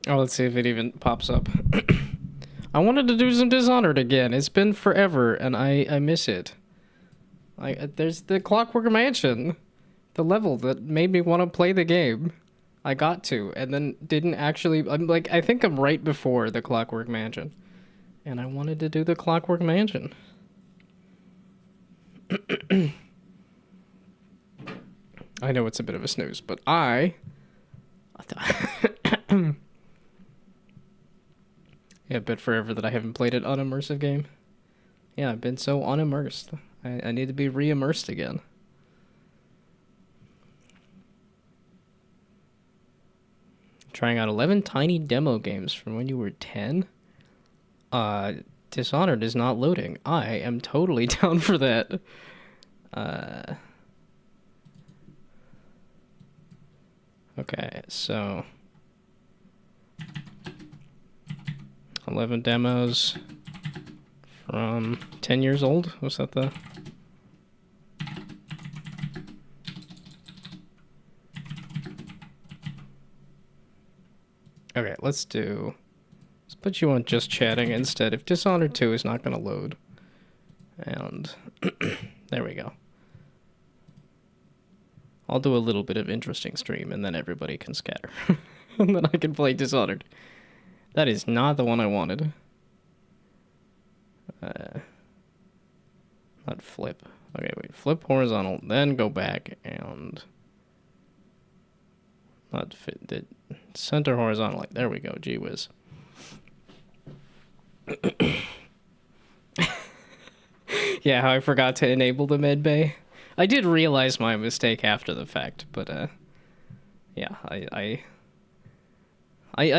Oh, let's see if it even pops up. I wanted to do some Dishonored again. It's been forever, and I miss it. There's the Clockwork Mansion, the level that made me want to play the game. I got to, and then didn't actually. I'm like, I think I'm right before the Clockwork Mansion, and I wanted to do the Clockwork Mansion. I know it's a bit of a snooze, but yeah, been forever that I haven't played an unimmersive game. Yeah, I've been so unimmersed. I need to be re-immersed again. Trying out 11 tiny demo games from when you were 10? Dishonored is not loading. I am totally down for that. Okay, so 11 demos from 10 years old. Was that the... Okay, let's put you on just chatting instead if Dishonored 2 is not going to load. And there we go. I'll do a little bit of interesting stream and then everybody can scatter. And then I can play Dishonored. That is not the one I wanted. Not flip. Okay, wait. Flip horizontal, then go back and... Not fit the center horizontal. Like, there we go. Gee whiz. Yeah, how I forgot to enable the med bay. I did realize my mistake after the fact, but yeah, I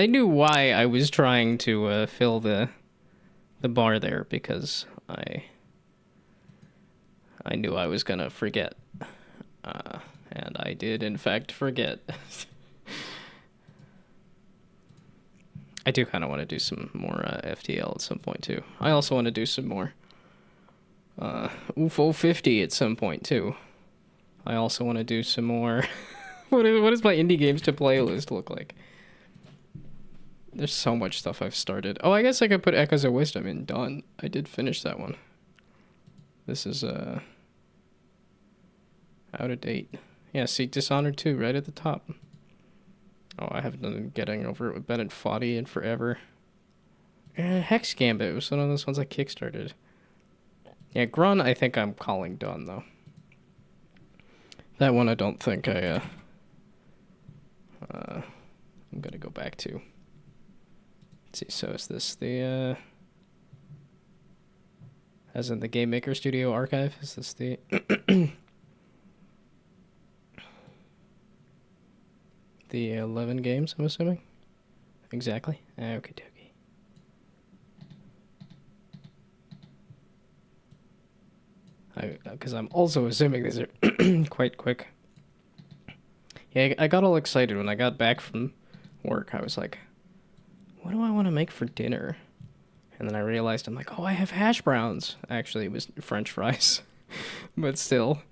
knew why I was trying to fill the bar there, because I knew I was gonna forget, and I did in fact forget. I do kind of want to do some more FTL at some point too. I also want to do some more UFO 50 at some point too. I also want to do some more. What does my indie games to playlist look like? There's so much stuff I've started. Oh, I guess I could put Echoes of Wisdom in. Done. I did finish that one. This is out of date. Yeah, see, Dishonored 2 right at the top. Oh, I haven't done getting over it with Bennett Foddy in forever. Hex Gambit was one of those ones I kickstarted. Yeah, Grun I think I'm calling done, though. That one I don't think I'm gonna go back to. Let's see, so is this the, as in the Game Maker Studio archive? Is this the... the 11 games, I'm assuming? Exactly? Okay, dokie. Because I'm also assuming these are quite quick. Yeah, I got all excited when I got back from work. I was like, what do I want to make for dinner? And then I realized, I'm like, oh, I have hash browns. Actually, it was French fries. But still.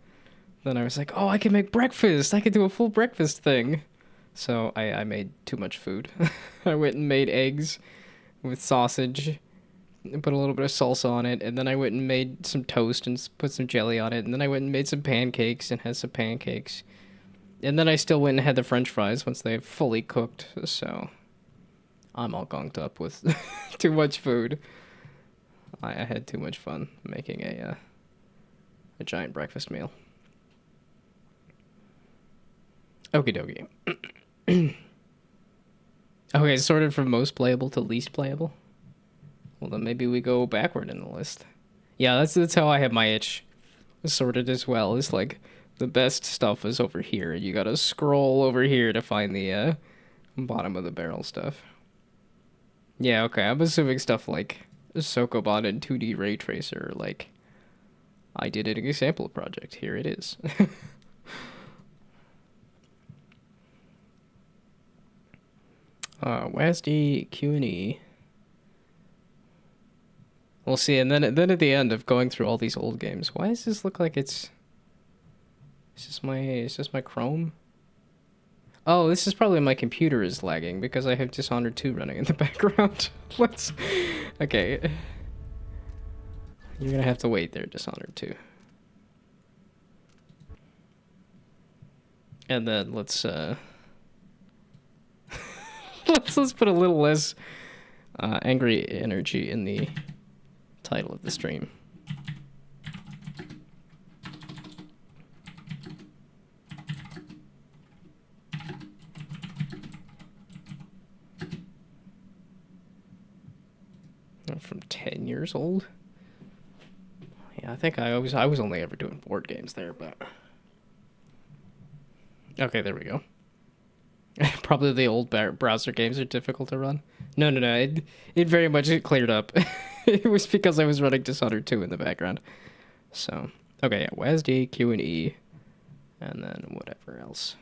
Then I was like, oh, I can make breakfast. I could do a full breakfast thing. So I made too much food. I went and made eggs with sausage and put a little bit of salsa on it. And then I went and made some toast and put some jelly on it. And then I went and made some pancakes and had some pancakes. And then I still went and had the French fries once they fully cooked. So I'm all gunked up with too much food. I had too much fun making a giant breakfast meal. Okie dokie. Okay, sorted from most playable to least playable. Well, then maybe we go backward in the list. Yeah, that's how I have my itch sorted as well. It's like the best stuff is over here. You gotta scroll over here to find the bottom of the barrel stuff. Yeah, okay, I'm assuming stuff like Sokobot and 2D Ray Tracer, like I did an example project. Here it is. WASD Q&E. We'll see, and then at the end of going through all these old games, why does this look like it's... Is this my Chrome? Oh, this is probably my computer is lagging because I have Dishonored 2 running in the background. Let's... Okay. You're gonna have to wait there, Dishonored 2. And then let's let's put a little less angry energy in the title of the stream. I'm from 10 years old. Yeah, I think I was only ever doing board games there, but okay, there we go. Probably the old browser games are difficult to run. No. It very much cleared up. It was because I was running Dishonored 2 in the background. So, okay, yeah, WASD, Q and E, and then whatever else.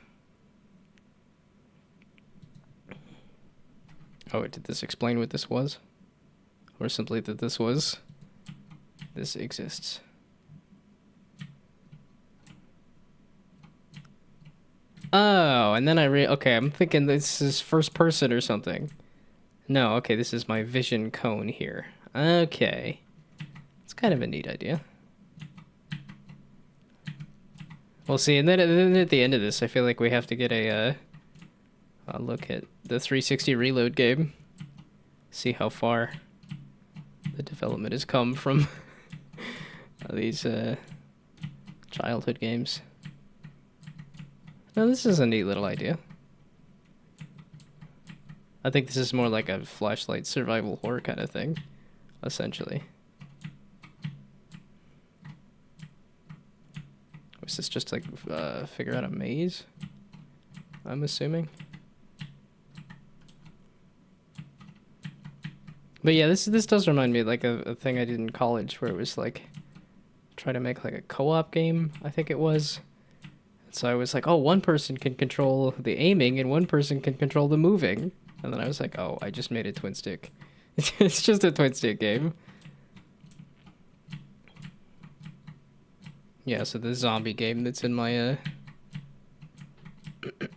Oh, did this explain what this was? Or simply that this exists? Oh, and then okay, I'm thinking this is first person or something. No, okay, this is my vision cone here. Okay. It's kind of a neat idea. We'll see, and then at the end of this, I feel like we have to get a look at the 360 Reload game. See how far the development has come from these childhood games. No, this is a neat little idea. I think this is more like a flashlight survival horror kind of thing, essentially. Was this just like figure out a maze? I'm assuming. But yeah, this does remind me of like a thing I did in college where it was like try to make like a co-op game, I think it was. So I was like, oh, one person can control the aiming and one person can control the moving. And then I was like, oh, I just made a twin stick. It's just a twin stick game. Yeah, so the zombie game that's in my,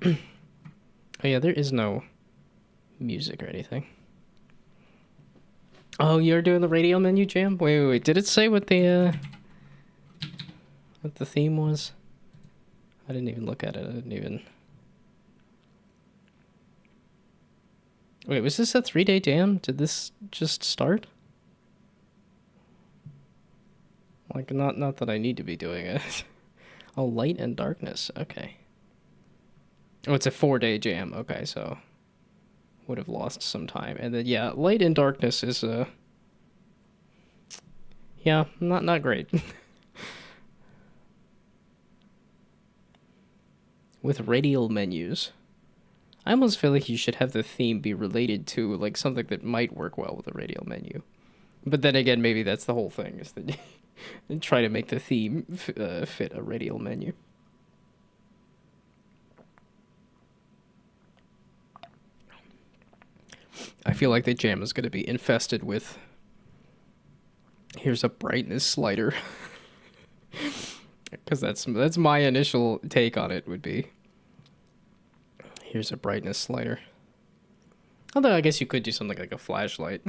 Oh yeah, there is no music or anything. Oh, you're doing the radio menu jam? Wait. Did it say what the theme was? I didn't even look at it. I didn't even... Wait, was this a 3-day jam? Did this just start? Like, not that I need to be doing it. Oh, light and darkness. Okay. Oh, it's a 4-day jam. Okay, so... would have lost some time. And then, yeah, light and darkness is, yeah, not great. With radial menus. I almost feel like you should have the theme be related to, like, something that might work well with a radial menu. But then again, maybe that's the whole thing, is that you try to make the theme fit a radial menu. I feel like the jam is going to be infested with... Here's a brightness slider. Because that's my initial take on it would be... Here's a brightness slider. Although I guess you could do something like a flashlight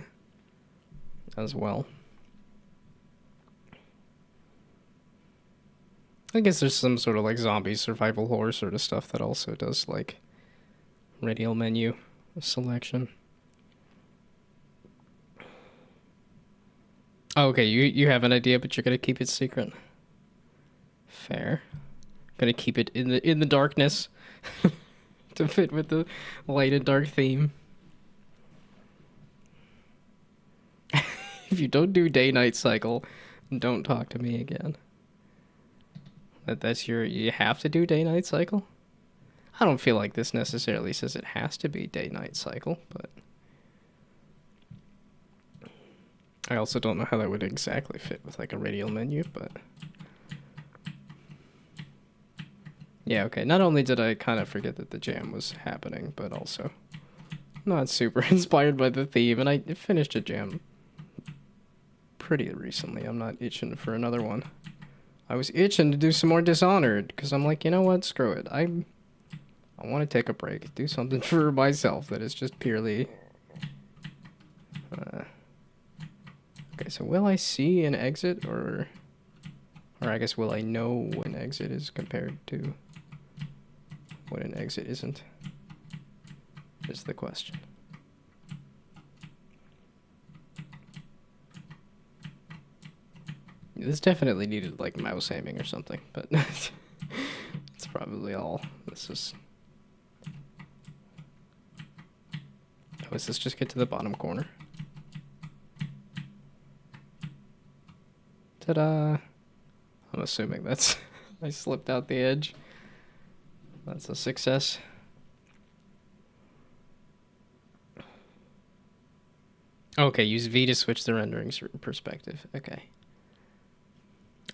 as well. I guess there's some sort of like zombie survival horror sort of stuff that also does like radial menu selection. Oh, okay, you have an idea, but you're gonna keep it secret. Fair. Gonna keep it in the darkness to fit with the light and dark theme. If you don't do day-night cycle, don't talk to me again. That's you have to do day-night cycle? I don't feel like this necessarily says it has to be day-night cycle, but... I also don't know how that would exactly fit with like a radial menu, but... Yeah, okay. Not only did I kind of forget that the jam was happening, but also not super inspired by the theme, and I finished a jam pretty recently. I'm not itching for another one. I was itching to do some more Dishonored, because I'm like, you know what? Screw it. I want to take a break, do something for myself that is just purely... Okay, so will I see an exit, or I guess will I know when exit is compared to when an exit isn't, is the question. This definitely needed, like, mouse aiming or something, but it's probably all this is. Oh, does this just get to the bottom corner? Ta-da! I'm assuming that's... I slipped out the edge. That's a success. Okay, use V to switch the rendering perspective. Okay.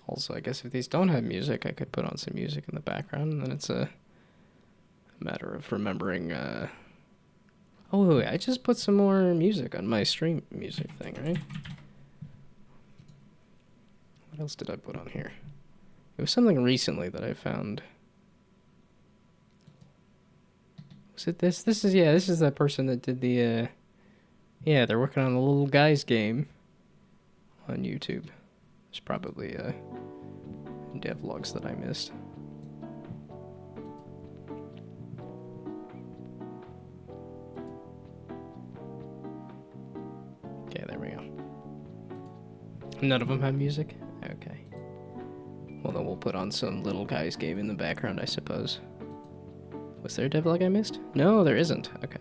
Also, I guess if these don't have music, I could put on some music in the background, and then it's a matter of remembering... Oh, wait, I just put some more music on my stream music thing, right? What else did I put on here? It was something recently that I found. Was it this? This is that person that did the, yeah, they're working on the Little Guys game on YouTube. There's probably, devlogs that I missed. Okay, there we go. None of them have music? Okay. Well, then we'll put on some Little Guys game in the background, I suppose. Was there a devlog I missed? No, there isn't. Okay.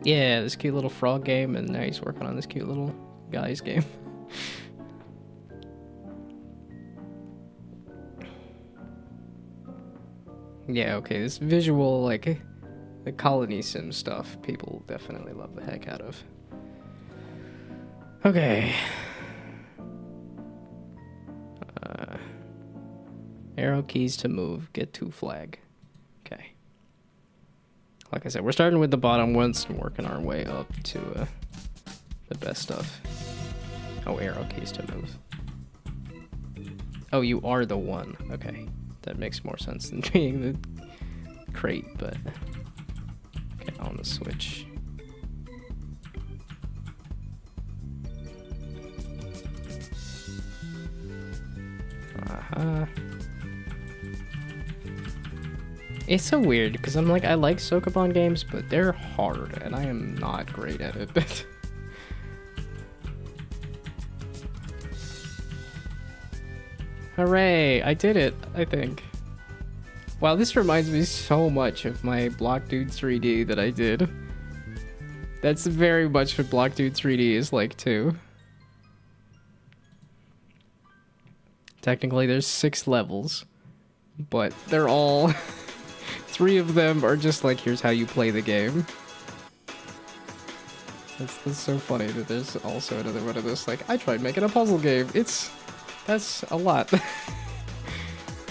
Yeah, this cute little frog game, and now he's working on this cute little guys game. Yeah, okay, this visual, like, the colony sim stuff, people definitely love the heck out of. Okay. Arrow keys to move, get to flag. Okay. Like I said, we're starting with the bottom ones and working our way up to the best stuff. Oh, arrow keys to move. Oh, you are the one. Okay. That makes more sense than being the crate, but... Okay, on the switch. Uh-huh. It's so weird, because I'm like, I like Sokoban games, but they're hard, and I am not great at it. Hooray! I did it, I think. Wow, this reminds me so much of my Block Dude 3D that I did. That's very much what Block Dude 3D is like, too. Technically, there's 6 levels, but they're all... 3 of them are just like, here's how you play the game. That's so funny that there's also another one of those, like, I tried making a puzzle game. That's a lot.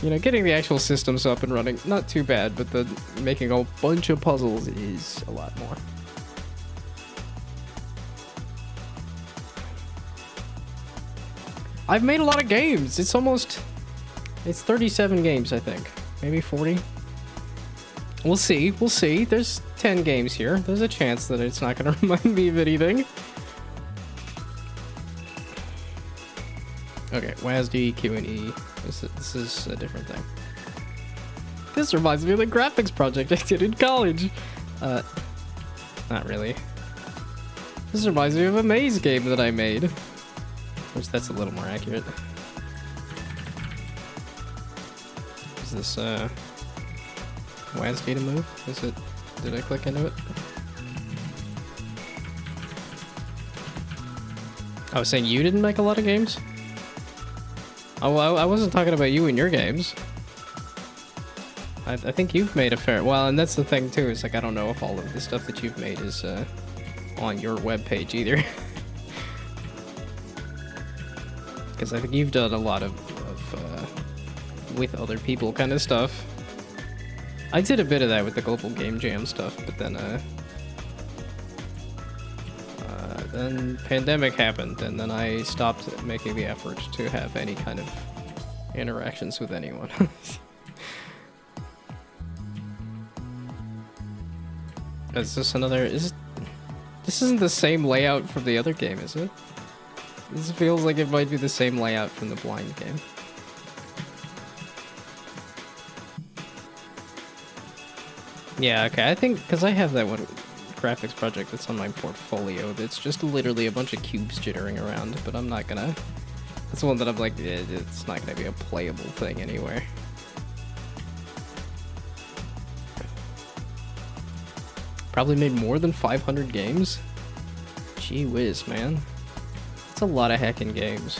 You know, getting the actual systems up and running, not too bad, but the making a bunch of puzzles is a lot more. I've made a lot of games. It's 37 games, I think. Maybe 40. We'll see. We'll see. There's 10 games here. There's a chance that it's not going to remind me of anything. Okay, WASD, Q&E. This is a different thing. This reminds me of the graphics project I did in college. Not really. This reminds me of a maze game that I made. Which, that's a little more accurate. Is this, WASD to move? Is it... Did I click into it? I was saying you didn't make a lot of games? Oh, well, I wasn't talking about you and your games. I think you've made a fair... Well, and that's the thing, too, is, like, I don't know if all of the stuff that you've made is, on your webpage either. Because I think you've done a lot of with other people kind of stuff. I did a bit of that with the Global Game Jam stuff, but then pandemic happened, and then I stopped making the effort to have any kind of interactions with anyone. Is this another? This isn't the same layout from the other game, is it? This feels like it might be the same layout from the blind game. Yeah, okay, I think, because I have that one graphics project that's on my portfolio that's just literally a bunch of cubes jittering around, but I'm not gonna... That's the one that I'm like, it's not gonna be a playable thing anywhere. Probably made more than 500 games? Gee whiz, man. That's a lot of heckin' games.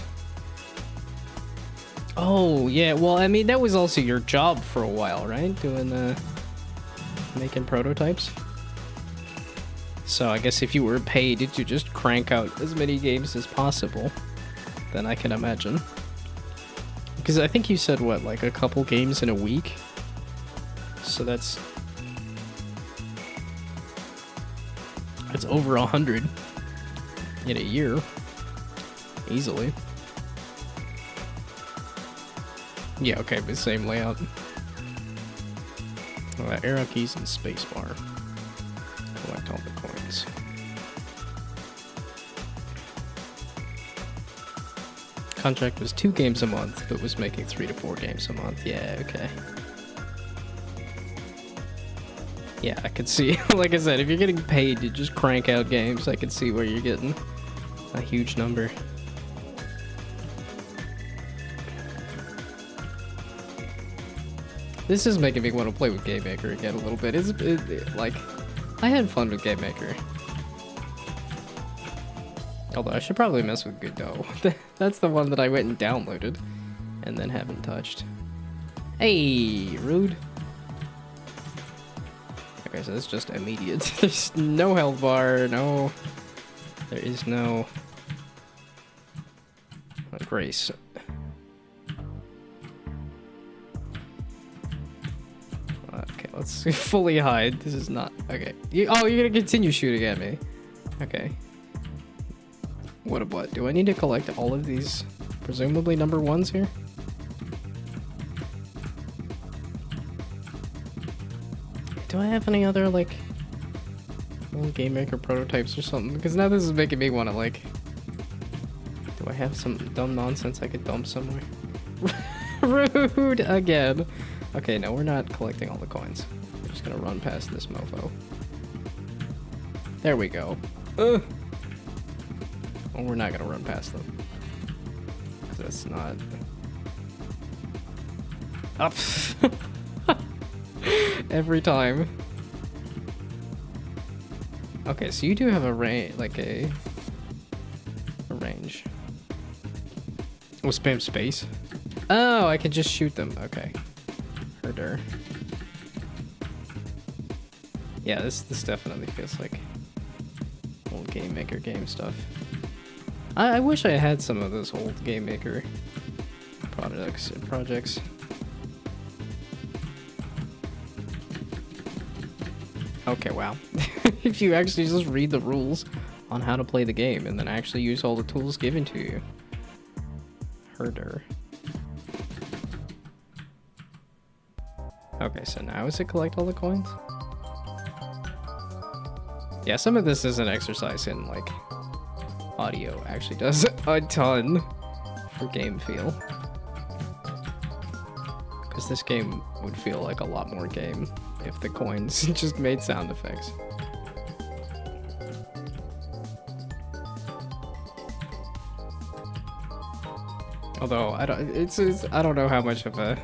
Oh, yeah, well, I mean, that was also your job for a while, right? Doing, making prototypes? So I guess if you were paid to just crank out as many games as possible, then I can imagine. Because I think you said, what, like a couple games in a week? So that's over 100 in a year. Easily. Yeah, okay, but same layout. Arrow keys and spacebar. Collect all the coins. Contract was 2 games a month, but was making 3 to 4 games a month. Yeah, okay. Yeah, I could see, like I said, if you're getting paid to just crank out games, I could see where you're getting a huge number. This is making me want to play with Game Maker again a little bit. Like, I had fun with Game Maker. Although I should probably mess with Godot. That's the one that I went and downloaded and then haven't touched. Hey, rude. Okay, so it's just immediate. There's no health bar, no... There is no... grace. Okay, let's fully hide. This is not... Okay. Oh, you're gonna continue shooting at me. Okay. What? Do I need to collect all of these presumably number 1s here? Do I have any other, like, Game Maker prototypes or something? Because now this is making me want to, like... Do I have some dumb nonsense I could dump somewhere? Rude again. Okay, no, we're not collecting all the coins. We're just gonna run past this mofo. There we go. Well, we're not gonna run past them. Because that's not... Up. Every time. Okay, so you do have a range, like a range. Oh, spam space. Oh, I can just shoot them. Okay. Herder. Yeah, this definitely feels like old Game Maker game stuff. I wish I had some of those old Game Maker projects. Okay, wow. If you actually just read the rules on how to play the game and then actually use all the tools given to you. Herder. Okay, so now is it collect all the coins? Yeah, some of this is an exercise in, like, audio. Actually does a ton for game feel. Because this game would feel like a lot more game if the coins just made sound effects. Although I don't know how much of a,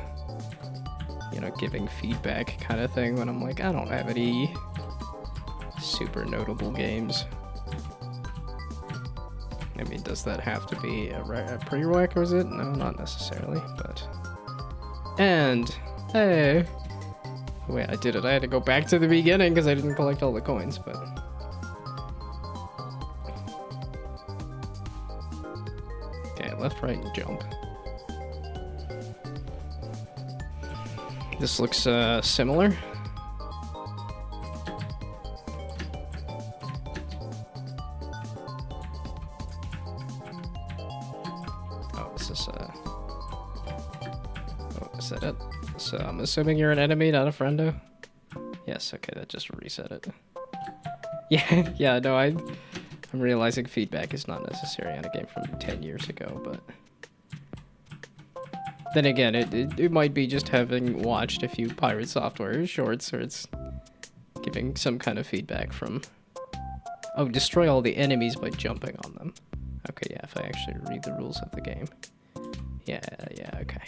you know, giving feedback kind of thing when I'm like, I don't have any super notable games. I mean, does that have to be a prerequisite? No, not necessarily, but... And, hey! Wait, I did it. I had to go back to the beginning because I didn't collect all the coins, but... Okay, left, right, and jump. This looks, similar. Oh, this is, oh, is that it? So I'm assuming you're an enemy, not a friendo? Yes, okay, that just reset it. Yeah, yeah, no, I'm realizing feedback is not necessary on a game from 10 years ago, but then again, it might be just having watched a few Pirate Software shorts, or it's giving some kind of feedback from, oh, destroy all the enemies by jumping on them. Okay, yeah, if I actually read the rules of the game. Yeah, okay.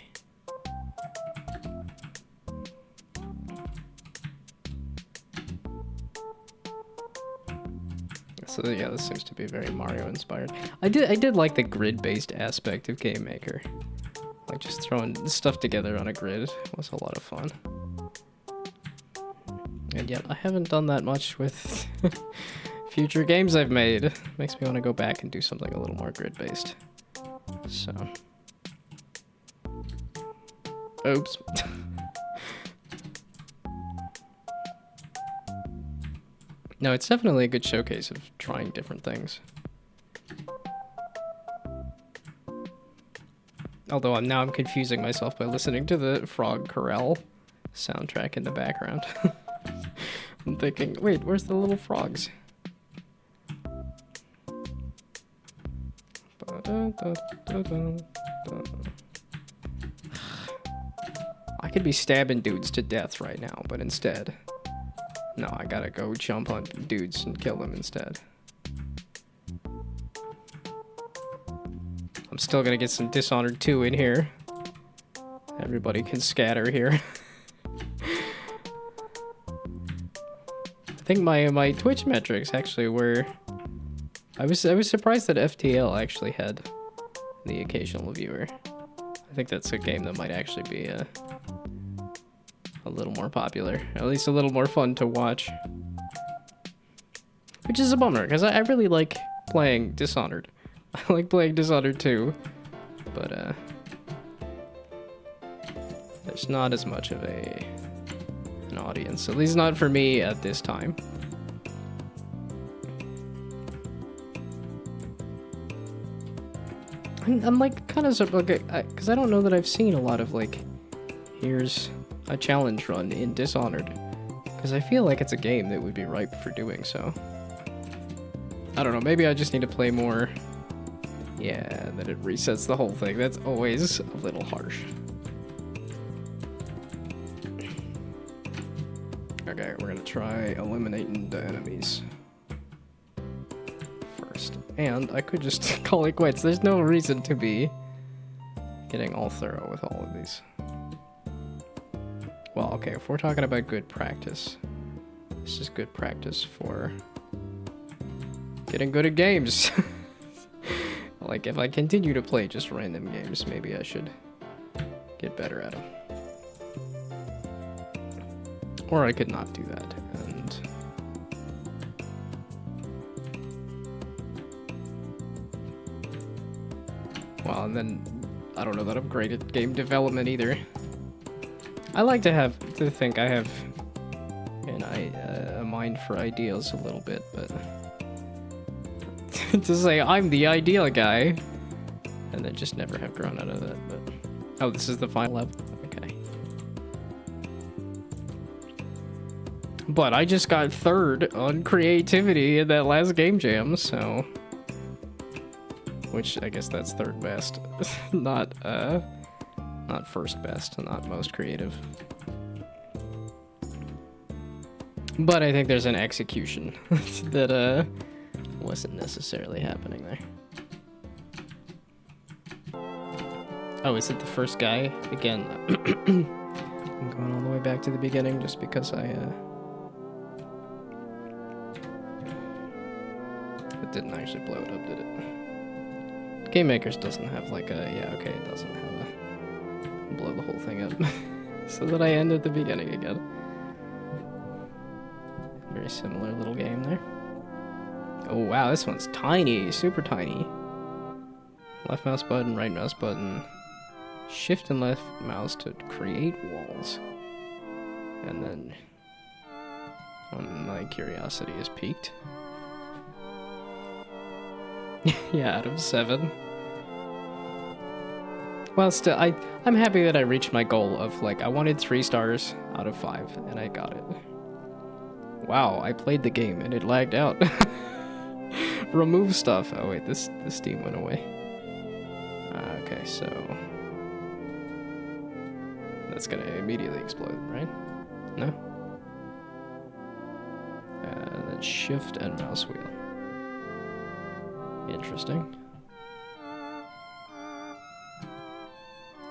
So yeah, this seems to be very Mario inspired. I did like the grid-based aspect of Game Maker. Like just throwing stuff together on a grid was a lot of fun. And yet I haven't done that much with future games I've made. Makes me want to go back and do something a little more grid-based. So. Oops. No, it's definitely a good showcase of trying different things. Although I'm confusing myself by listening to the Frog Corral soundtrack in the background. I'm thinking, wait, where's the little frogs? I could be stabbing dudes to death right now, but instead... No, I gotta go jump on dudes and kill them instead. I'm still gonna get some Dishonored 2 in here. Everybody can scatter here. I think my Twitch metrics actually were... I was surprised that FTL actually had the occasional viewer. I think that's a game that might actually be a little more popular, at least a little more fun to watch. Which is a bummer, because I really like playing Dishonored. I like playing Dishonored 2, but there's not as much of an audience, at least not for me at this time. I'm like kind of because I don't know that I've seen a lot of like, here's a challenge run in Dishonored, because I feel like it's a game that would be ripe for doing so. I don't know, maybe I just need to play more. Yeah, that it resets the whole thing. That's always a little harsh. Okay, we're gonna try eliminating the enemies first. And I could just call it quits. There's no reason to be getting all thorough with all of these. Well, okay, if we're talking about good practice, this is good practice for getting good at games. Like, if I continue to play just random games, maybe I should get better at them. Or I could not do that, and... Well, and then I don't know that I'm great at game development either. I like to think I have a mind for ideas a little bit, but to say I'm the ideal guy, and then just never have grown out of that. But oh, this is the final level. Okay. But I just got third on creativity in that last game jam, so which I guess that's third best, not first best, not most creative. But I think there's an execution that wasn't necessarily happening there. Oh, is it the first guy? Again, I'm going all the way back to the beginning just because it didn't actually blow it up, did it? Game Makers doesn't have like yeah, okay, it doesn't have a blow the whole thing up. So that I end at the beginning again. Very similar little game there. Oh wow, this one's tiny, super tiny. Left mouse button, right mouse button. Shift and left mouse to create walls. And then my curiosity is piqued. Yeah, out of 7. Well, still, I'm happy that I reached my goal of, like, I wanted 3 stars out of 5, and I got it. Wow, I played the game and it lagged out. Remove stuff. Oh wait, this steam went away. Okay, so that's gonna immediately explode, right? No? Then shift and mouse wheel. Interesting.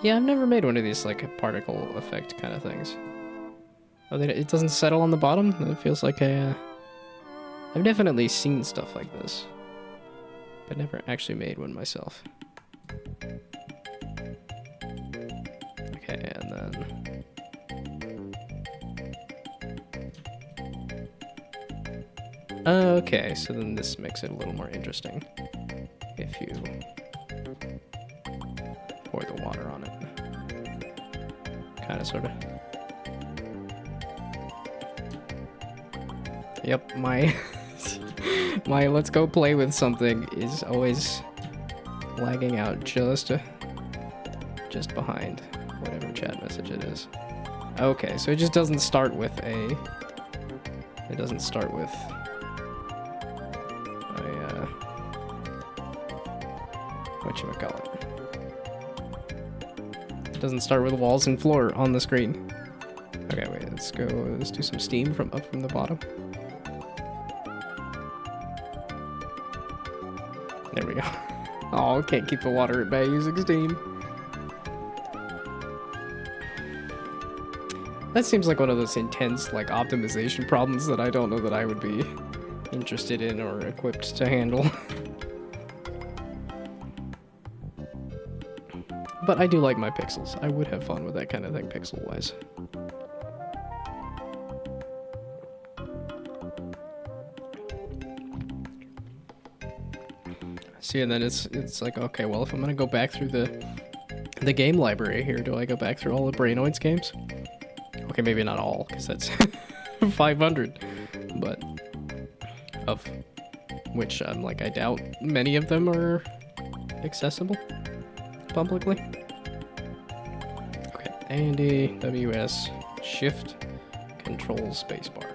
Yeah, I've never made one of these like particle effect kind of things. Oh, it doesn't settle on the bottom? It feels like a... I've definitely seen stuff like this, but never actually made one myself. Okay, and then... Okay, so then this makes it a little more interesting if you pour the water on it. Kinda, sorta. Yep, my my let's go play with something is always lagging out just behind whatever chat message it is. Okay, so it just doesn't start with a... It doesn't start with a, whatchamacallit. It doesn't start with walls and floor on the screen. Okay, wait, let's do some steam from up from the bottom. There we go. Oh, can't keep the water at bay using steam. That seems like one of those intense, like, optimization problems that I don't know that I would be interested in or equipped to handle. But I do like my pixels. I would have fun with that kind of thing, pixel-wise. See, and then it's like, okay, well, if I'm gonna go back through the game library here, do I go back through all the Brainoids games? Okay, maybe not all, because that's 500, but of which I'm like, I doubt many of them are accessible publicly. Okay, AND WS Shift Control Spacebar.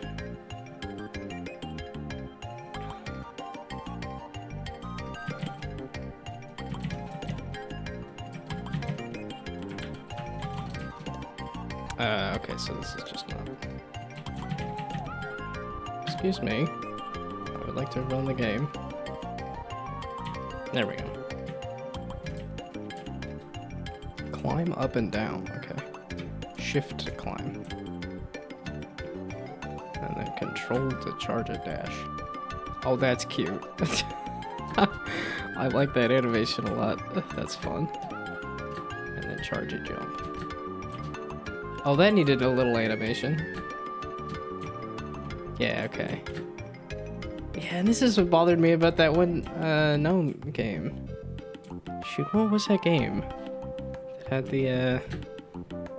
Okay, so this is just not... Excuse me. I would like to run the game. There we go. Climb up and down, okay. Shift to climb. And then control to charge a dash. Oh, that's cute. I like that animation a lot. That's fun. And then charge a jump. Oh, that needed a little animation. Yeah, okay. Yeah, and this is what bothered me about that one Gnome game. Shoot, what was that game? That had the,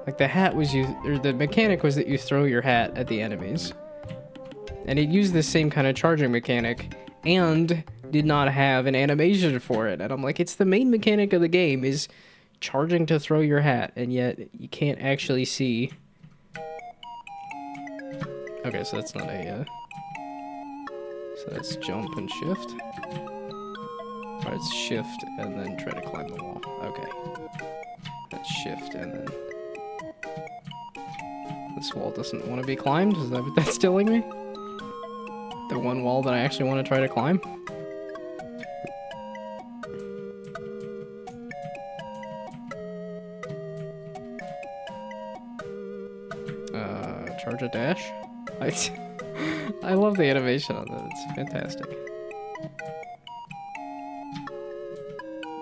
like the hat was or the mechanic was that you throw your hat at the enemies. And it used the same kind of charging mechanic, and did not have an animation for it. And I'm like, it's the main mechanic of the game is charging to throw your hat, and yet you can't actually see. Okay, so that's not a, so that's jump and shift. Or it's shift and then try to climb the wall. Okay. That's shift and then... This wall doesn't want to be climbed? Is that what that's telling me? The one wall that I actually want to try to climb? Charge a dash? I love the animation on that. It's fantastic.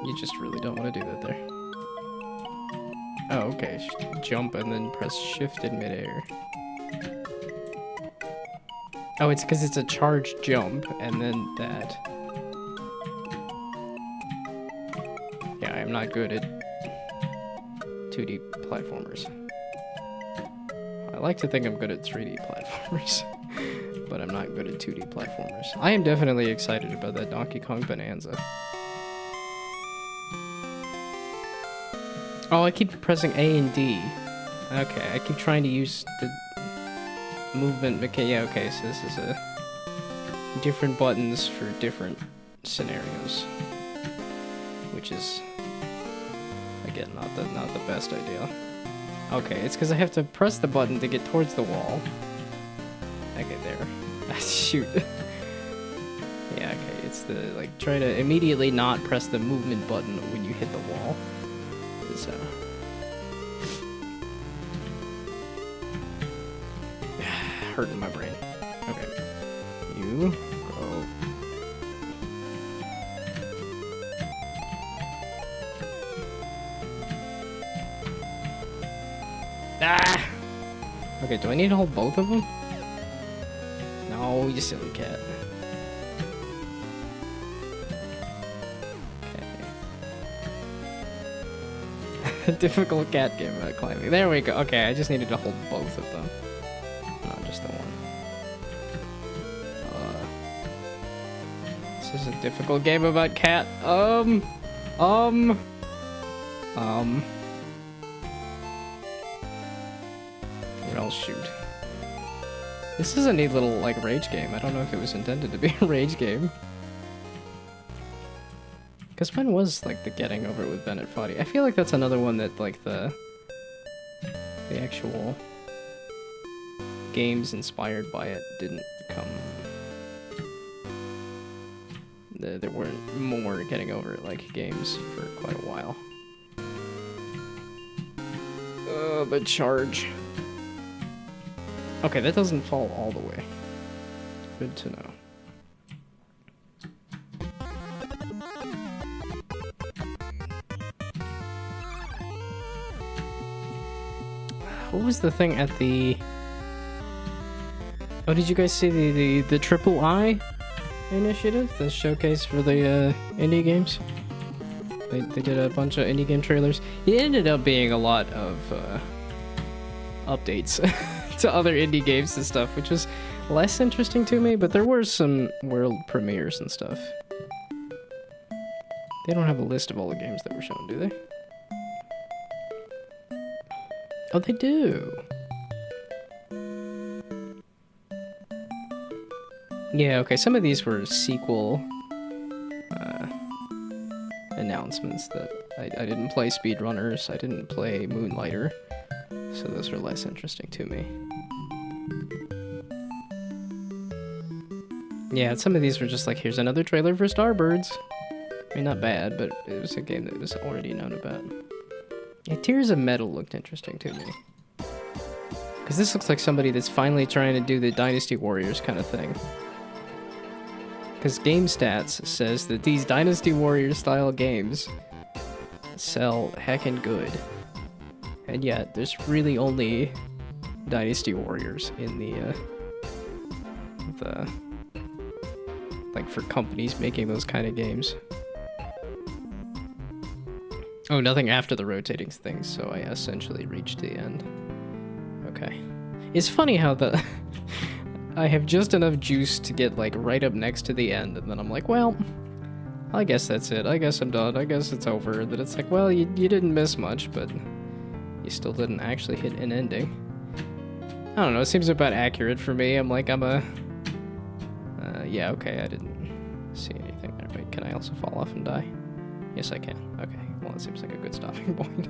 You just really don't want to do that there. Oh, okay. Jump and then press shift in midair. Oh, it's because it's a charged jump and then that. Yeah, I'm not good at 2D platformers. I like to think I'm good at 3D platformers, but I'm not good at 2D platformers. I am definitely excited about that Donkey Kong Bonanza. Oh, I keep pressing A and D. Okay, I keep trying to use the movement mechanic. Yeah, okay, so this is a different buttons for different scenarios, which is again not the best idea. Okay, it's because I have to press the button to get towards the wall. Okay, there. Shoot. Yeah, okay, it's the like try to immediately not press the movement button when you hit the wall. So. Hurting my brain. Okay. You go. Ah! Okay, do I need to hold both of them? No, you silly cat. Okay. Difficult cat game about climbing. There we go. Okay, I just needed to hold both of them. Not just the one. This is a difficult game about cat. Well, shoot. This is a neat little, like, rage game. I don't know if it was intended to be a rage game. Because when was, like, the getting over it with Bennett Foddy? I feel like that's another one that, like, the actual games inspired by it didn't come... There weren't more getting over it, like, games for quite a while. The charge. Okay, that doesn't fall all the way. Good to know. What was the thing at the... Oh, did you guys see the Triple I initiative? The showcase for the indie games? They did a bunch of indie game trailers. It ended up being a lot of updates to other indie games and stuff, which was less interesting to me, but there were some world premieres and stuff. They don't have a list of all the games that were shown, do they? Oh, they do. Yeah, okay, some of these were sequel announcements that I didn't play Speedrunners, I didn't play Moonlighter, so those were less interesting to me. Yeah, some of these were just like, here's another trailer for Starbirds. I mean, not bad, but it was a game that was already known about. Yeah, Tears of Metal looked interesting to me. Because this looks like somebody that's finally trying to do the Dynasty Warriors kind of thing. Because GameStats says that these Dynasty Warriors style games sell heckin' good. And yet, there's really only Dynasty Warriors in the like, for companies making those kind of games. Oh, nothing after the rotating things, so I essentially reached the end. Okay. It's funny how the... I have just enough juice to get, like, right up next to the end, and then I'm like, well, I guess that's it. I guess I'm done. I guess it's over. Then it's like, well, you didn't miss much, but you still didn't actually hit an ending. I don't know. It seems about accurate for me. I'm like, I'm a... yeah, okay, I didn't see anything there. Wait, can I also fall off and die? Yes, I can. Okay, well, it seems like a good stopping point.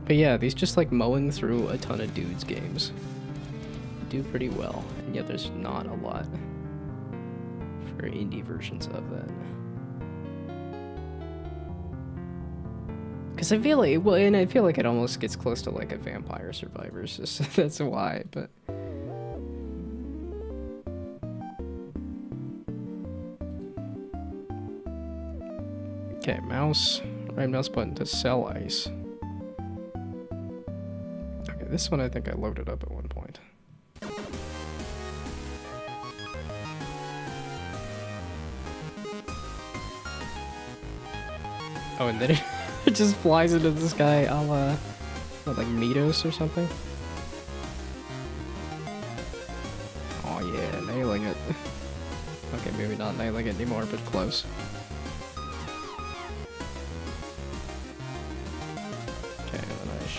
But yeah, these just like mowing through a ton of dudes games do pretty well, and yet there's not a lot for indie versions of that. Because I feel like, well, and I feel like it almost gets close to like a Vampire Survivors, so that's why, but... Okay, mouse, right mouse button to sell ice. Okay, this one I think I loaded up at one point. Oh, and then it just flies into the sky a la, what, like Mitos or something? Oh yeah, nailing it. Okay, maybe not nailing it anymore, but close.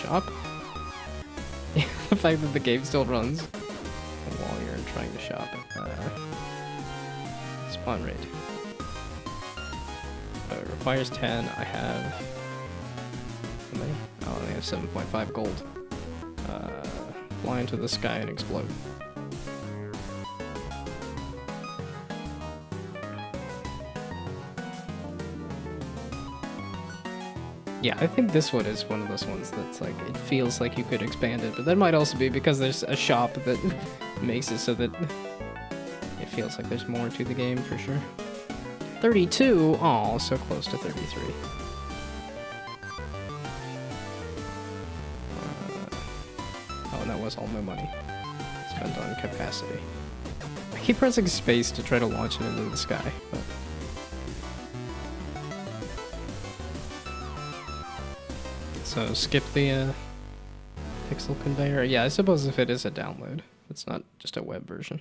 shop. The fact that the game still runs while you're trying to shop. Spawn rate. It requires 10. I have... How many? Oh, I have 7.5 gold. Fly into the sky and explode. Yeah, I think this one is one of those ones that's like, it feels like you could expand it, but that might also be because there's a shop that makes it so that it feels like there's more to the game for sure. 32? Oh, so close to 33. Oh, and that was all my money spent on capacity. I keep pressing space to try to launch it into the sky, but... So skip the pixel conveyor. Yeah, I suppose if it is a download, it's not just a web version.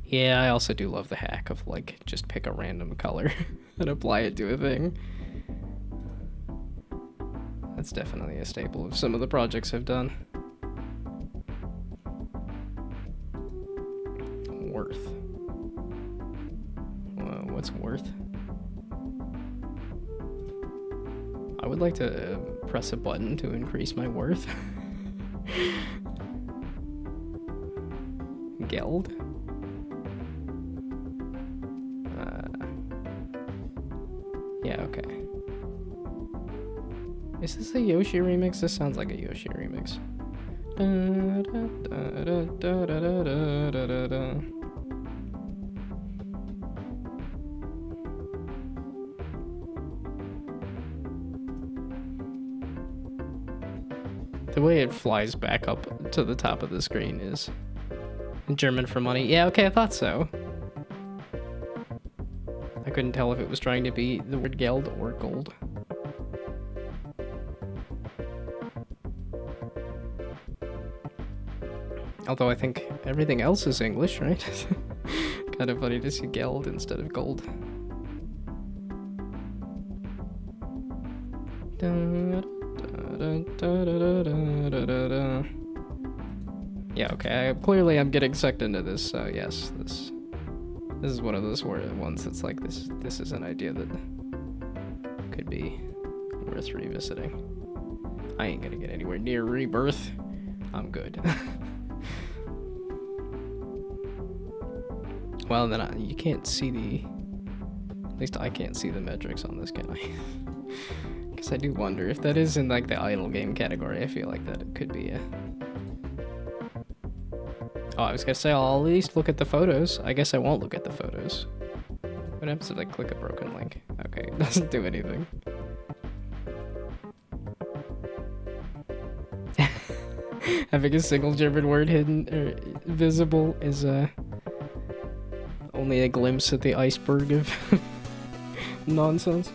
Yeah, I also do love the hack of like just pick a random color and apply it to a thing. That's definitely a staple of some of the projects I've done. Worth. What's worth? I would like to press a button to increase my worth. Geld? Yeah, okay. Is this a Yoshi remix? This sounds like a Yoshi remix. The way it flies back up to the top of the screen is German for money. Yeah, okay, I thought so. I couldn't tell if it was trying to be the word geld or gold. Although I think everything else is English, right? Kind of funny to see geld instead of gold. Yeah, okay, clearly I'm getting sucked into this, so yes, this is one of those ones that's like, this is an idea that could be worth revisiting. I ain't gonna get anywhere near Rebirth. I'm good. Well, then you can't see the... At least I can't see the metrics on this, can I? Because I do wonder if that is in like the idle game category. I feel like that it could be a... Oh, I was gonna say I'll at least look at the photos. I guess I won't look at the photos. What happens if I click a broken link? Okay, it doesn't do anything. Having a single German word hidden or visible is only a glimpse at the iceberg of nonsense.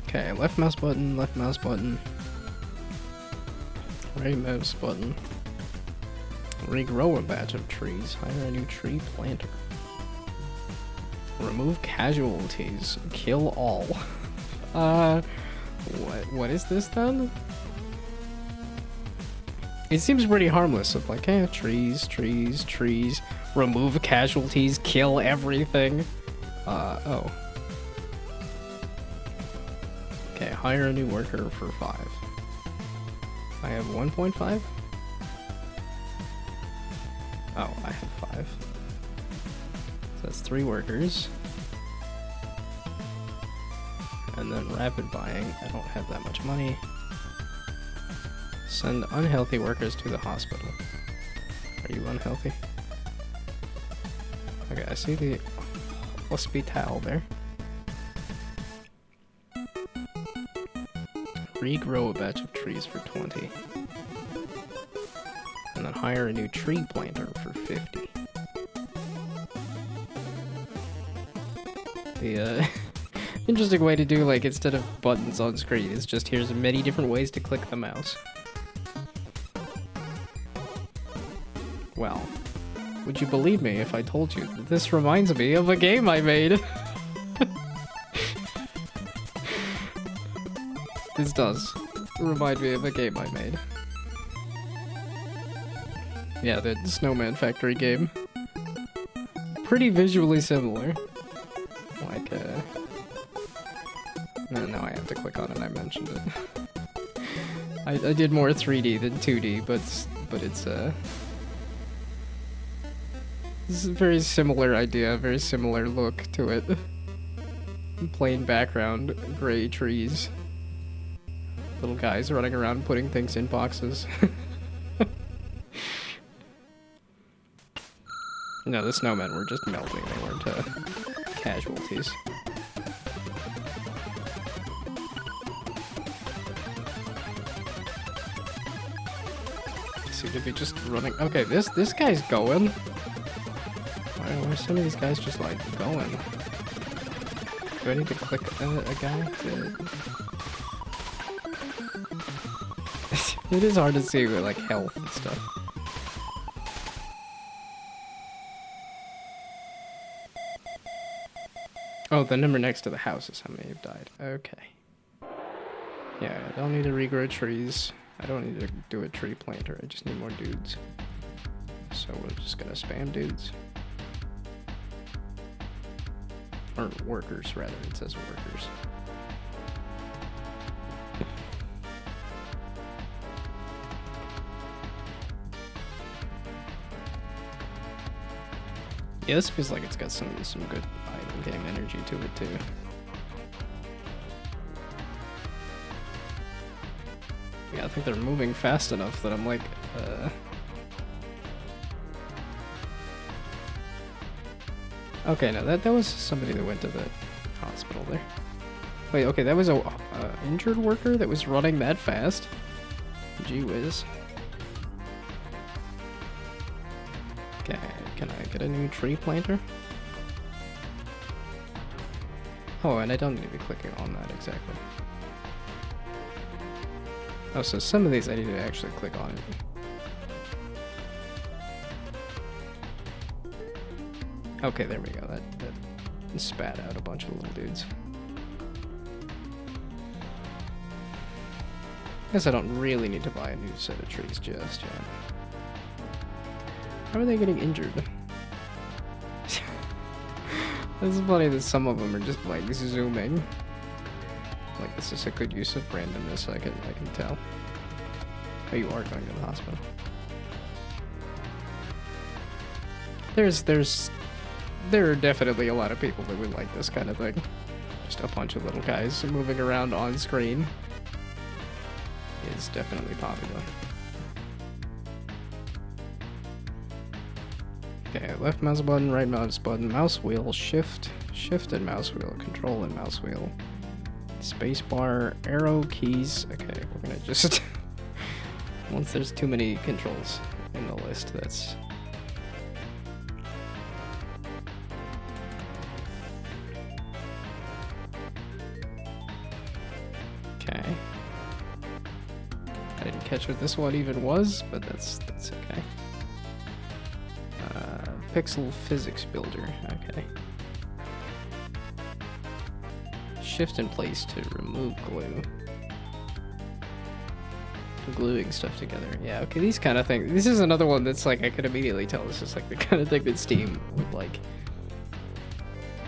Okay, left mouse button, right mouse button. Regrow a batch of trees, hire a new tree planter. Remove casualties, kill all. What is this then? It seems pretty harmless of like, trees, remove casualties, kill everything. Oh. Okay, hire a new worker for 5. I have 1.5? Oh, I have 5. So that's 3 workers. And then rapid buying, I don't have that much money. Send unhealthy workers to the hospital. Are you unhealthy? Okay, I see the hospital there. Regrow a batch of trees for 20. And then hire a new tree planter for 50. The interesting way to do, like, instead of buttons on screen, is just here's many different ways to click the mouse. Well, Would you believe me if I told you that this reminds me of a game I made? This does remind me of a game I made. Yeah, the Snowman Factory game. Pretty visually similar. Like, No, I have to click on it, I mentioned it. I did more 3D than 2D, but it's, this is a very similar idea, very similar look to it. Plain background, gray trees. Little guys running around putting things in boxes. No, the snowmen were just melting, they weren't casualties. Seem to be just running. Okay, this guy's going. Why are some of these guys just like going? Do I need to click a guy to... It is hard to see with like health and stuff. Oh, the number next to the house is how many have died. Okay. Yeah, I don't need to regrow trees. I don't need to do a tree planter. I just need more dudes. So we're just gonna spam dudes. Or workers, rather. It says workers. Yeah, this feels like it's got some good item game energy to it too. Yeah, I think they're moving fast enough that I'm like, Okay, no, that was somebody that went to the hospital there. Wait, okay, that was a injured worker that was running that fast? Gee whiz. Okay, can I get a new tree planter? Oh, and I don't need to be clicking on that exactly. Oh, so some of these I need to actually click on it. Okay, there we go. That spat out a bunch of little dudes. Guess I don't really need to buy a new set of trees just yet. How are they getting injured? It's funny that some of them are just like zooming. Like this is a good use of randomness, I can tell. Oh, you are going to the hospital. There are definitely a lot of people that would like this kind of thing. Just a bunch of little guys moving around on screen is definitely popular. Okay, left mouse button, right mouse button, mouse wheel, shift and mouse wheel, control and mouse wheel, space bar, arrow keys. Okay, we're gonna just once there's too many controls in the list, that's okay. I didn't catch what this one even was, but that's okay. Pixel physics builder. Okay. Shift in place to remove glue. Gluing stuff together. Yeah, okay, these kind of things. This is another one that's like, I could immediately tell this is like the kind of thing that Steam would like.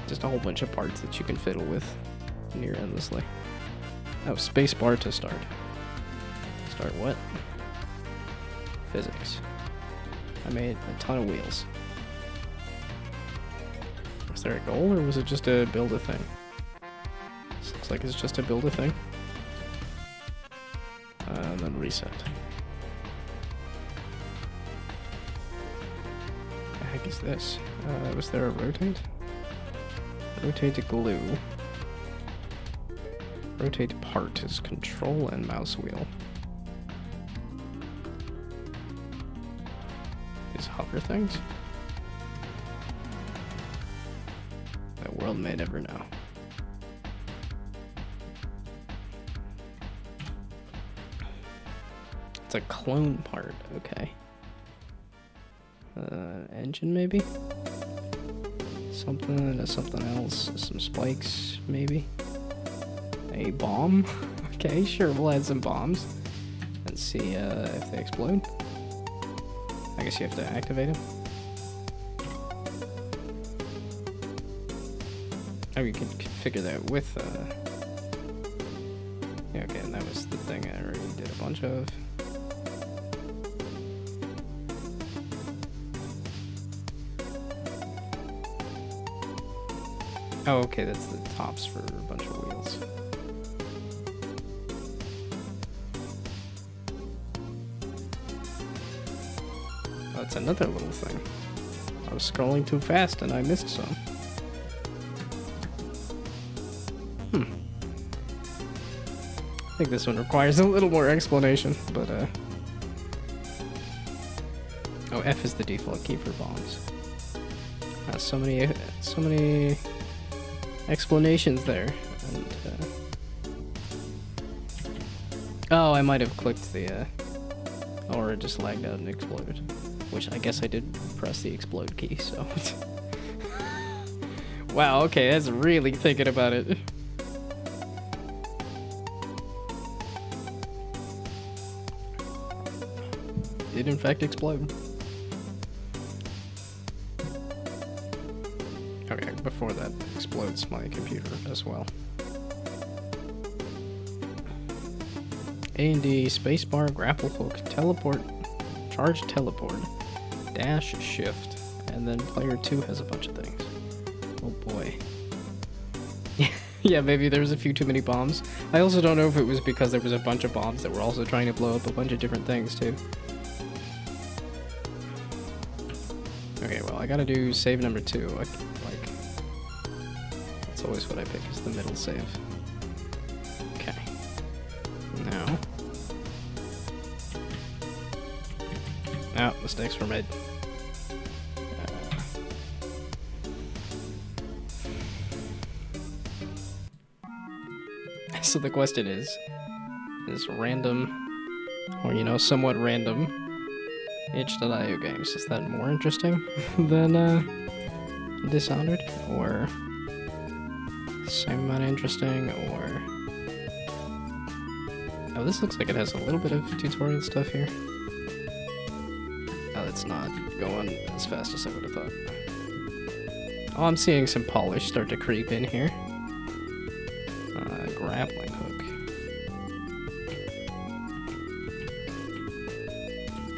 Just a whole bunch of parts that you can fiddle with near endlessly. Oh, space bar to start. Start what? Physics. I made a ton of wheels. Was there a goal, or was it just a build a thing? This looks like it's just a build a thing. And then reset. What the heck is this? Was there a rotate? Rotate to glue. Rotate part is control and mouse wheel. These hover things? The world may never know. It's a clone part, okay. Engine maybe? Something else. Some spikes, maybe? A bomb? Okay, sure, we'll add some bombs. And see if they explode. I guess you have to activate them. Oh, you can configure that with, yeah, okay, and that was the thing I already did a bunch of. Oh, okay, that's the tops for a bunch of wheels. Oh, that's another little thing. I was scrolling too fast and I missed some. I think this one requires a little more explanation, but oh, F is the default key for bombs. So many explanations there. And, oh, I might have clicked the or it just lagged out and exploded, which I guess I did press the explode key. So, wow, okay, that's really thinking about it. Did in fact explode. Okay, before that explodes my computer as well. A and D, spacebar, grapple hook, teleport, charge teleport, dash shift, and then player 2 has a bunch of things. Oh boy. Yeah, maybe there was a few too many bombs. I also don't know if it was because there was a bunch of bombs that were also trying to blow up a bunch of different things too. Okay, well, I gotta do save number 2. Like, that's always what I pick, is the middle save. Okay. Now. Oh, mistakes were made. So the question is random, or, you know, somewhat random itch.io games, is that more interesting than Dishonored, or same amount interesting, or... Oh, this looks like it has a little bit of tutorial stuff here. Oh, it's not going as fast as I would have thought. Oh, I'm seeing some polish start to creep in here. Grappling hook.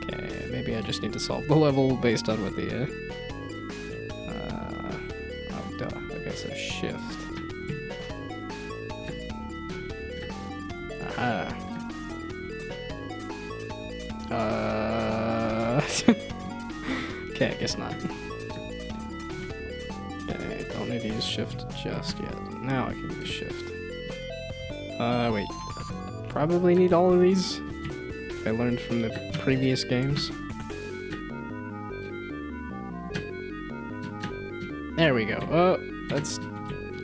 Okay, maybe I just need to solve the level based on what the, oh, duh, okay, so shift. Aha. Okay, I guess not. Okay, don't need to use shift just yet. Now I can use shift. Wait. Probably need all of these. I learned from the previous games. There we go. Oh, that's...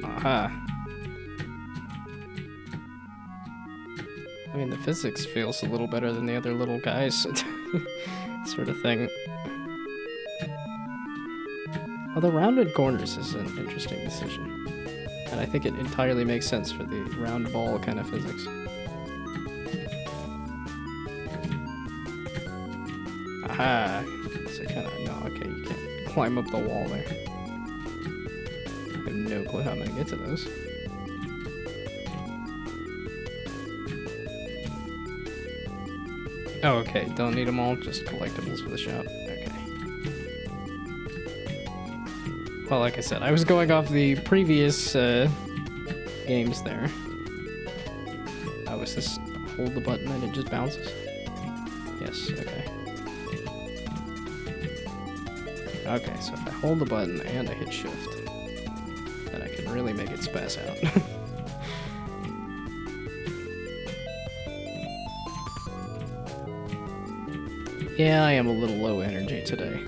Aha. I mean, the physics feels a little better than the other little guys. Sort of thing. Well, the rounded corners is an interesting decision. And I think it entirely makes sense for the round ball kind of physics. Aha! So kind of, no, okay, you can't climb up the wall there. I have no clue how I'm gonna get to those. Oh, okay, don't need them all, just collectibles for the shop. Okay. Well, like I said, I was going off the previous games there. Oh, was this hold the button and it just bounces? Yes, okay. Okay, so if I hold the button and I hit shift, then I can really make it spaz out. Yeah, I am a little low energy today.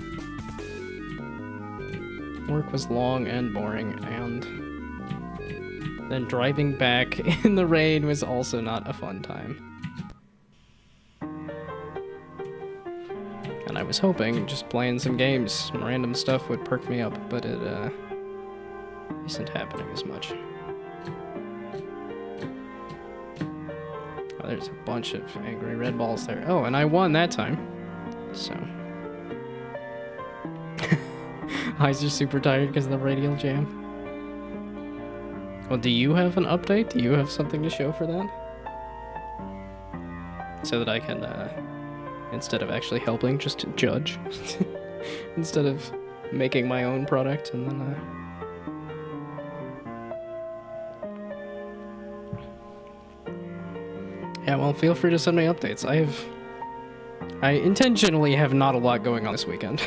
Work was long and boring, and then driving back in the rain was also not a fun time. And I was was hoping just playing some games, some random stuff would perk me up, but it isn't happening as much. Oh, there's a bunch of angry red balls there. Oh, and I won that time. So. Eyes are super tired because of the radial jam. Well, do you have an update? Do you have something to show for that? So that I can, instead of actually helping, just judge. Instead of making my own product and then, Yeah, well, feel free to send me updates. I intentionally have not a lot going on this weekend.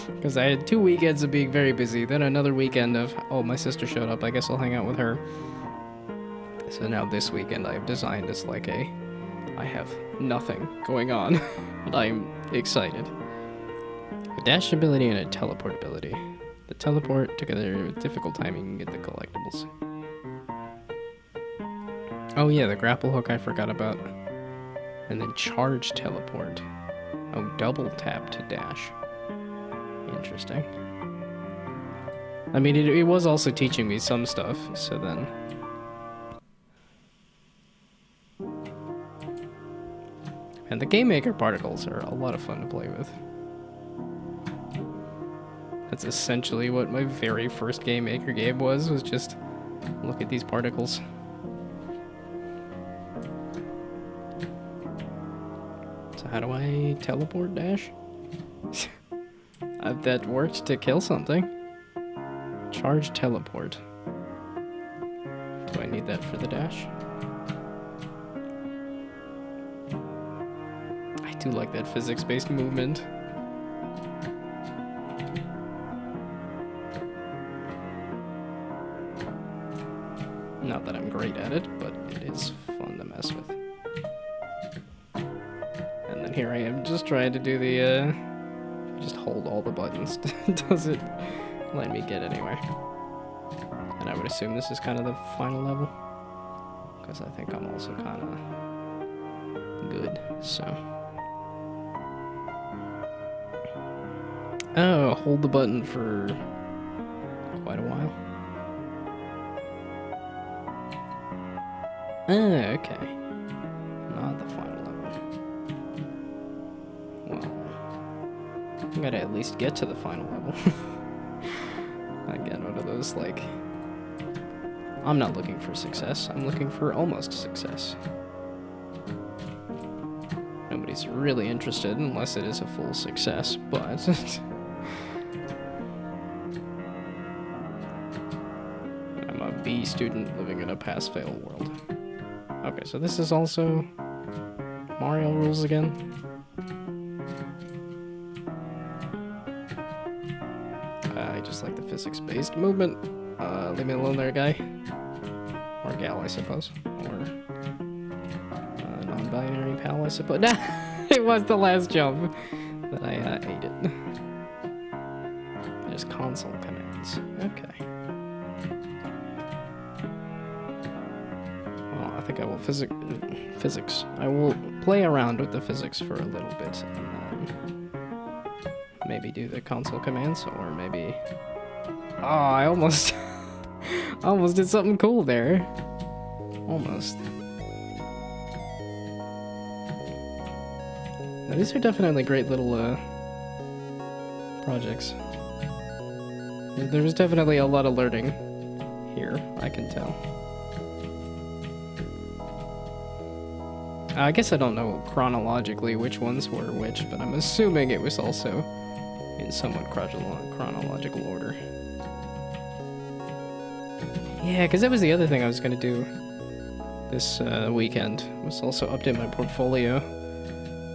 Because I had 2 weekends of being very busy, then another weekend of, oh, my sister showed up, I guess I'll hang out with her. So now this weekend I've designed as like I have nothing going on, but I'm excited. A dash ability and a teleport ability. The teleport, together with difficult timing, you can get the collectibles. Oh yeah, the grapple hook I forgot about. And then charge teleport. Oh, double tap to dash. Interesting. I mean, it was also teaching me some stuff, so then... And the Game Maker particles are a lot of fun to play with. That's essentially what my very first Game Maker game was just look at these particles. So how do I teleport dash? That worked to kill something. Charge teleport. Do I need that for the dash? I do like that physics-based movement. Not that I'm great at it, but it is fun to mess with. And then here I am just trying to do the, just hold all the buttons. Does it let me get anywhere? And I would assume this is kind of the final level. Because I think I'm also kind of good, so. Oh, hold the button for quite a while. Ah, okay. Not the final level. Well, I gotta at least get to the final level. Again, one of those, like... I'm not looking for success, I'm looking for almost success. Nobody's really interested unless it is a full success, but... I'm a B student living in a pass-fail world. Okay, so this is also Mario rules again. I just like the physics-based movement. Leave me alone there, guy. Or gal, I suppose. Or non-binary pal, I suppose. Nah, it was the last jump that I ate it. There's console commands. Okay. Well, I think I will physics. I will play around with the physics for a little bit, and then maybe do the console commands, or maybe... Oh, I almost... almost did something cool there. Almost. Now, these are definitely great little projects. There was definitely a lot of learning here, I can tell. I guess I don't know chronologically which ones were which, but I'm assuming it was also in somewhat chronological order. Yeah, because that was the other thing I was going to do this weekend, was also update my portfolio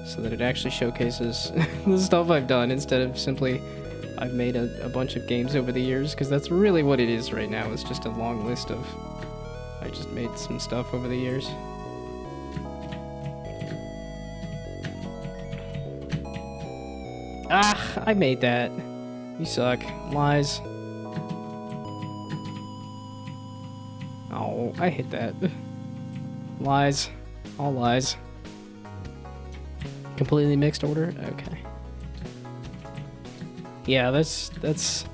so that it actually showcases the stuff I've done instead of simply I've made a bunch of games over the years, because that's really what it is right now. It's just a long list of I just made some stuff over the years. Ah, I made that. You suck. Lies. Oh, I hit that. Lies. All lies. Completely mixed order? Okay. Yeah, that's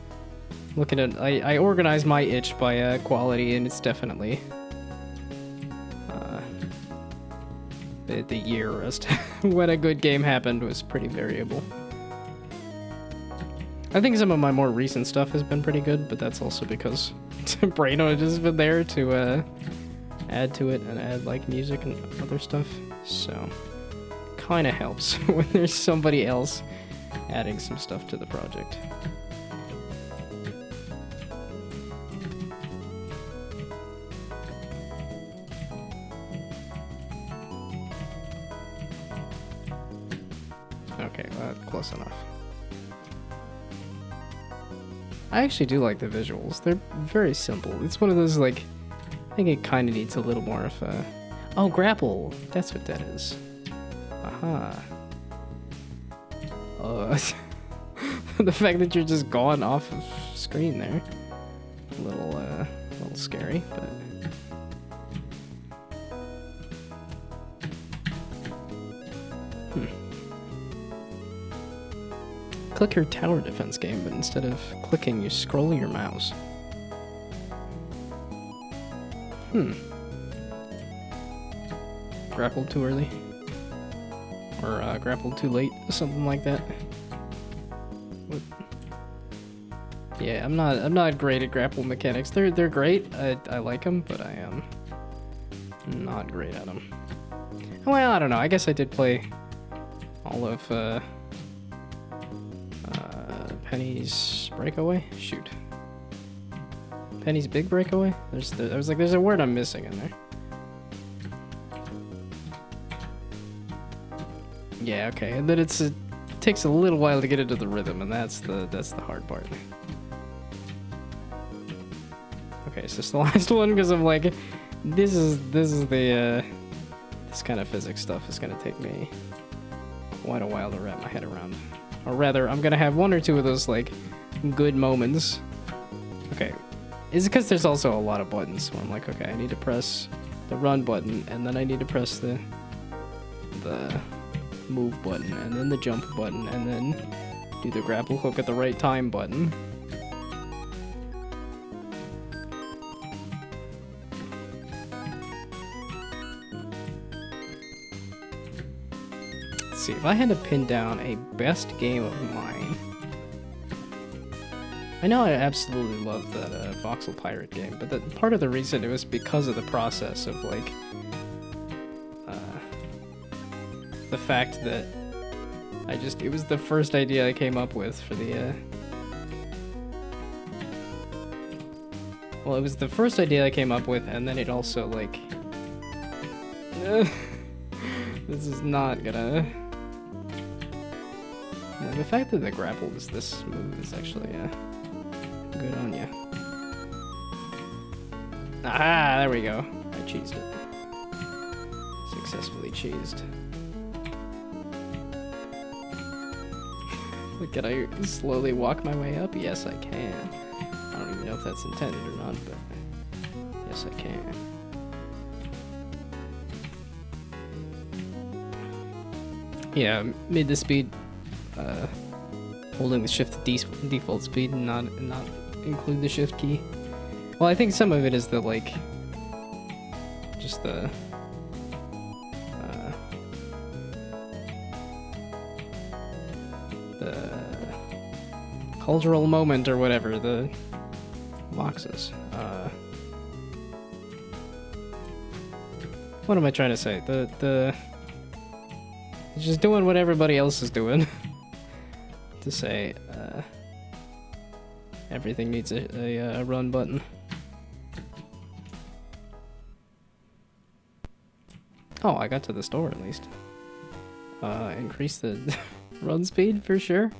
looking at. I organize my itch by quality, and it's definitely the year as to when a good game happened was pretty variable. I think some of my more recent stuff has been pretty good, but that's also because Braino has been there to add to it and add like music and other stuff. So kind of helps when there's somebody else adding some stuff to the project. Okay, well, close enough. I actually do like the visuals. They're very simple. It's one of those, like, I think it kind of needs a little more of a... Oh, grapple! That's what that is. Aha. The fact that you're just gone off of screen there. A little scary, but... Click your tower defense game, but instead of clicking, you scroll your mouse. Grappled too early? Or grappled too late? Something like that. What? Yeah, I'm not great at grapple mechanics. They're great. I like them, but I am not great at them. Well, I don't know. I guess I did play all of Penny's Breakaway? Shoot. Penny's Big Breakaway? I was like, there's a word I'm missing in there. Yeah, okay. And then it takes a little while to get into the rhythm, and that's the hard part. Okay, so it's the last one because I'm like, this is the this kind of physics stuff is gonna take me quite a while to wrap my head around. Or rather, I'm gonna have one or two of those, like, good moments. Okay. It's because there's also a lot of buttons where I'm like, okay, I need to press the run button, and then I need to press the move button, and then the jump button, and then do the grapple hook at the right time button. See, if I had to pin down a best game of mine, I know I absolutely love that Voxel Pirate game, but part of the reason it was because of the process of like the fact that it was the first idea I came up with for the well, it was the first idea I came up with, and then it also like this is not gonna. The fact that the grapple is this smooth is actually good on you. Ah, there we go. I cheesed it. Successfully cheesed. Can I slowly walk my way up? Yes, I can. I don't even know if that's intended or not, but yes, I can. Yeah, made the speed holding the shift default speed and not include the shift key. Well, I think some of it is the like just the cultural moment or whatever the boxes. What am I trying to say? The just doing what everybody else is doing. To say everything needs a run button. Oh, I got to the store at least. Increase the run speed for sure.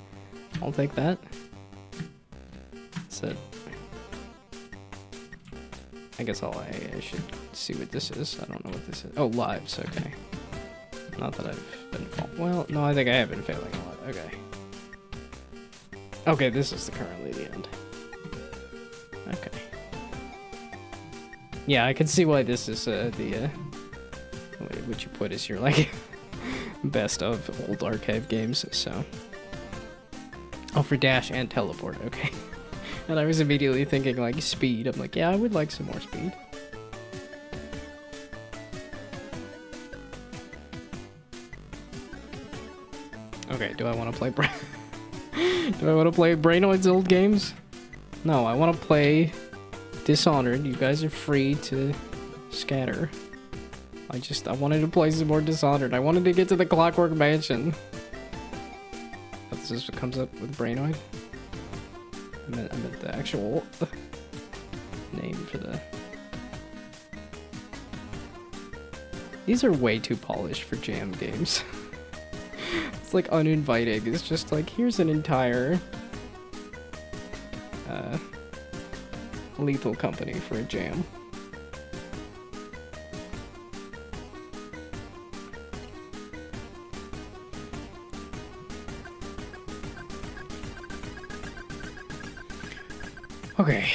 I'll take that. That's it. I guess I should see what this is. I don't know what this is. Oh, lives. Okay. Not that I've been... Well, no, I think I have been failing a lot. Okay. Okay, this is currently the end. Okay. Yeah, I can see why this is what you put as your, like, best of old archive games, so... Oh, for dash and teleport, okay. And I was immediately thinking, like, speed. I'm like, yeah, I would like some more speed. Okay, do I want to play Do I want to play Brainoid's old games? No, I want to play Dishonored. You guys are free to scatter. I wanted to play some more Dishonored. I wanted to get to the Clockwork Mansion. Oh, this is what comes up with Brainoid? I meant the actual name for the... These are way too polished for jam games. It's like uninviting. It's just like, here's an entire Lethal Company for a jam. Okay.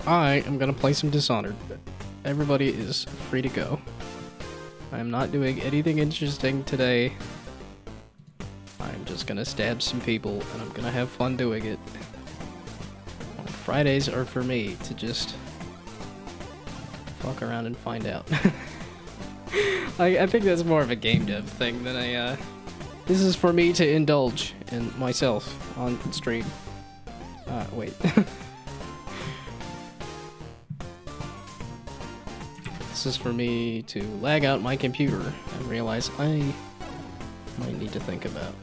I am gonna play some Dishonored. Everybody is free to go. I am not doing anything interesting today. I'm just gonna stab some people and I'm gonna have fun doing it. Fridays are for me to just fuck around and find out. I think that's more of a game dev thing than a this is for me to indulge in myself on stream. Wait. This is for me to lag out my computer and realize I might need to think about.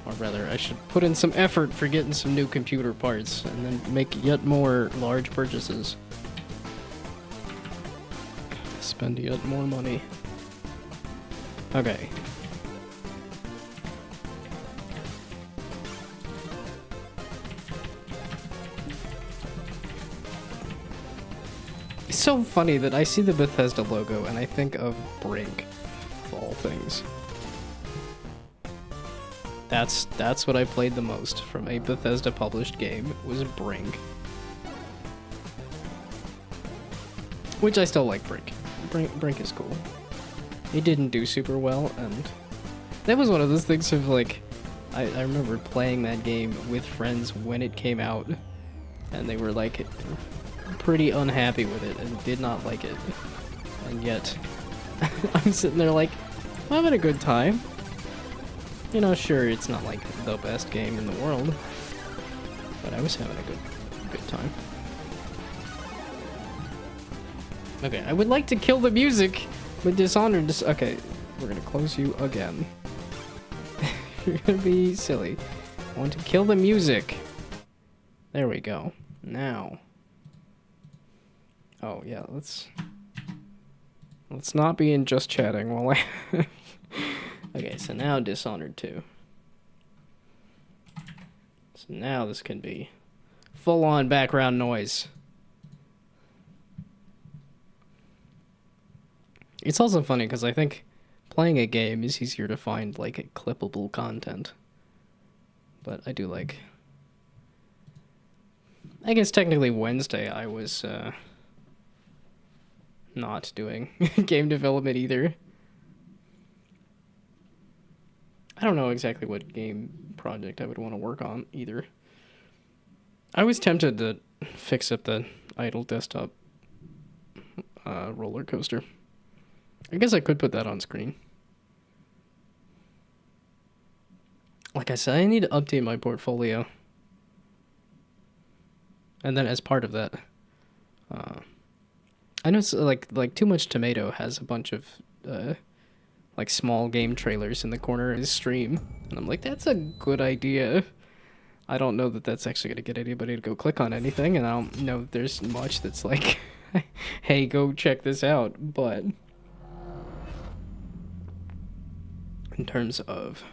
Or rather, I should put in some effort for getting some new computer parts and then make yet more large purchases. Spend yet more money. Okay. It's so funny that I see the Bethesda logo and I think of Brink, of all things. That's what I played the most from a Bethesda published game, was Brink. Which I still like Brink. Brink is cool. It didn't do super well, and that was one of those things of like, I remember playing that game with friends when it came out, and they were like pretty unhappy with it and did not like it. And yet, I'm sitting there like, I'm having a good time. You know, sure, it's not like the best game in the world, but I was having a good time. Okay, I would like to kill the music, but Dishonored. Okay, we're gonna close you again. You're gonna be silly. I want to kill the music. There we go. Now. Oh yeah, let's not be in just chatting while I. Okay, so now Dishonored 2. So now this can be full-on background noise. It's also funny because I think playing a game is easier to find, like, clippable content. But I do like... I guess technically Wednesday I was not doing game development either. I don't know exactly what game project I would want to work on either. I was tempted to fix up the idle desktop roller coaster. I guess I could put that on screen. Like I said, I need to update my portfolio. And then as part of that, I know it's like Too Much Tomato has a bunch of like small game trailers in the corner of his stream, and I'm like, that's a good idea. I don't know that that's actually gonna get anybody to go click on anything, and I don't know that there's much that's like, hey, go check this out. But in terms of,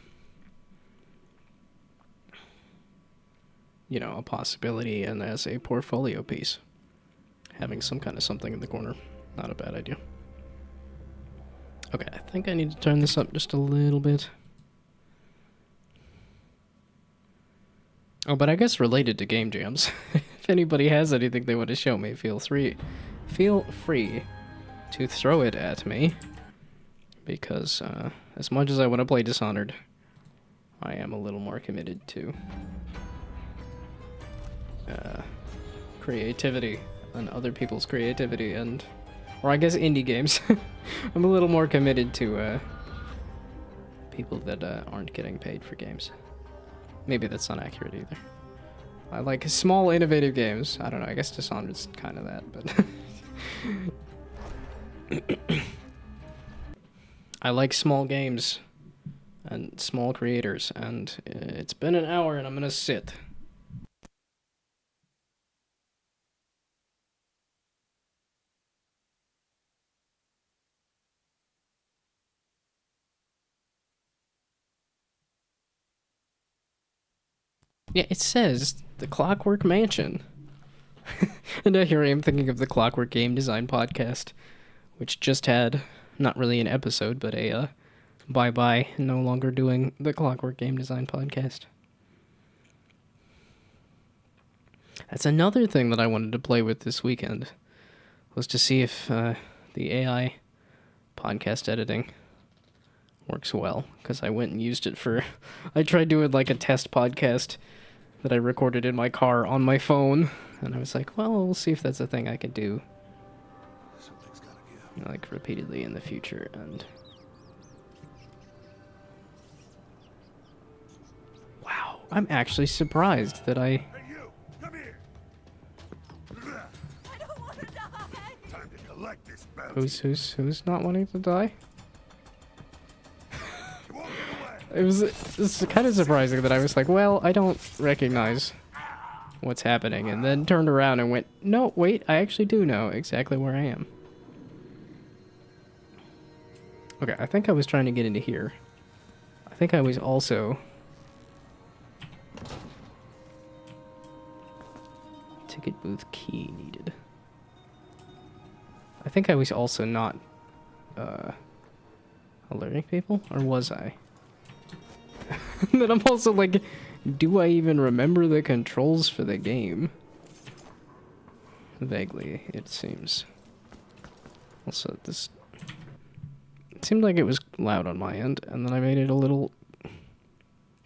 you know, a possibility and as a portfolio piece, having some kind of something in the corner, not a bad idea. Okay, I think I need to turn this up just a little bit. Oh, but I guess related to game jams, if anybody has anything they want to show me, feel free to throw it at me, because As much as I want to play Dishonored, I am a little more committed to creativity and other people's creativity, and, or I guess indie games. I'm a little more committed to people that aren't getting paid for games. Maybe that's not accurate either. I like small, innovative games. I don't know, I guess Dishonored's kind of that, but... I like small games and small creators, and it's been an hour and I'm gonna sit. Yeah, it says The Clockwork Mansion. And here I am thinking of the Clockwork Game Design Podcast, which just had, not really an episode, but a bye-bye, no longer doing the Clockwork Game Design Podcast. That's another thing that I wanted to play with this weekend, was to see if the AI podcast editing works well, because I went and used it for... I tried doing like a test podcast that I recorded in my car on my phone, and I was like, well, we'll see if that's a thing I could do, like, repeatedly in the future, and... Wow, I'm actually surprised that I... Hey, you! Come here! I don't want to die! Time to collect this bounty. Who's not wanting to die? You won't get away. It's kind of surprising that I was like, well, I don't recognize what's happening, and then turned around and went, no, wait, I actually do know exactly where I am. Okay, I think I was trying to get into here. I think I was also... Ticket booth key needed. I think I was also not alerting people, or was I? And then I'm also like, do I even remember the controls for the game? Vaguely, it seems. Also, this... It seemed like it was loud on my end, and then I made it a little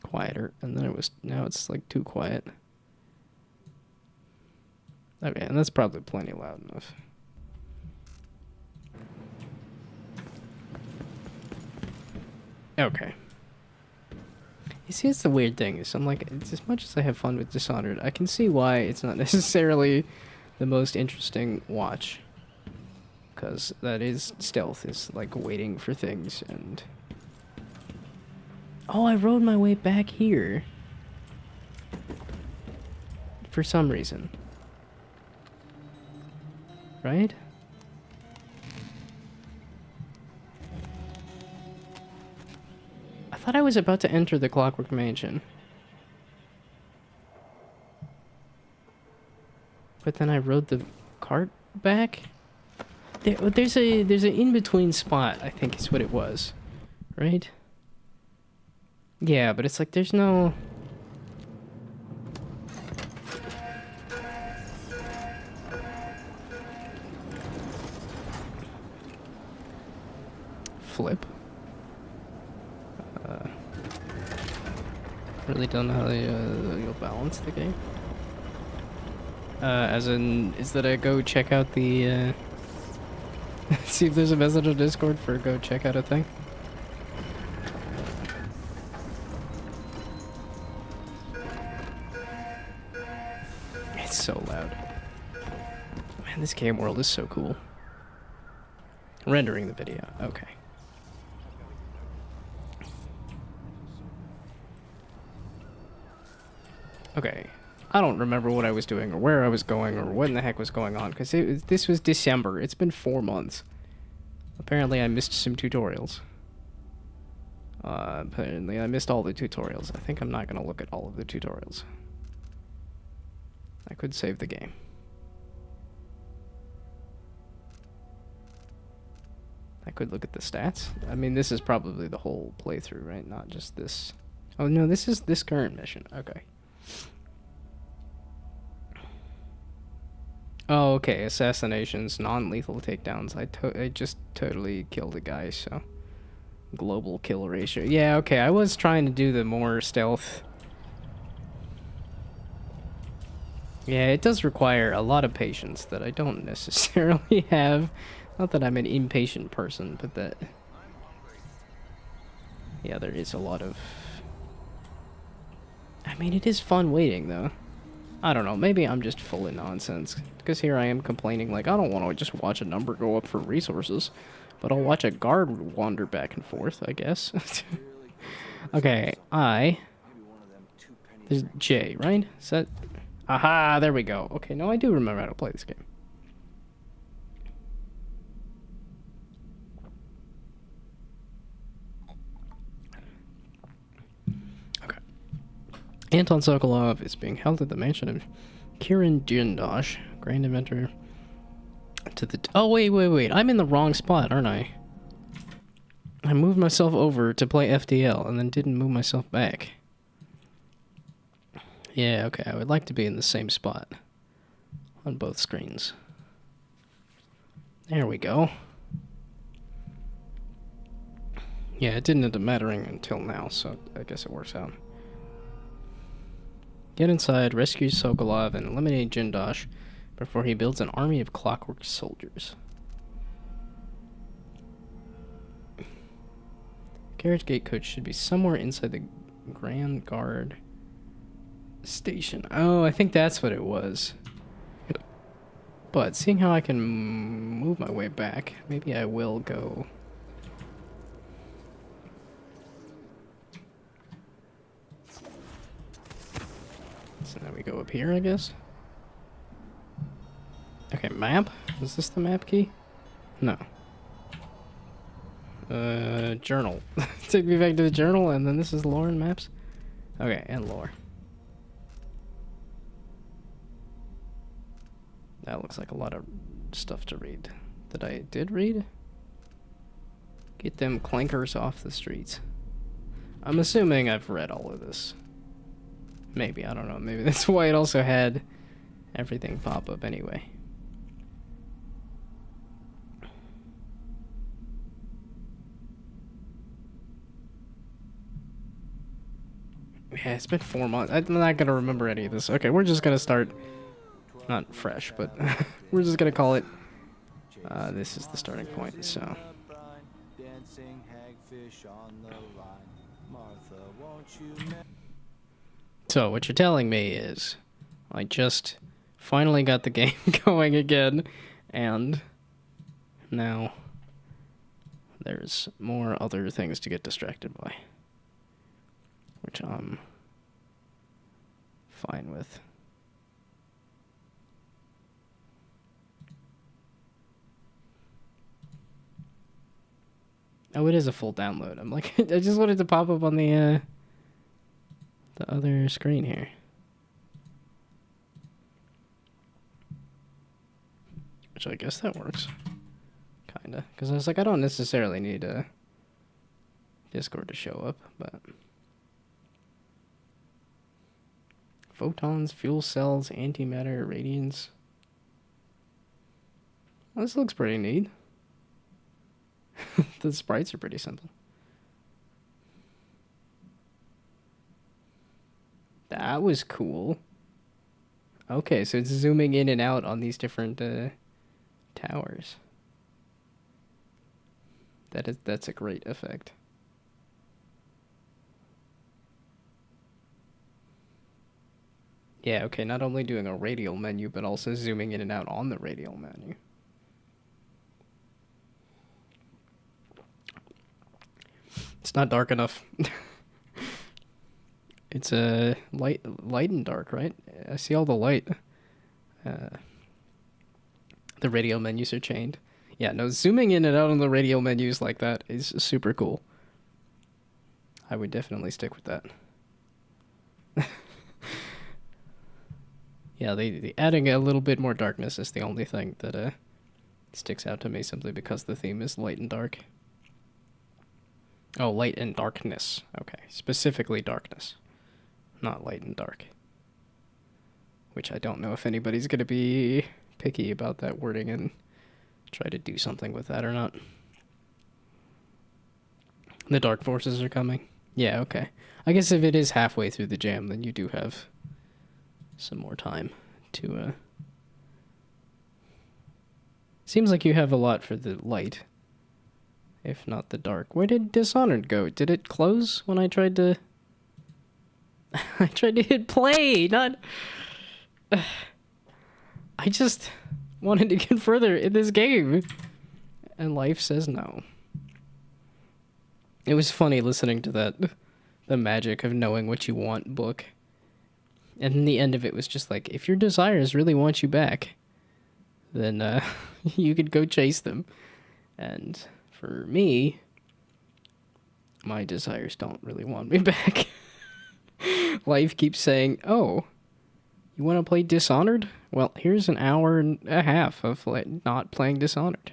quieter, and then it was... Now it's like too quiet. Okay, and that's probably plenty loud enough. Okay. You see, it's the weird thing, is I'm like, it's as much as I have fun with Dishonored, I can see why it's not necessarily the most interesting watch. Because that is, stealth is like waiting for things, and... Oh, I rode my way back here. For some reason. Right? I thought I was about to enter the Clockwork Mansion. But then I rode the cart back? There's an in-between spot, I think is what it was. Right? Yeah, but it's like there's no... Flip. Really don't know how you'll balance the game. As in, is that I go check out the, see if there's a message on Discord for go check out a thing? It's so loud. Man, this game world is so cool. Rendering the video, okay. Okay, I don't remember what I was doing or where I was going or what in the heck was going on, because this was December. It's been 4 months. Apparently I missed some tutorials. Apparently I missed all the tutorials. I think I'm not going to look at all of the tutorials. I could save the game. I could look at the stats. I mean, this is probably the whole playthrough, right? Not just this. Oh, no, this is this current mission. Okay. Oh, okay. Assassinations, non-lethal takedowns. I just totally killed a guy, so Global kill ratio. Yeah, okay, I was trying to do the more stealth. Yeah, it does require a lot of patience that I don't necessarily have. Not that I'm an impatient person, but that... Yeah, there is a lot of... I mean, it is fun waiting, though. I don't know, maybe I'm just full of nonsense. Because here I am complaining, like, I don't want to just watch a number go up for resources. But I'll watch a guard wander back and forth, I guess. Okay, There's J, right? Is that... Aha, there we go. Okay, no, I do remember how to play this game. Okay. Anton Sokolov is being held at the mansion of Kirin Jindosh, Grand Inventor. To the... Oh, wait. I'm in the wrong spot, aren't I? I moved myself over to play FDL and then didn't move myself back. Yeah, okay, I would like to be in the same spot on both screens. There we go. Yeah, it didn't end up mattering until now, so I guess it works out. Get inside, rescue Sokolov, and eliminate Jindosh before he builds an army of clockwork soldiers. Carriage gate coach should be somewhere inside the Grand Guard station. Oh, I think that's what it was. But seeing how I can move my way back, maybe I will go... So now we go up here, I guess. Okay, map? Is this the map key? No. Journal. Take me back to the journal, and then this is lore and maps? Okay, and lore. That looks like a lot of stuff to read. That I did read? Get them clankers off the streets. I'm assuming I've read all of this. Maybe, I don't know. Maybe that's why it also had everything pop up anyway. Yeah, it's been 4 months. I'm not gonna remember any of this. Okay, we're just gonna start... Not fresh, but we're just gonna call it... this is the starting point, so... So, what you're telling me is... I just finally got the game going again, and... Now... There's more other things to get distracted by. Which I'm... fine with. Oh, it is a full download. I'm like, I just wanted to pop up on the other screen here. Which I guess that works. Kinda. Because I was like, I don't necessarily need a Discord to show up, but... Photons, fuel cells, antimatter, radiance. Well, this looks pretty neat. The sprites are pretty simple. That was cool. Okay, so it's zooming in and out on these different towers. That's a great effect. Yeah, okay, not only doing a radial menu, but also zooming in and out on the radial menu. It's not dark enough. It's light and dark, right? I see all the light. The radial menus are chained. Yeah, no, zooming in and out on the radial menus like that is super cool. I would definitely stick with that. Yeah, they adding a little bit more darkness is the only thing that sticks out to me, simply because the theme is light and dark. Oh, light and darkness. Okay, specifically darkness, not light and dark. Which I don't know if anybody's going to be picky about that wording and try to do something with that or not. The dark forces are coming. Yeah, okay. I guess if it is halfway through the jam, then you do have some more time to, Seems like you have a lot for the light, if not the dark. Where did Dishonored go? Did it close when I tried to... I tried to hit play, not... I just wanted to get further in this game. And life says no. It was funny listening to that, the magic of knowing what you want book. And in the end of it was just like, if your desires really want you back, then you could go chase them. And for me, my desires don't really want me back. Life keeps saying, oh, you want to play Dishonored? Well, here's an hour and a half of not playing Dishonored.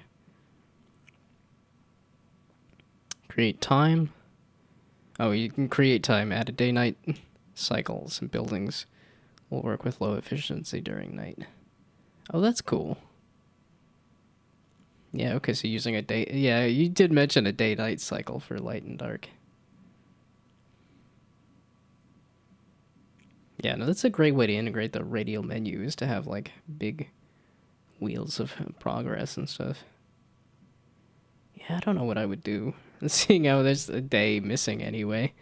Create time. Oh, you can create time, add a day-night cycles and buildings will work with low efficiency during night. Oh, that's cool. Yeah, okay, so using a day... Yeah, you did mention a day-night cycle for light and dark. Yeah, no, that's a great way to integrate the radial menu, is to have, like, big wheels of progress and stuff. Yeah, I don't know what I would do. Seeing how there's a day missing anyway,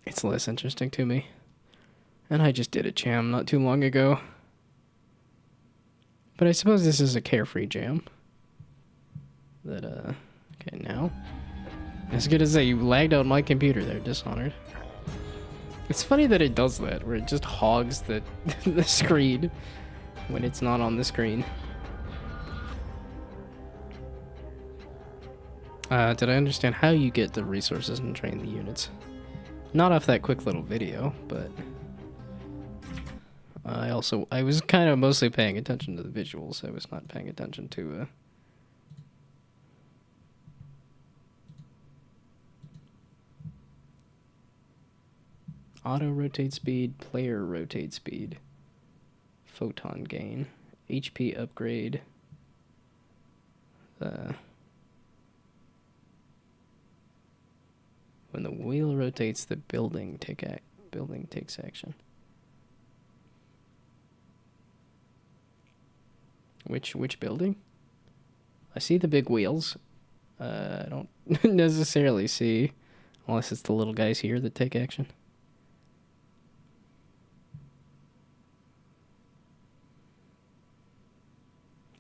it's less interesting to me. And I just did a jam not too long ago. But I suppose this is a carefree jam. That, okay, now. As good as that, you lagged out my computer there, Dishonored. It's funny that it does that, where it just hogs the, the screen when it's not on the screen. Did I understand how you get the resources and train the units? Not off that quick little video, but... I was kind of mostly paying attention to the visuals. I was not paying attention to, auto rotate speed, player rotate speed, photon gain, HP upgrade, when the wheel rotates, the building takes action. Which building? I see the big wheels. I don't necessarily see, unless it's the little guys here that take action.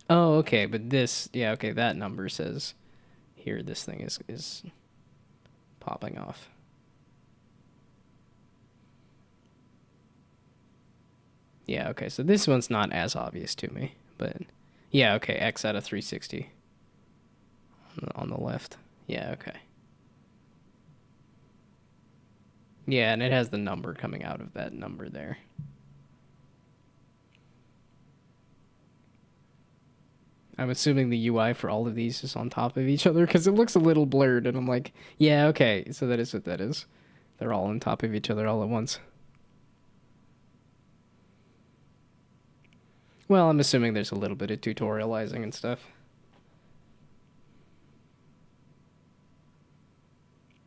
Oh, okay, but this, yeah, okay, that number says here this thing is popping off. Yeah, okay, so this one's not as obvious to me, but yeah, okay, X out of 360 on the left. Yeah, okay. Yeah, and it has the number coming out of that number there. I'm assuming the UI for all of these is on top of each other because it looks a little blurred, and I'm like, yeah, okay, so that is what that is. They're all on top of each other all at once. Well, I'm assuming there's a little bit of tutorializing and stuff.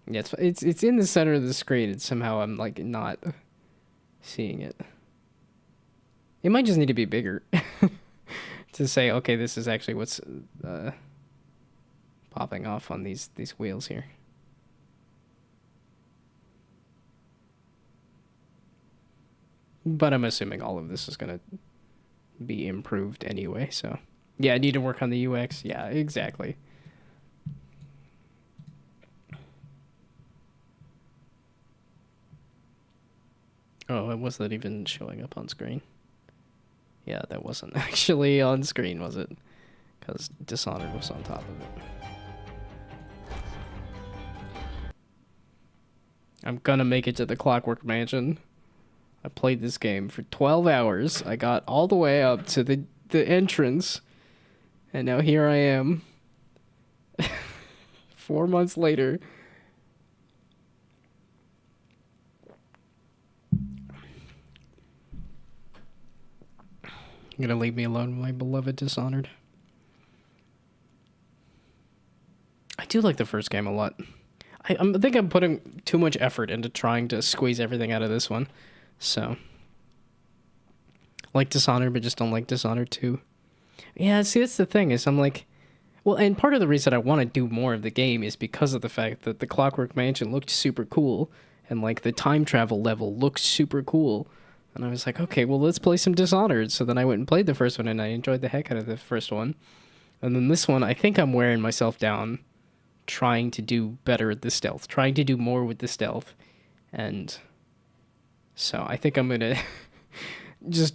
Yeah, it's in the center of the screen, and somehow I'm like not seeing it. It might just need to be bigger to say, okay, this is actually what's popping off on these wheels here. But I'm assuming all of this is gonna be improved anyway, so yeah, I need to work on the UX. Yeah, exactly. Oh, was that even showing up on screen? Yeah, that wasn't actually on screen, was it? Because Dishonored was on top of it. I'm gonna make it to the Clockwork Mansion. I played this game for 12 hours. I got all the way up to the entrance. And now here I am. 4 months later. You're gonna leave me alone, my beloved Dishonored? do like the first game a lot. I think I'm putting too much effort into trying to squeeze everything out of this one. So, like Dishonored, but just don't like Dishonored 2. Yeah, see, that's the thing, is I'm like... Well, and part of the reason I want to do more of the game is because of the fact that the Clockwork Mansion looked super cool, and, like, the time travel level looked super cool. And I was like, okay, well, let's play some Dishonored. So then I went and played the first one, and I enjoyed the heck out of the first one. And then this one, I think I'm wearing myself down trying to do better at the stealth, trying to do more with the stealth. And so I think I'm going to just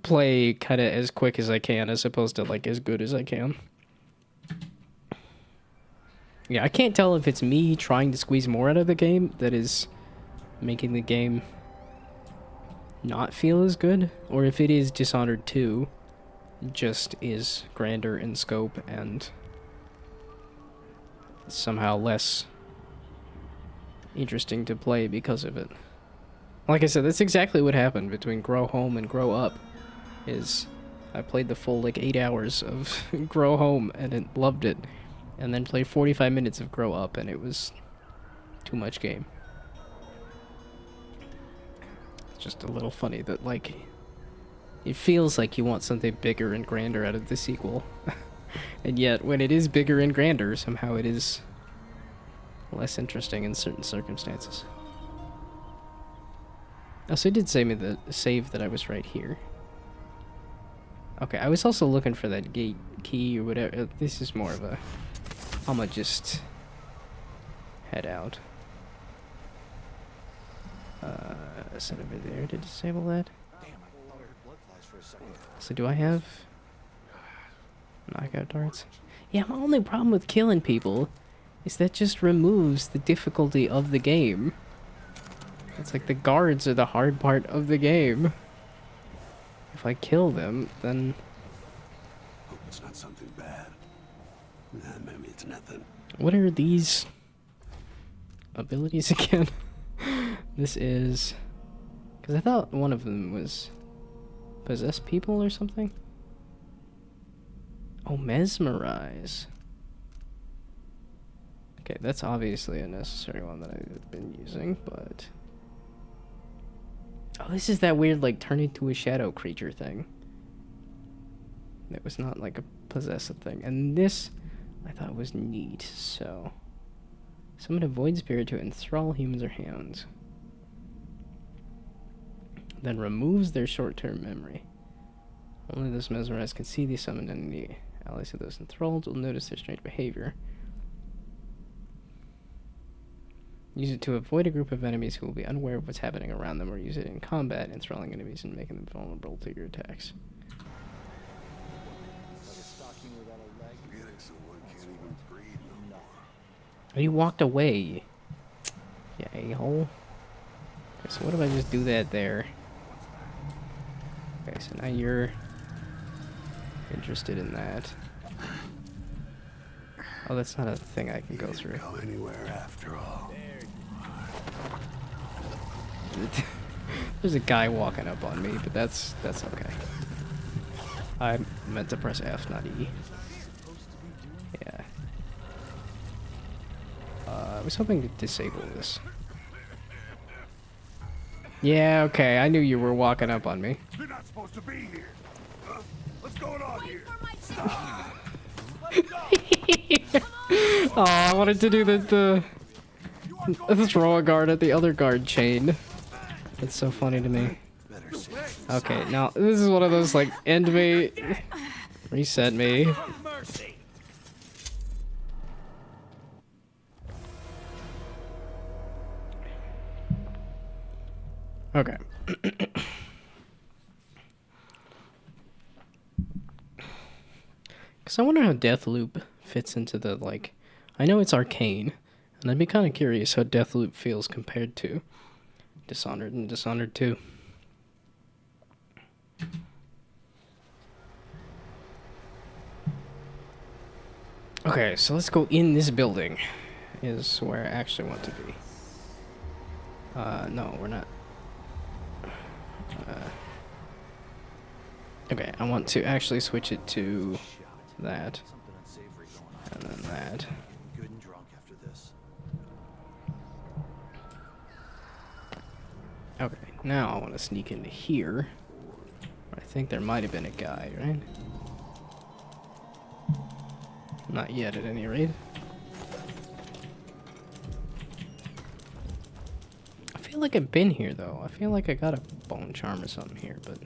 play kind of as quick as I can as opposed to, like, as good as I can. Yeah, I can't tell if it's me trying to squeeze more out of the game that is making the game not feel as good, or if it is Dishonored 2 just is grander in scope and somehow less interesting to play because of it. Like I said, that's exactly what happened between Grow Home and Grow Up, is I played the full, like, 8 hours of Grow Home and it loved it, and then played 45 minutes of Grow Up and it was too much game. It's just a little funny that, like, it feels like you want something bigger and grander out of the sequel. And yet, when it is bigger and grander, somehow it is less interesting in certain circumstances. Oh, so it did say me the save that I was right here. Okay, I was also looking for that gate key or whatever. This is more of a... I'ma just head out. Is it over there to disable that? So do I have knockout darts? Yeah, my only problem with killing people is that just removes the difficulty of the game. It's like the guards are the hard part of the game. If I kill them, then... Hope it's not something bad. Maybe it's nothing. What are these abilities again? This is... Because I thought one of them was... Possess people or something? Oh, mesmerize. Okay, that's obviously a necessary one that I've been using, but... Oh, this is that weird, like, turn into a shadow creature thing. It was not, like, a possessive thing. And this, I thought was neat, so... Summon a void spirit to enthrall humans or hounds. Then removes their short-term memory. Only those mesmerized can see the summoned entity. Allies of those enthralled will notice their strange behavior. Use it to avoid a group of enemies who will be unaware of what's happening around them, or use it in combat, enthralling enemies and making them vulnerable to your attacks. Oh, you walked away. Yeah, a-hole. Okay, so what if I just do that there? Okay, so now you're interested in that. Oh, that's not a thing I can go through. Go anywhere after all. There's a guy walking up on me, but that's okay. I meant to press F, not E. Yeah. I was hoping to disable this. Yeah, okay, I knew you were walking up on me. You're not supposed to be here. What's going on here? Oh, I wanted to do the throw a guard at the other guard chain. That's so funny to me. Okay, now this is one of those, like, end me, reset me. Okay. Because I wonder how Deathloop fits into the, like... I know it's arcane, and I'd be kind of curious how Deathloop feels compared to Dishonored and Dishonored 2. Okay, so let's go in this building, is where I actually want to be. No, we're not. Okay, I want to actually switch it to that, and then that. Okay, now I want to sneak into here. I think there might have been a guy, right? Not yet, at any rate. I feel like I've been here, though. I feel like I got a bone charm or something here, but...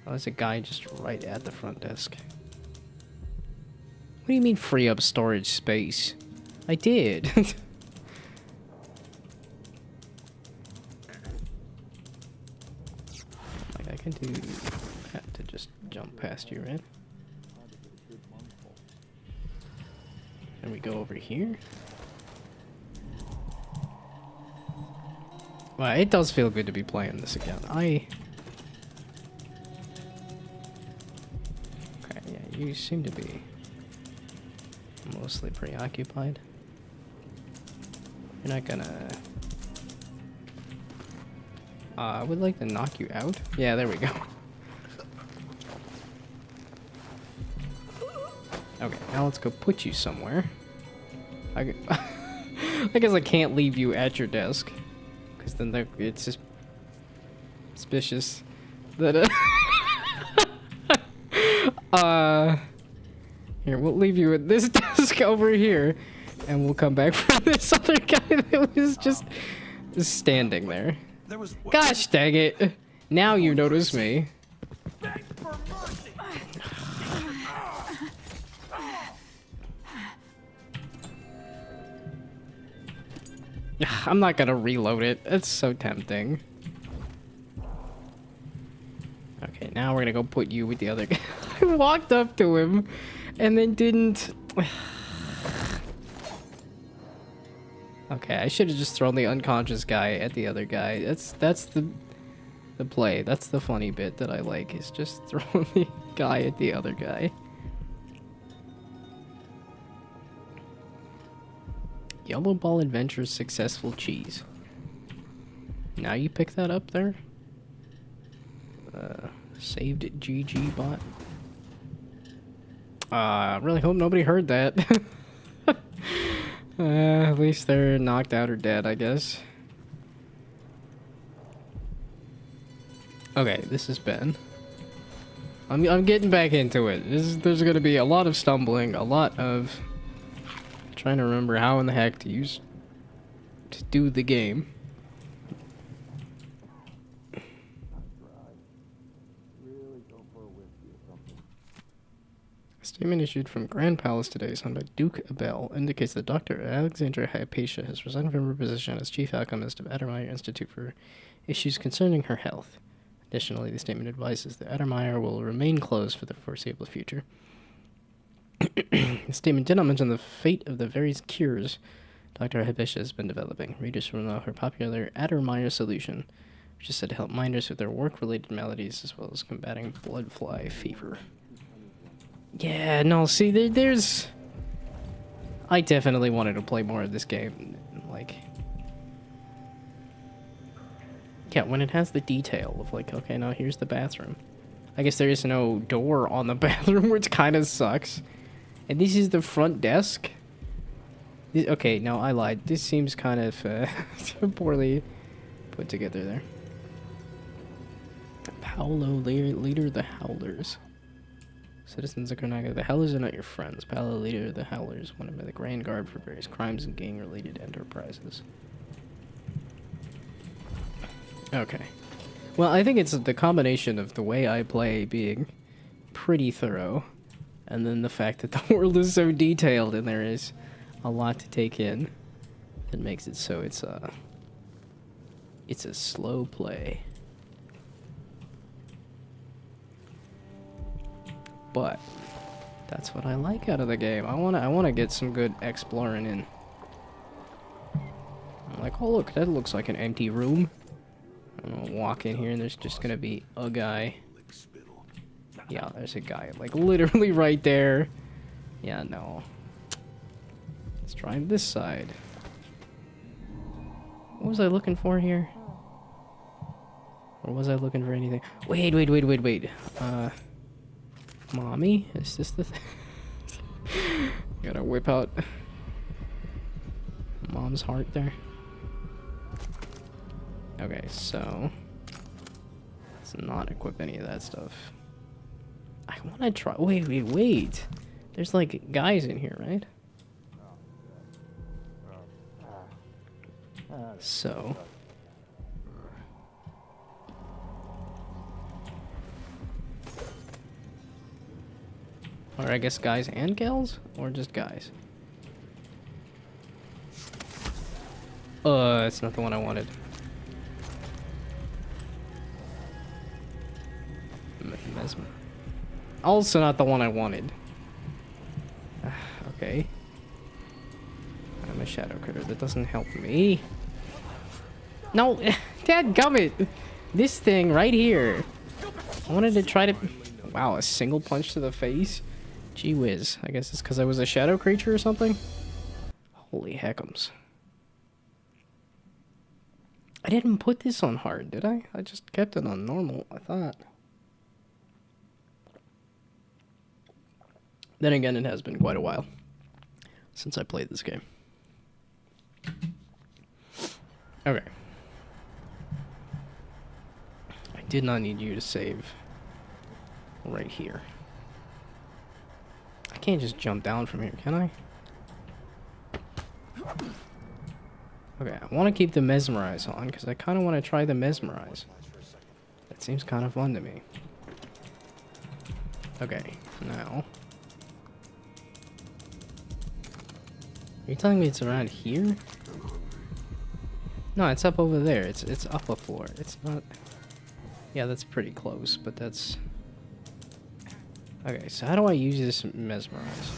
Oh, there's a guy just right at the front desk. What do you mean free up storage space? I did. Like, I can do that to just jump past you, right? And we go over here. Well, it does feel good to be playing this again. Okay, yeah, you seem to be mostly preoccupied. You're not gonna... I would like to knock you out. Yeah, there we go. Okay, now let's go put you somewhere. I guess I can't leave you at your desk. Because then it's just suspicious that here, we'll leave you at this desk over here, and we'll come back for this other guy that was just standing there. Gosh dang it! Now you notice me. I'm not gonna reload it. It's so tempting. Okay, now we're gonna go put you with the other guy. I walked up to him and then didn't... Okay, I should have just thrown the unconscious guy at the other guy. That's the play. That's the funny bit that I like, is just throwing the guy at the other guy. Yellow Ball Adventures successful cheese. Now you pick that up there? Saved GG bot. I really hope nobody heard that. At least they're knocked out or dead, I guess. Okay, this is Ben. I'm getting back into it. There's gonna be a lot of stumbling, a lot of trying to remember how in the heck to do the game. A statement issued from Grand Palace today, signed by Duke Abel, indicates that Dr. Alexandra Hypatia has resigned from her position as chief alchemist of Addermeyer Institute for issues concerning her health. Additionally, the statement advises that Addermeyer will remain closed for the foreseeable future. The statement did not mention the fate of the various cures Dr. Hypatia has been developing. Readers will know her popular Addermeyer solution, which is said to help miners with their work-related maladies as well as combating blood fly fever. Yeah, no, see, there's... I definitely wanted to play more of this game. Like... Yeah, when it has the detail of like, okay, now here's the bathroom. I guess there is no door on the bathroom, which kind of sucks. And this is the front desk? Okay, no, I lied. This seems kind of poorly put together there. Paolo, leader of the Howlers. Citizens of Cornaga, the Howlers are not your friends. Paolo, leader of the Howlers, wanted by the Grand Guard for various crimes and gang-related enterprises. Okay. Well, I think it's the combination of the way I play being pretty thorough, and then the fact that the world is so detailed and there is a lot to take in that makes it so it's a slow play. But that's what I like out of the game. I wanna get some good exploring in. I'm like, oh look, that looks like an empty room. I'm gonna walk in here and there's just gonna be a guy. Yeah, there's a guy, like, literally right there. Yeah, no. Let's try this side. What was I looking for here? Or was I looking for anything? Wait. Mommy? Is this the thing? Gotta whip out Mom's heart there. Okay, so let's not equip any of that stuff. I want to try. Wait. There's like guys in here, right? So. Or I guess guys and gals? Or just guys? It's not the one I wanted. Mesmer. Also not the one I wanted. Okay. I'm a shadow critter. That doesn't help me. No! Dadgummit! This thing right here. I wanted to try to... Wow, a single punch to the face? Gee whiz. I guess it's because I was a shadow creature or something? Holy heckums. I didn't put this on hard, did I? I just kept it on normal, I thought. Then again, it has been quite a while since I played this game. Okay. I did not need you to save right here. I can't just jump down from here, can I? Okay, I want to keep the Mesmerize on, because I kind of want to try the Mesmerize. That seems kind of fun to me. Okay, now... Are you telling me it's around here? No, it's up over there. It's up a floor. It's not... Yeah, that's pretty close, but that's... Okay, so how do I use this Mesmerize?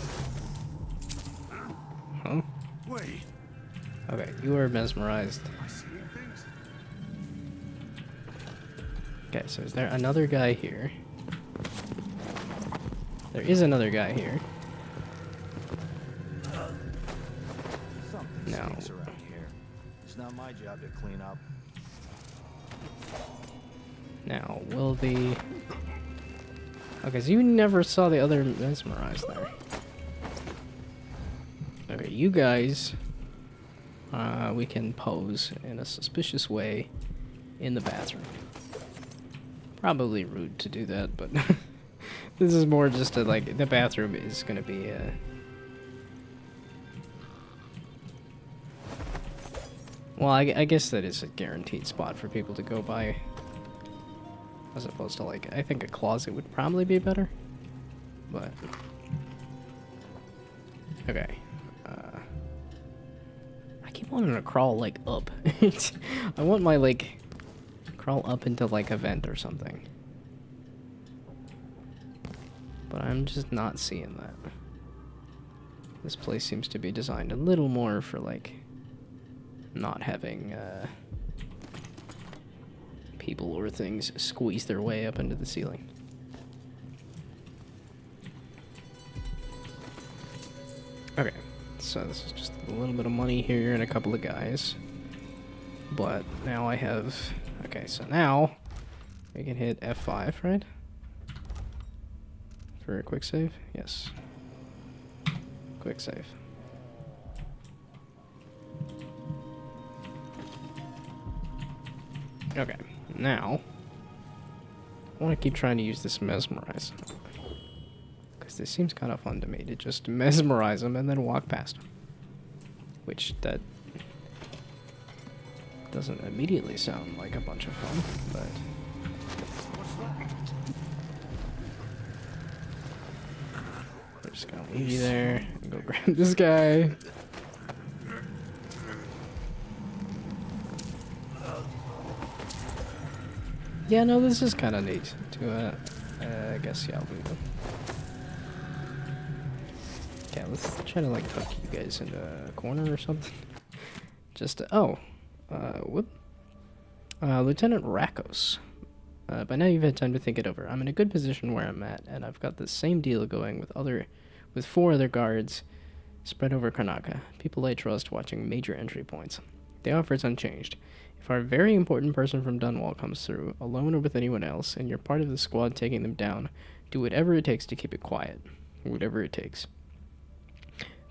Huh? Wait. Okay, you are mesmerized. Okay, so is there another guy here? There is another guy here. No. Around here. It's not my job to clean up. Now, will the... Okay, so you never saw the other mesmerized there. Okay, you guys... we can pose in a suspicious way in the bathroom. Probably rude to do that, but... This is more just a, like, the bathroom is gonna be a... Well, I guess that is a guaranteed spot for people to go by. As opposed to, like, I think a closet would probably be better. But... Okay. I keep wanting to crawl, like, up. I want my, like, crawl up into, like, a vent or something. But I'm just not seeing that. This place seems to be designed a little more for, like... not having people or things squeeze their way up into the ceiling. Okay, so this is just a little bit of money here and a couple of guys. But now I have... Okay, so now we can hit F5, right? For a quick save? Yes. Quick save. Okay, now, I want to keep trying to use this Mesmerize. Because this seems kind of fun to me, to just mesmerize them and then walk past them. Which, that doesn't immediately sound like a bunch of fun, but... We're just gonna leave you there and go grab this guy. Yeah, no, this is kind of neat to, I guess, yeah, I'll leave them. Okay, let's try to, like, tuck you guys into a corner or something. Just, whoop. Lieutenant Rakos. By now you've had time to think it over. I'm in a good position where I'm at, and I've got the same deal going with 4 other guards spread over Karnaca. People I trust watching major entry points. The offer is unchanged. If our very important person from Dunwall comes through, alone or with anyone else, and you're part of the squad taking them down, do whatever it takes to keep it quiet. Whatever it takes.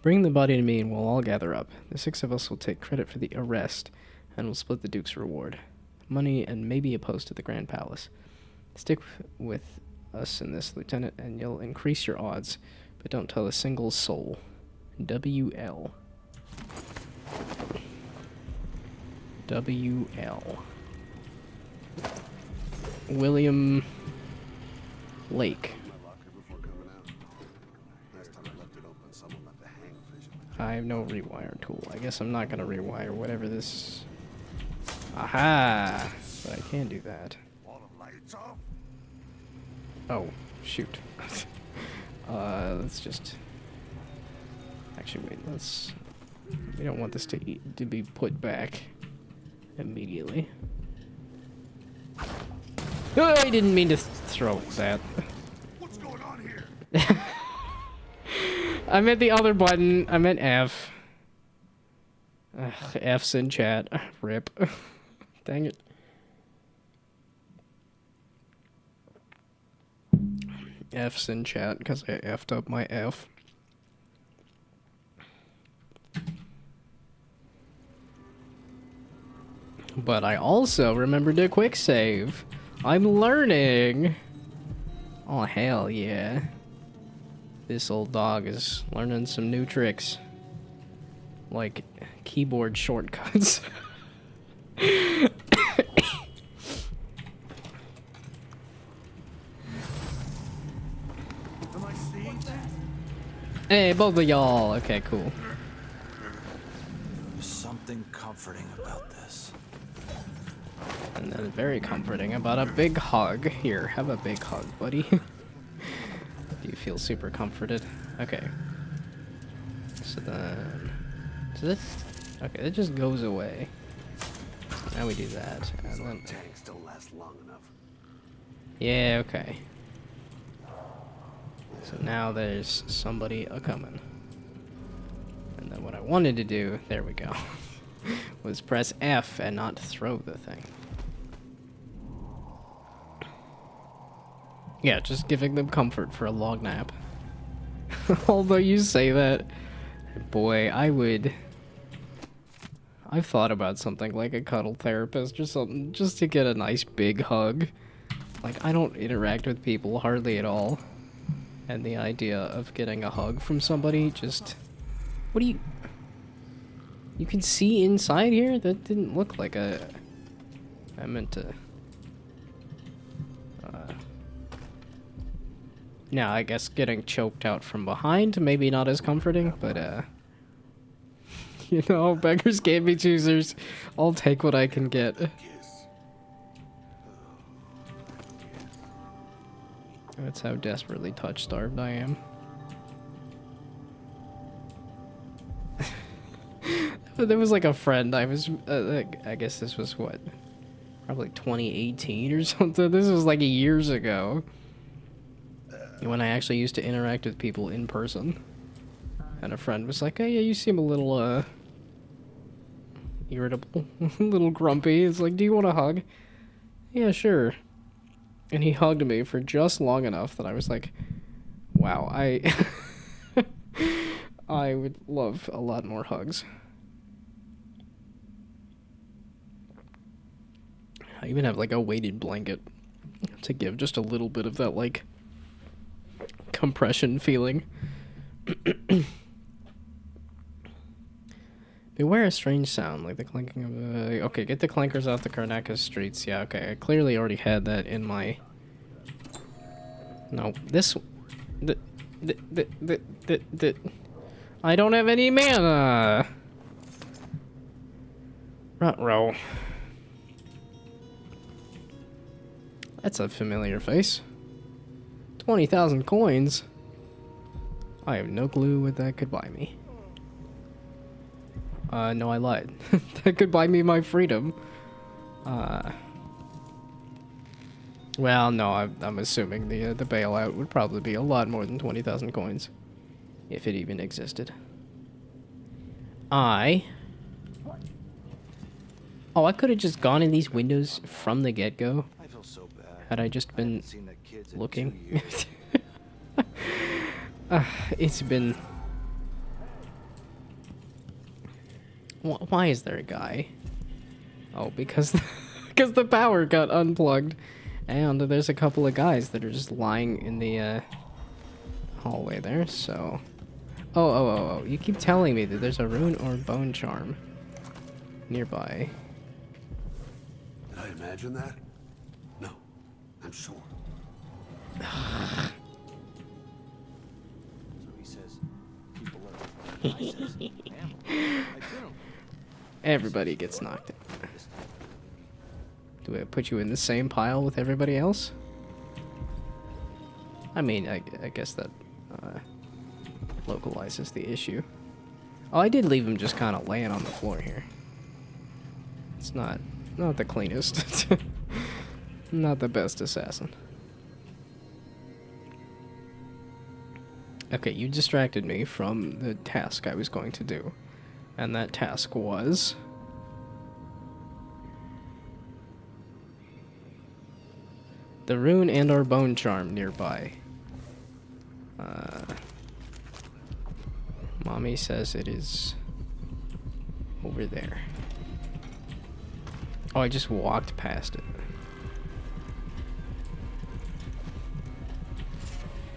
Bring the body to me and we'll all gather up. The 6 of us will take credit for the arrest, and we'll split the Duke's reward. money, and maybe a post at the Grand Palace. Stick with us in this, Lieutenant, and you'll increase your odds, but don't tell a single soul. WL. WL. William Lake. I have no rewire tool. I guess I'm not gonna rewire whatever this... Aha! But I can do that. Oh, shoot. Let's just... Actually, wait, let's... We don't want this to be put back immediately. Oh, I didn't mean to throw that. What's going on here? I meant the other button. I meant F. Ugh, F's in chat. Rip. Dang it. F's in chat because I F'd up my F. But I also remembered to quick save. I'm learning. Oh, hell yeah. This old dog is learning some new tricks. Like keyboard shortcuts. Am I seeing that? Hey, both of y'all. Okay, cool. There's something comforting about this. And then very comforting about a big hug. Here, have a big hug, buddy. Do you feel super comforted? Okay. So then... Does it? Okay, it just goes away. Now we do that. And then... Tank still lasts long enough. Yeah, okay. So now there's somebody a-coming. And then what I wanted to do, there we go, was press F and not throw the thing. Yeah, just giving them comfort for a long nap. Although you say that, boy, I've thought about something like a cuddle therapist or something, just to get a nice big hug. Like, I don't interact with people hardly at all. And the idea of getting a hug from somebody just... What do you... You can see inside here? That didn't look like a... I meant to... Now, I guess getting choked out from behind, maybe not as comforting, but, you know, beggars can't be choosers. I'll take what I can get. That's how desperately touch-starved I am. There was, like, a friend, I was, I guess this was, what? Probably 2018 or something? This was, like, years ago. When I actually used to interact with people in person. And a friend was like, hey, yeah, you seem a little, irritable. A little grumpy. It's like, do you want a hug? Yeah, sure. And he hugged me for just long enough that I was like, wow, I would love a lot more hugs. I even have, like, a weighted blanket to give just a little bit of that, like, compression feeling. Beware a strange sound, like the clanking of a... Okay, get the clankers off the Karnakas streets. Yeah, okay, I clearly already had that in my... No, this... I don't have any mana! Ruh-roh. That's a familiar face. 20,000 coins? I have no clue what that could buy me. No, I lied. That could buy me my freedom. Well, no, I'm assuming the bailout would probably be a lot more than 20,000 coins. If it even existed. Oh, I could have just gone in these windows from the get-go. I feel so bad. Had I just been haven't seen the kids in 2 looking. years. It's been... Why is there a guy? Oh, because because the power got unplugged. And there's a couple of guys that are just lying in the hallway there, so... Oh, you keep telling me that there's a rune or bone charm nearby. Did I imagine that? No, I'm sure. So he says, people are. I says, ammo. I put 'em. Everybody gets knocked out. Do I put you in the same pile with everybody else? I mean, I guess that localizes the issue. Oh, I did leave him just kind of laying on the floor here. It's not the cleanest. Not the best assassin. Okay, you distracted me from the task I was going to do. And that task was... the rune and our bone charm nearby. Mommy says it is over there. Oh, I just walked past it.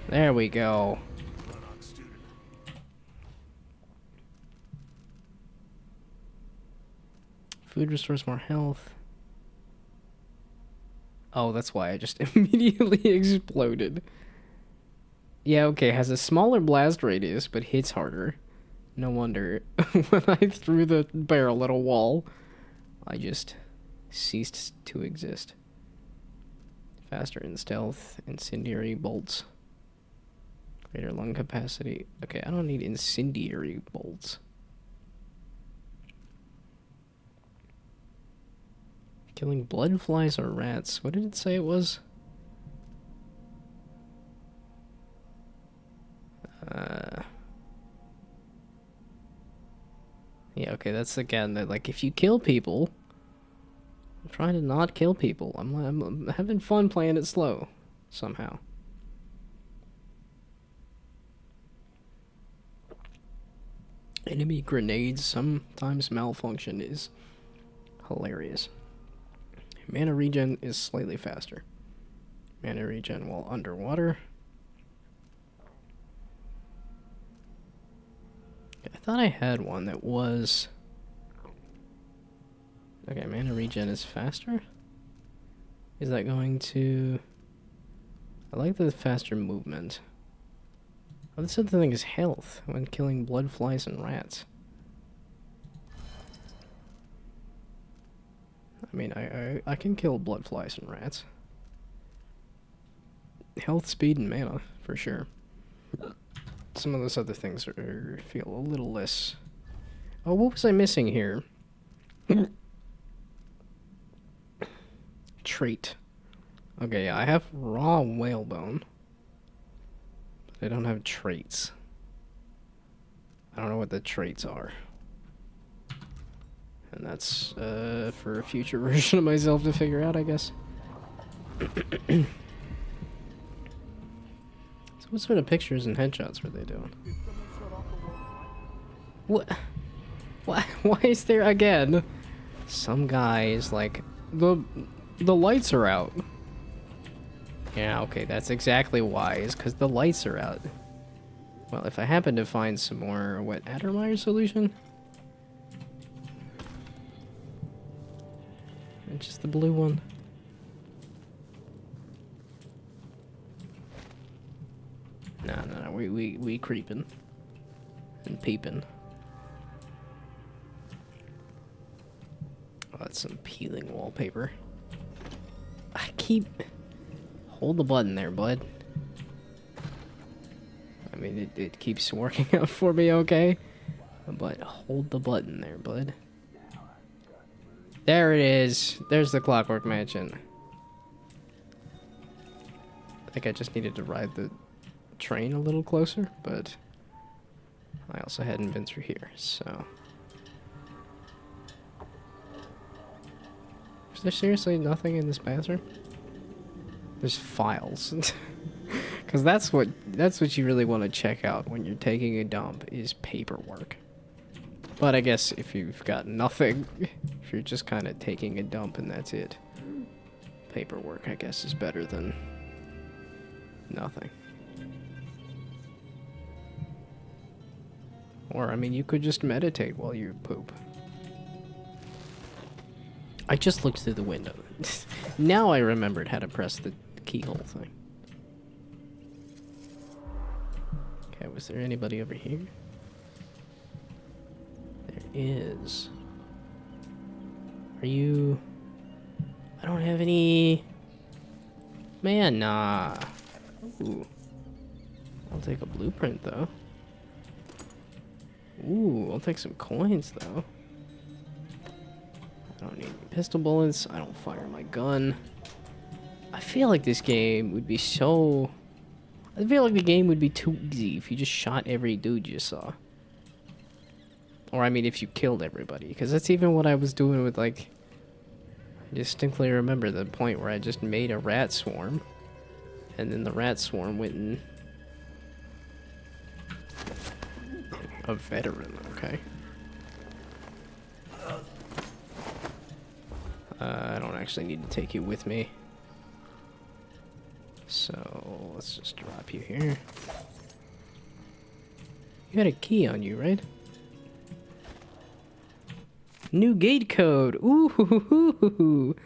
There we go. Food restores more health. Oh, that's why I just immediately exploded. Yeah, okay, has a smaller blast radius, but hits harder. No wonder when I threw the barrel at a wall, I just ceased to exist. Faster in stealth, incendiary bolts. Greater lung capacity. Okay, I don't need incendiary bolts. Killing blood flies or rats. What did it say it was? Yeah, okay, that's again that, like, if you kill people, I'm trying to not kill people. I'm having fun playing it slow somehow. Enemy grenades sometimes malfunction is hilarious. Mana regen is slightly faster. Mana regen while underwater. I thought I had one that was... Okay, mana regen is faster? Is that going to... I like the faster movement. Oh, this other thing is health when killing blood flies and rats. I mean, I can kill blood flies and rats. Health, speed, and mana, for sure. Some of those other things feel a little less... Oh, what was I missing here? Trait. Okay, yeah, I have raw whalebone. But I don't have traits. I don't know what the traits are. And that's for a future version of myself to figure out, I guess. So what sort of pictures and headshots were they doing? What? Why is there again? Some guy is like, the lights are out. Yeah, okay, that's exactly why, is because the lights are out. Well, if I happen to find some more, what, Addermeyer solution? And just the blue one. No, we creeping. And peeping. Oh, that's some peeling wallpaper. I keep... Hold the button there, bud. I mean, it keeps working out for me, okay? But hold the button there, bud. There it is. There's the Clockwork Mansion. I think I just needed to ride the train a little closer, but I also hadn't been through here, so... Is there seriously nothing in this bathroom? There's files. Because that's what you really want to check out when you're taking a dump, is paperwork. But I guess if you've got nothing, if you're just kind of taking a dump and that's it, paperwork, I guess, is better than nothing. Or, I mean, you could just meditate while you poop. I just looked through the window. Now I remembered how to press the keyhole thing. Okay, was there anybody over here? There is. Are you... I don't have any... Man, nah. Ooh. I'll take a blueprint, though. Ooh, I'll take some coins, though. I don't need any pistol bullets. I don't fire my gun. I feel like this game would be so... I feel like the game would be too easy if you just shot every dude you saw. Or, I mean, if you killed everybody. Because that's even what I was doing with, like... I distinctly remember the point where I just made a rat swarm. And then the rat swarm went and... A veteran, okay. I don't actually need to take you with me. So, let's just drop you here. You had a key on you, right? New gate code! Ooh, hoo, hoo, hoo, hoo.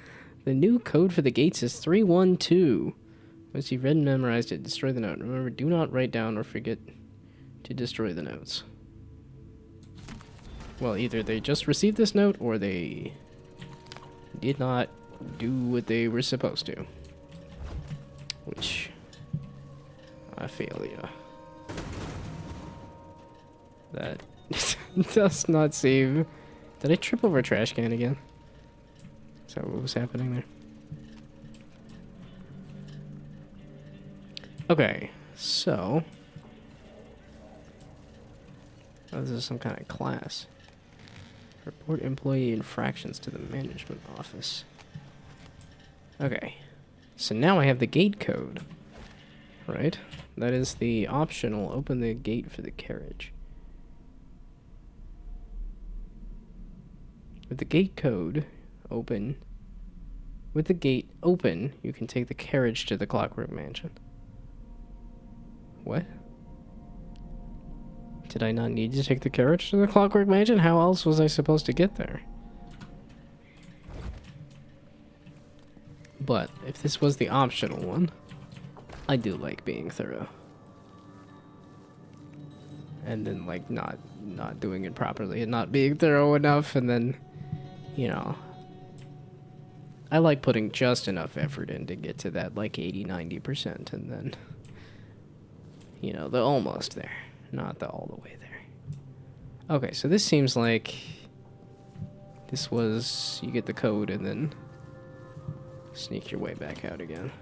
The new code for the gates is 312. Once you've read and memorized it, destroy the note. Remember, do not write down or forget to destroy the notes. Well, either they just received this note, or they did not do what they were supposed to. Which, I feel ya. That does not seem... Did I trip over a trash can again? Is that what was happening there? Okay, so... Oh, this is some kind of class. Report employee infractions to the management office. Okay. So now I have the gate code. Right? That is the optional open the gate for the carriage. With the gate code open, with the gate open, you can take the carriage to the Clockwork Mansion. What? Did I not need to take the carriage to the Clockwork Mansion? How else was I supposed to get there? But if this was the optional one, I do like being thorough. And then like not doing it properly and not being thorough enough, and then, you know, I like putting just enough effort in to get to that like 80-90%, and then, you know, the almost there, not the all the way there. Okay, so this seems like this was, you get the code and then sneak your way back out again.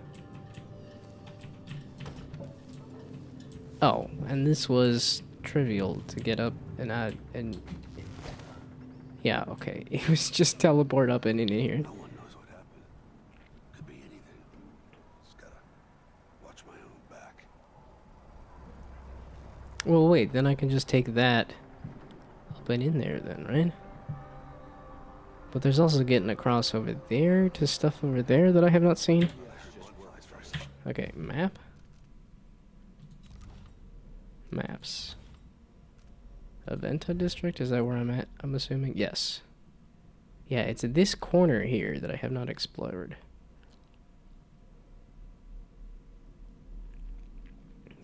Oh, and this was trivial to get up and out, and yeah, okay. It was just teleport up and in here. No one knows what happened. Could be anything. Just gotta watch my own back. Well, wait, then I can just take that up and in there then, right? But there's also getting across over there to stuff over there that I have not seen. Okay, map. Maps. Aventa district, is that where I'm at? I'm assuming. Yes. Yeah, it's at this corner here that I have not explored.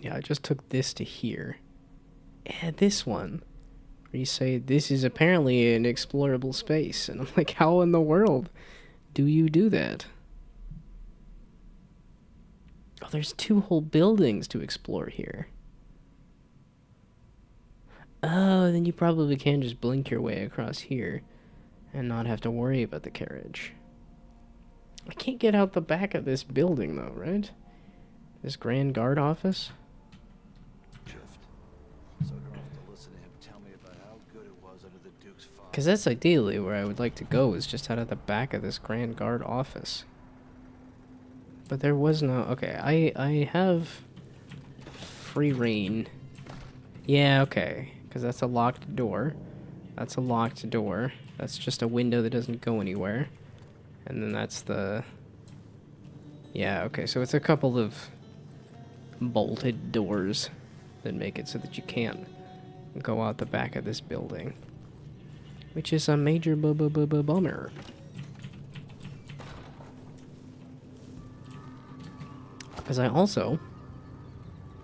Yeah, I just took this to here. And this one, where you say this is apparently an explorable space. And I'm like, how in the world do you do that? Oh, there's 2 whole buildings to explore here. Oh, then you probably can just blink your way across here and not have to worry about the carriage. I can't get out the back of this building, though, right? This Grand Guard office? So I don't have to listen to him tell me about how good it was under the Duke's father. Because that's ideally where I would like to go, is just out of the back of this Grand Guard office. But there was no... Okay, I have free reign. Yeah, okay. Because that's a locked door. That's a locked door. That's just a window that doesn't go anywhere. And then that's the Yeah, okay, so it's a couple of bolted doors that make it so that you can't go out the back of this building. Which is a major bummer. Because I also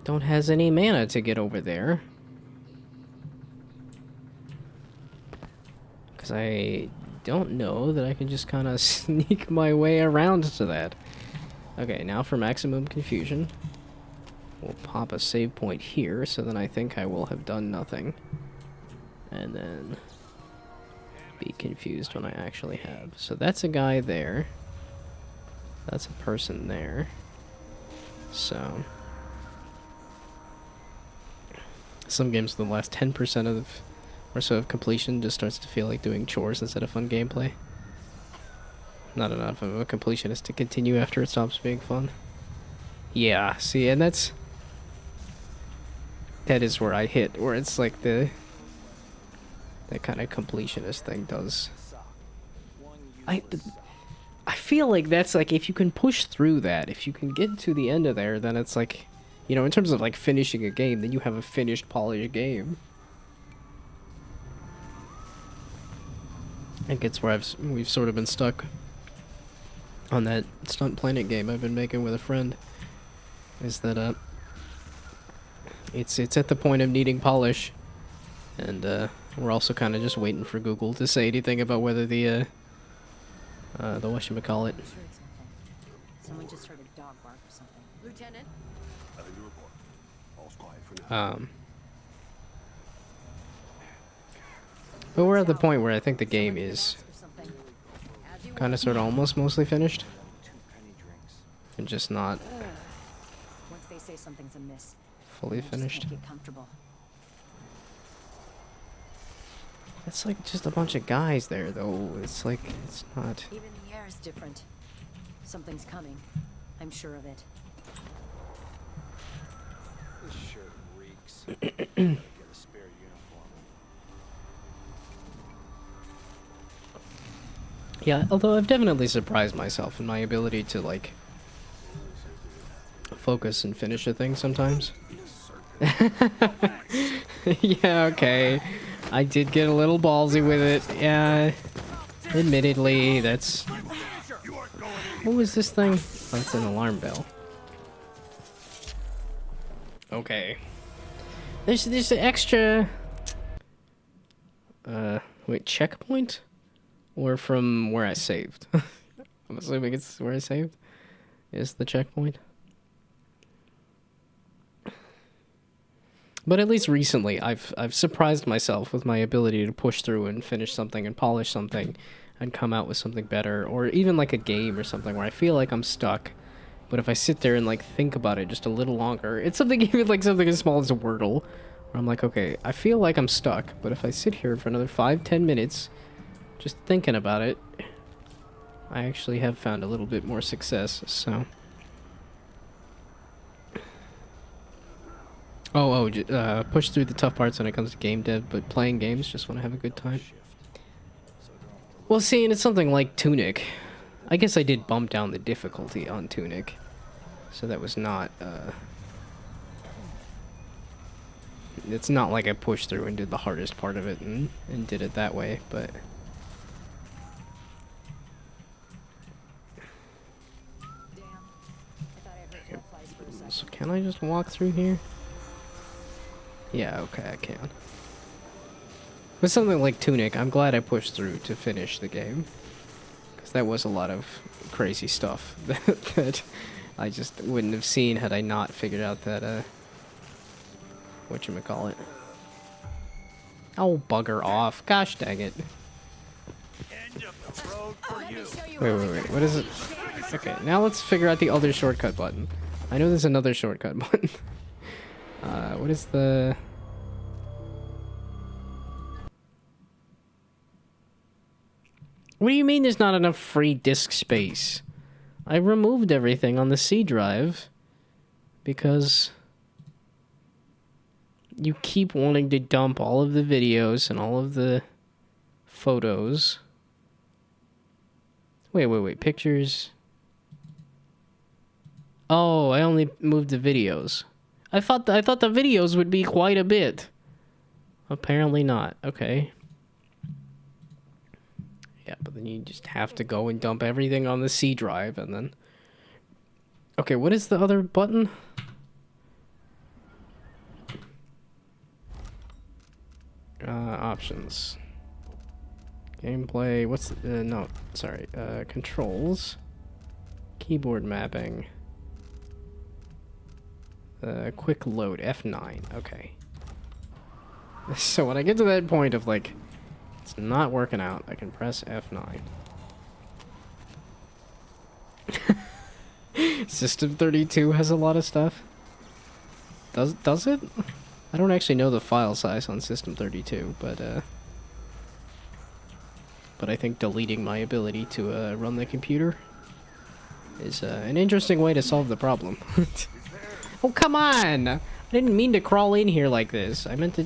don't has any mana to get over there. Because I don't know that I can just kind of sneak my way around to that. Okay, now for maximum confusion. We'll pop a save point here, so then I think I will have done nothing. And then be confused when I actually have. So that's a guy there. That's a person there. So some games the last 10% of or so of completion just starts to feel like doing chores instead of fun gameplay. Not enough of a completionist to continue after it stops being fun. Yeah, see, and that is where I hit, where it's like that kind of completionist thing does. I feel like that's like, if you can push through that, if you can get to the end of there, then it's like, you know, in terms of like finishing a game, then you have a finished, polished game. I think it's where we've sort of been stuck on that Stunt Planet game I've been making with a friend. Is that it's at the point of needing polish, and we're also kind of just waiting for Google to say anything about whether the whatchamacallit. Someone just heard a dog bark or something. Lieutenant? Nothing to report. All's quiet for now. But we're at the point where I think the game is kind of sort of almost mostly finished. And just not Once they say something's amiss, fully finished. get comfortable. It's like just a bunch of guys there, though. It's like, it's not... Even the air is different. Something's coming. I'm sure of it. This shirt reeks. Get a spare uniform. Yeah, although I've definitely surprised myself in my ability to, like, focus and finish a thing sometimes. Yeah, okay. I did get a little ballsy with it. Yeah, admittedly, that's... What was this thing? Oh, it's an alarm bell. Okay. There's an extra... wait, checkpoint? Or from where I saved? I'm assuming it's where I saved. Is the checkpoint? But at least recently, I've surprised myself with my ability to push through and finish something and polish something and come out with something better, or even like a game or something where I feel like I'm stuck, but if I sit there and like think about it just a little longer, it's something even like something as small as a Wordle, where I'm like, okay, I feel like I'm stuck, but if I sit here for another 5-10 minutes just thinking about it, I actually have found a little bit more success. So push through the tough parts when it comes to game dev, but playing games, just want to have a good time. Well, see, and it's something like Tunic. I guess I did bump down the difficulty on Tunic, so that was not, it's not like I pushed through and did the hardest part of it and did it that way, but... So can I just walk through here? Yeah, okay, I can. With something like Tunic, I'm glad I pushed through to finish the game. Because that was a lot of crazy stuff that I just wouldn't have seen had I not figured out that, whatchamacallit. Oh, bugger off. Gosh dang it. Wait, what is it? Okay, now let's figure out the other shortcut button. I know there's another shortcut button. What is the... What do you mean there's not enough free disk space? I removed everything on the C drive because you keep wanting to dump all of the videos and all of the photos. Wait, pictures. Oh, I only moved the videos. I thought the videos would be quite a bit. Apparently not. Okay. Yeah, but then you just have to go and dump everything on the C drive and then... Okay, what is the other button? Options. Gameplay, what's... no, sorry. Controls. Keyboard mapping. Quick load, F9, okay. So when I get to that point of like, it's not working out, I can press F9. System 32 has a lot of stuff. Does it? I don't actually know the file size on System 32, but I think deleting my ability to run the computer is an interesting way to solve the problem. Oh, come on! I didn't mean to crawl in here like this. I meant to...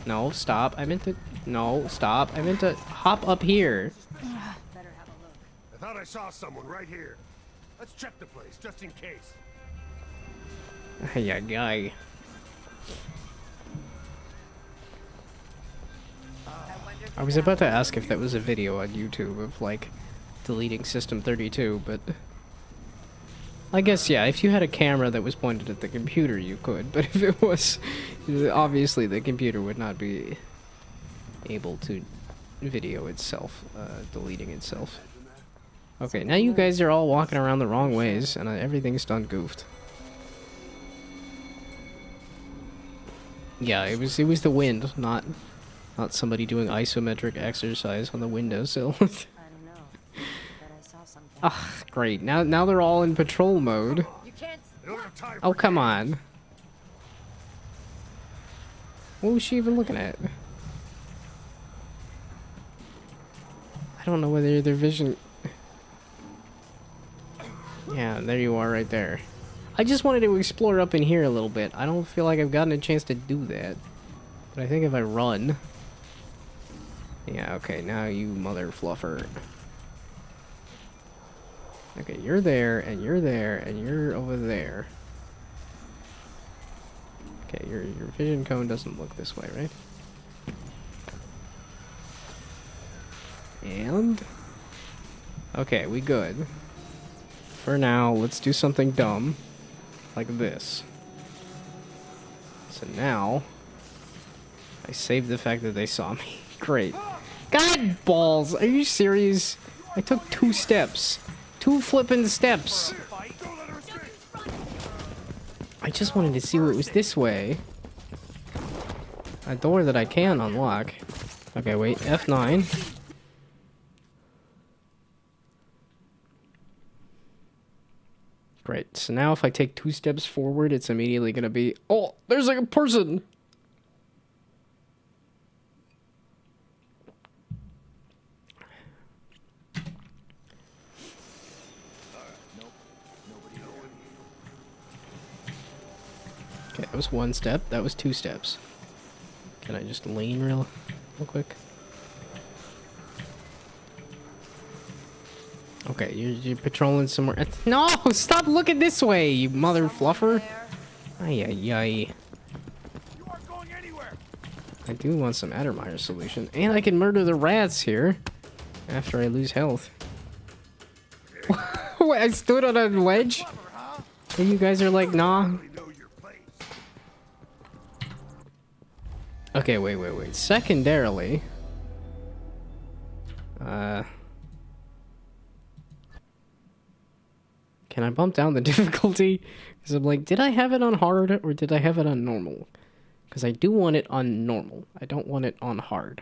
No, stop. I meant to... No, stop. I meant to hop up here. Better have a look. I thought I saw someone right here. Let's check the place, just in case. Ay, ay, ay. I was about to ask if that was a video on YouTube of, like, deleting System 32, but... I guess, yeah, if you had a camera that was pointed at the computer, you could, but if it was... Obviously, the computer would not be able to video itself, deleting itself. Okay, now you guys are all walking around the wrong ways, and everything's done goofed. Yeah, it was the wind, not somebody doing isometric exercise on the windowsill. I don't know. But I saw something. Ah, great. Now they're all in patrol mode. You can't. Oh, come on. What was she even looking at? I don't know whether their vision... Yeah, there you are right there. I just wanted to explore up in here a little bit. I don't feel like I've gotten a chance to do that. But I think if I run... Yeah, okay, now you mother fluffer. Okay, you're there, and you're there, and you're over there. Okay, your vision cone doesn't look this way, right? And... Okay, we good. For now, let's do something dumb. Like this. So now... I saved the fact that they saw me. Great. God balls! Are you serious? I took 2 steps. 2 flippin' steps. I just wanted to see what was this way. A door that I can unlock. Okay, wait. F9. Great. So now if I take 2 steps forward, it's immediately gonna be... Oh! There's like a person! Okay, that was 1 step. That was 2 steps. Can I just lean real quick? Okay, you're patrolling somewhere. No! Stop looking this way, you mother fluffer! Ay, ay, ay. You aren't going anywhere. I do want some Addermeyer solution. And I can murder the rats here. After I lose health. Wait, I stood on a ledge? And you guys are like, nah. Know your place. Okay, wait. Secondarily... Can I bump down the difficulty? Because I'm like, did I have it on hard or did I have it on normal? Because I do want it on normal. I don't want it on hard.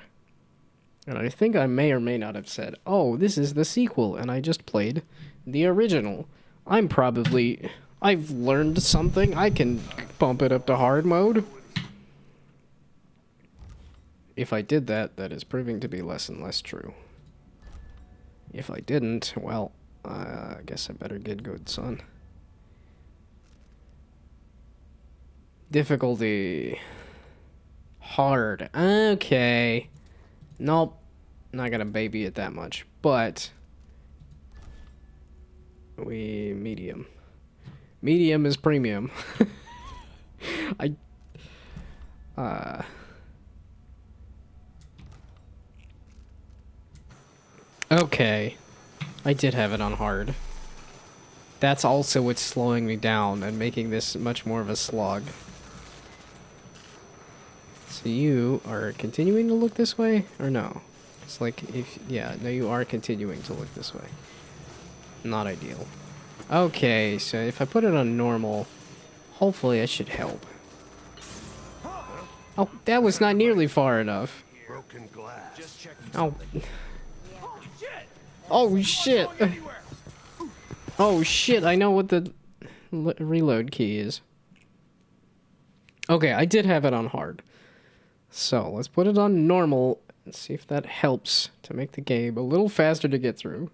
And I think I may or may not have said, oh, this is the sequel, and I just played the original. I've learned something. I can bump it up to hard mode. If I did that, that is proving to be less and less true. If I didn't, well, I guess I better get good, son. Difficulty. Hard. Okay. Nope. Not gonna baby it that much. But... medium. Medium is premium. I... Okay. I did have it on hard. That's also what's slowing me down and making this much more of a slog. So you are continuing to look this way, or no? It's like, if... Yeah, no, you are continuing to look this way. Not ideal. Okay, so if I put it on normal, hopefully it should help. Oh, that was not nearly far enough. Broken glass. Just checking. Oh. Oh, shit. Oh, shit, I know what the reload key is. Okay, I did have it on hard. So, let's put it on normal and see if that helps to make the game a little faster to get through.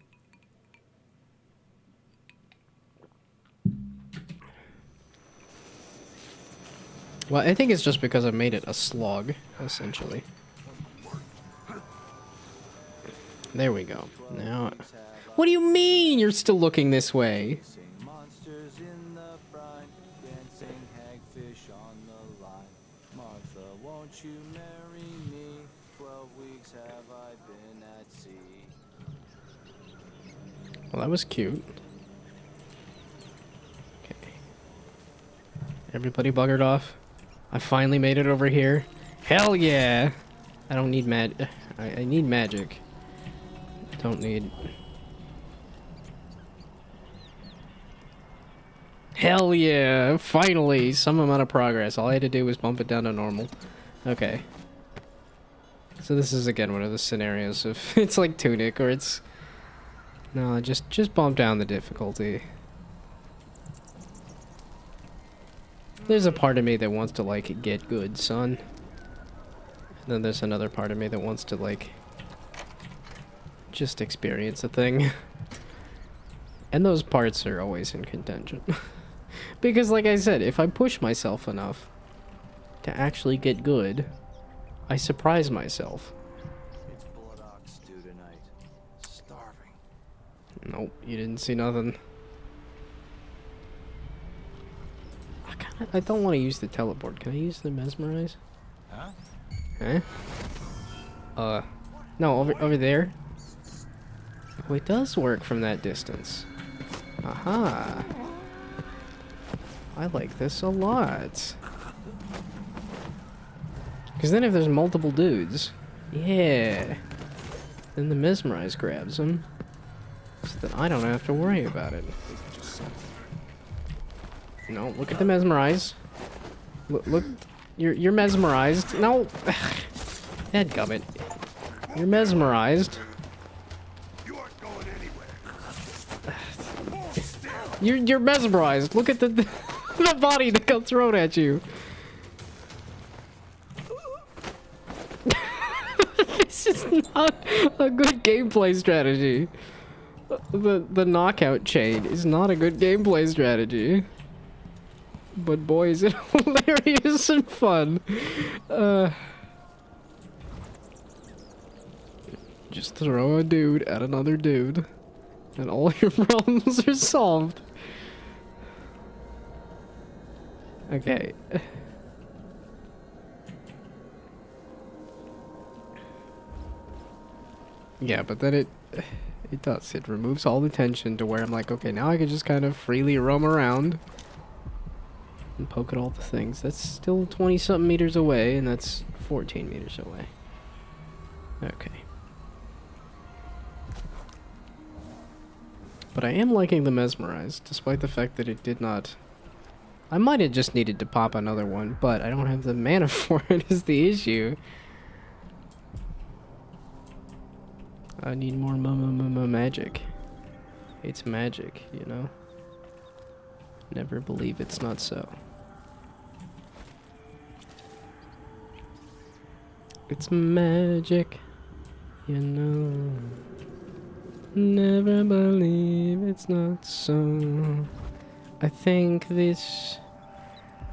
Well, I think it's just because I made it a slog, essentially. There we go. Now, what do you mean you're still looking this way? Monsters in the brine, dancing hagfish on the line. Martha, won't you marry me? 12 weeks have I been at sea. Well, that was cute. Okay. Everybody buggered off. I finally made it over here. Hell yeah! I don't need I need magic. I don't need... Hell yeah! Finally! Some amount of progress. All I had to do was bump it down to normal. Okay. So this is again one of the scenarios of... It's like Tunic, or it's... No, just bump down the difficulty. There's a part of me that wants to, like, get good, son. And then there's another part of me that wants to, like... just experience a thing. And those parts are always in contention. Because, like I said, if I push myself enough to actually get good, I surprise myself. It's blood ox stew tonight. Starving. Nope, you didn't see nothing. I don't want to use the teleport. Can I use the mesmerize? Huh? Huh? No, over there. Oh, it does work from that distance. Aha. I like this a lot. Because then if there's multiple dudes, yeah, then the mesmerize grabs them. So that I don't have to worry about it. No, look at the mesmerize. Look, you're mesmerized. No, dadgummit. You're mesmerized. You aren't going anywhere. You're mesmerized. Look at the the body that got thrown at you. This is not a good gameplay strategy. The knockout chain is not a good gameplay strategy. But boy, is it hilarious and fun. Just throw a dude at another dude, and all your problems are solved. Okay. Yeah, but then it does. It removes all the tension to where I'm like, okay, now I can just kind of freely roam around and poke at all the things. That's still 20-something meters away, and that's 14 meters away. Okay. But I am liking the mesmerize, despite the fact that it did not... I might have just needed to pop another one, but I don't have the mana for it is the issue. I need more magic. It's magic, you know? Never believe it's not so. It's magic, you know. Never believe it's not so. I think this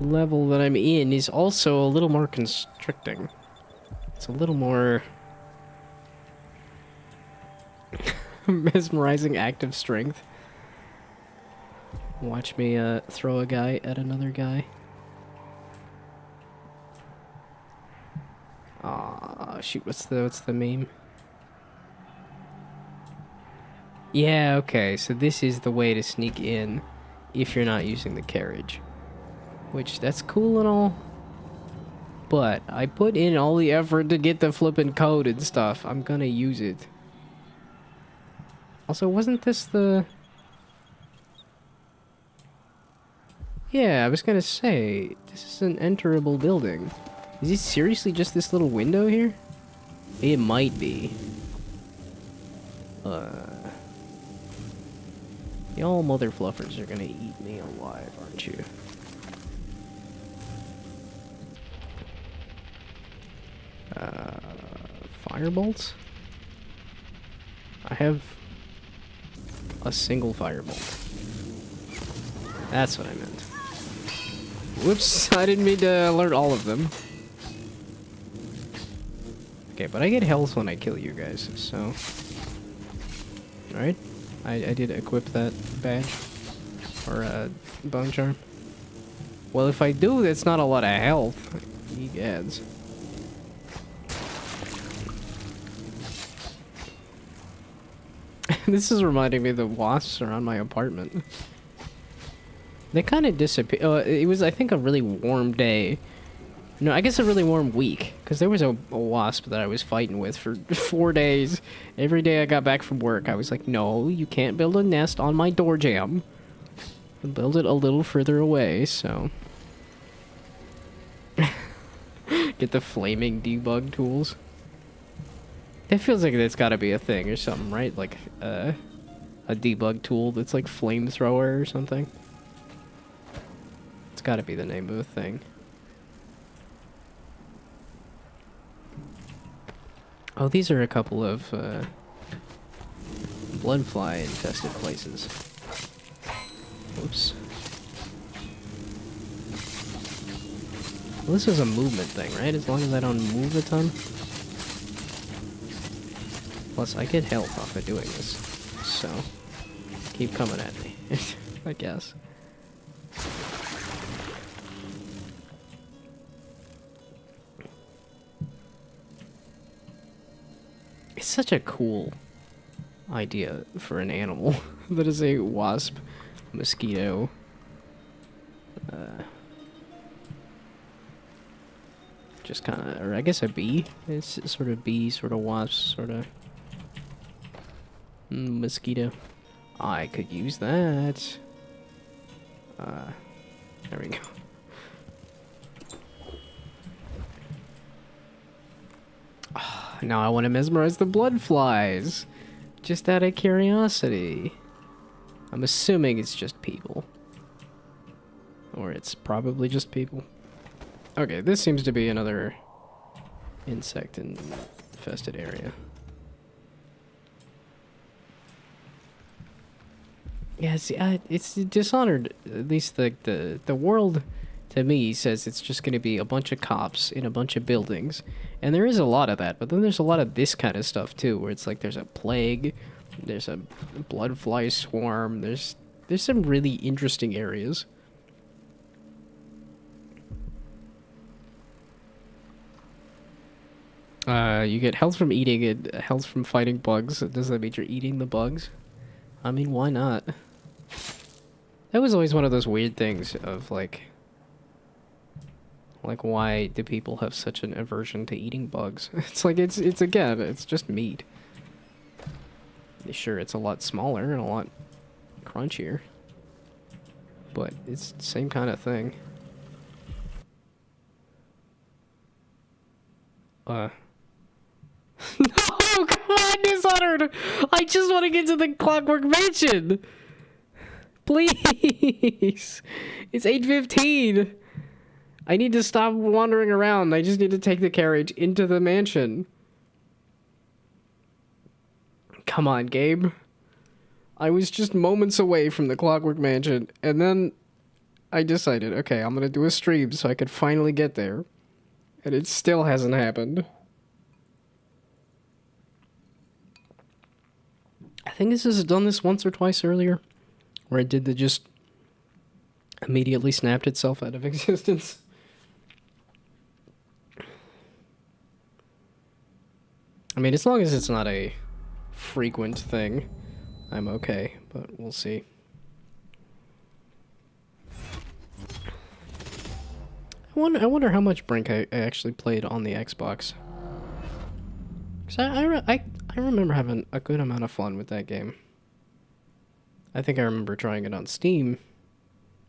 level that I'm in is also a little more constricting. It's a little more mesmerizing active strength. Watch me throw a guy at another guy. Aw, shoot, what's the meme? Yeah, okay, so this is the way to sneak in if you're not using the carriage. Which, that's cool and all. But I put in all the effort to get the flippin' code and stuff. I'm gonna use it. Also, wasn't this the... Yeah, I was gonna say, this is an enterable building. Is it seriously just this little window here? It might be. Y'all mother fluffers are gonna eat me alive, aren't you? Firebolts? I have a single firebolt. That's what I meant. Whoops, I didn't mean to alert all of them. Okay, but I get health when I kill you guys, so... Alright, I did equip that badge. Or, bone charm. Well, if I do, that's not a lot of health. Egads. This is reminding me the wasps around my apartment. They kind of disappeared. It was, I think, a really warm day. No, I guess a really warm week. Because there was a wasp that I was fighting with for 4 days. Every day I got back from work, I was like, no, you can't build a nest on my door jamb. Build it a little further away, so... Get the flaming debug tools. It feels like that's gotta be a thing or something, right? Like, a debug tool that's like flamethrower or something. It's gotta be the name of a thing. Oh, these are a couple of, bloodfly infested places. Whoops. Well, this is a movement thing, right? As long as I don't move a ton. Plus, I get health off of doing this. So, keep coming at me, I guess. It's such a cool idea for an animal that is a wasp, mosquito, just kind of, or I guess a bee. It's sort of bee, sort of wasp, sort of mosquito. I could use that. There we go. Now I want to mesmerize the blood flies. Just out of curiosity. I'm assuming it's just people. Or it's probably just people. Okay, this seems to be another insect infested area. Yeah, see, it's Dishonored. At least the world, to me, says it's just going to be a bunch of cops in a bunch of buildings. And there is a lot of that, but then there's a lot of this kind of stuff, too, where it's like there's a plague, there's a blood fly swarm, there's some really interesting areas. You get health from eating it, health from fighting bugs. Does that mean you're eating the bugs? I mean, why not? That was always one of those weird things of, like, why do people have such an aversion to eating bugs? It's like, it's again, it's just meat. Sure, it's a lot smaller and a lot crunchier. But it's the same kind of thing. No, come on, Dishonored! I just want to get to the Clockwork Mansion! Please! It's 8:15! I need to stop wandering around. I just need to take the carriage into the mansion. Come on, Gabe. I was just moments away from the Clockwork Mansion, and then I decided, okay, I'm gonna do a stream so I could finally get there. And it still hasn't happened. I think this has done this once or twice earlier, where I did the just immediately snapped itself out of existence. I mean, as long as it's not a frequent thing, I'm okay, but we'll see. I wonder how much Brink I actually played on the Xbox. Because I remember having a good amount of fun with that game. I think I remember trying it on Steam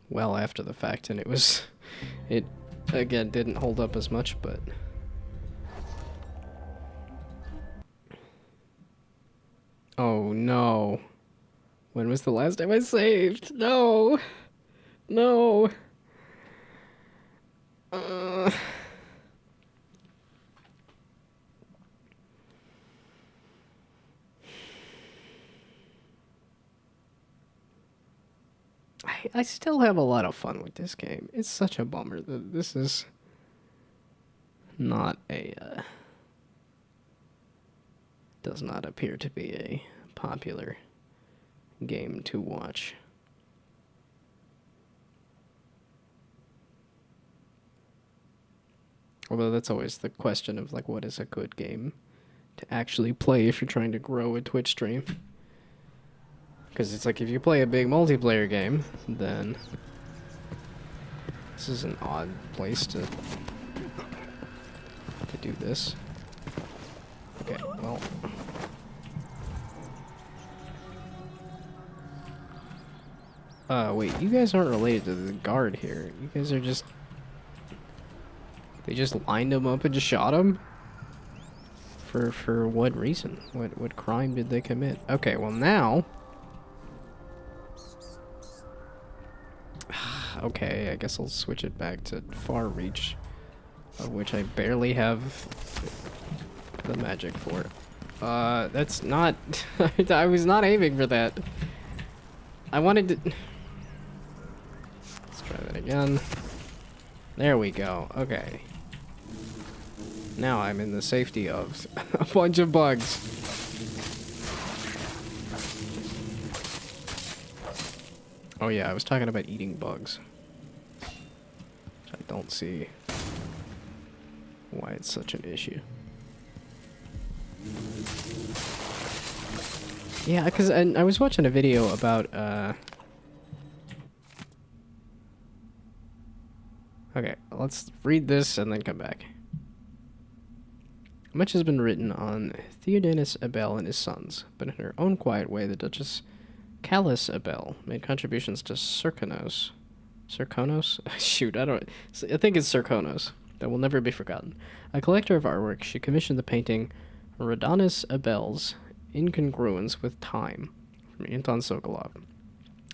well after the fact, and it, again, didn't hold up as much, but... Oh, no. When was the last time I saved? No! No! I still have a lot of fun with this game. It's such a bummer that this is not a... does not appear to be a popular game to watch. Although that's always the question of, like, what is a good game to actually play if you're trying to grow a Twitch stream. Because it's like, if you play a big multiplayer game, then this is an odd place to do this. Okay, well... wait, you guys aren't related to the guard here. You guys are just... They just lined him up and just shot him? For what reason? What crime did they commit? Okay, well now... Okay, I guess I'll switch it back to Far Reach, of which I barely have the magic for. That's not... I was not aiming for that. I wanted to... Let's try that again. There we go. Okay. Now I'm in the safety of a bunch of bugs. Oh yeah, I was talking about eating bugs. Which I don't see why it's such an issue. Yeah, because I was watching a video about, Okay, let's read this and then come back. Much has been written on Theodanis Abel and his sons, but in her own quiet way, the Duchess Callis Abel made contributions to Serkonos. Serkonos? Shoot, I think it's Serkonos. That will never be forgotten. A collector of artwork, she commissioned the painting Radanis Abel's Incongruence with Time from Anton Sokolov.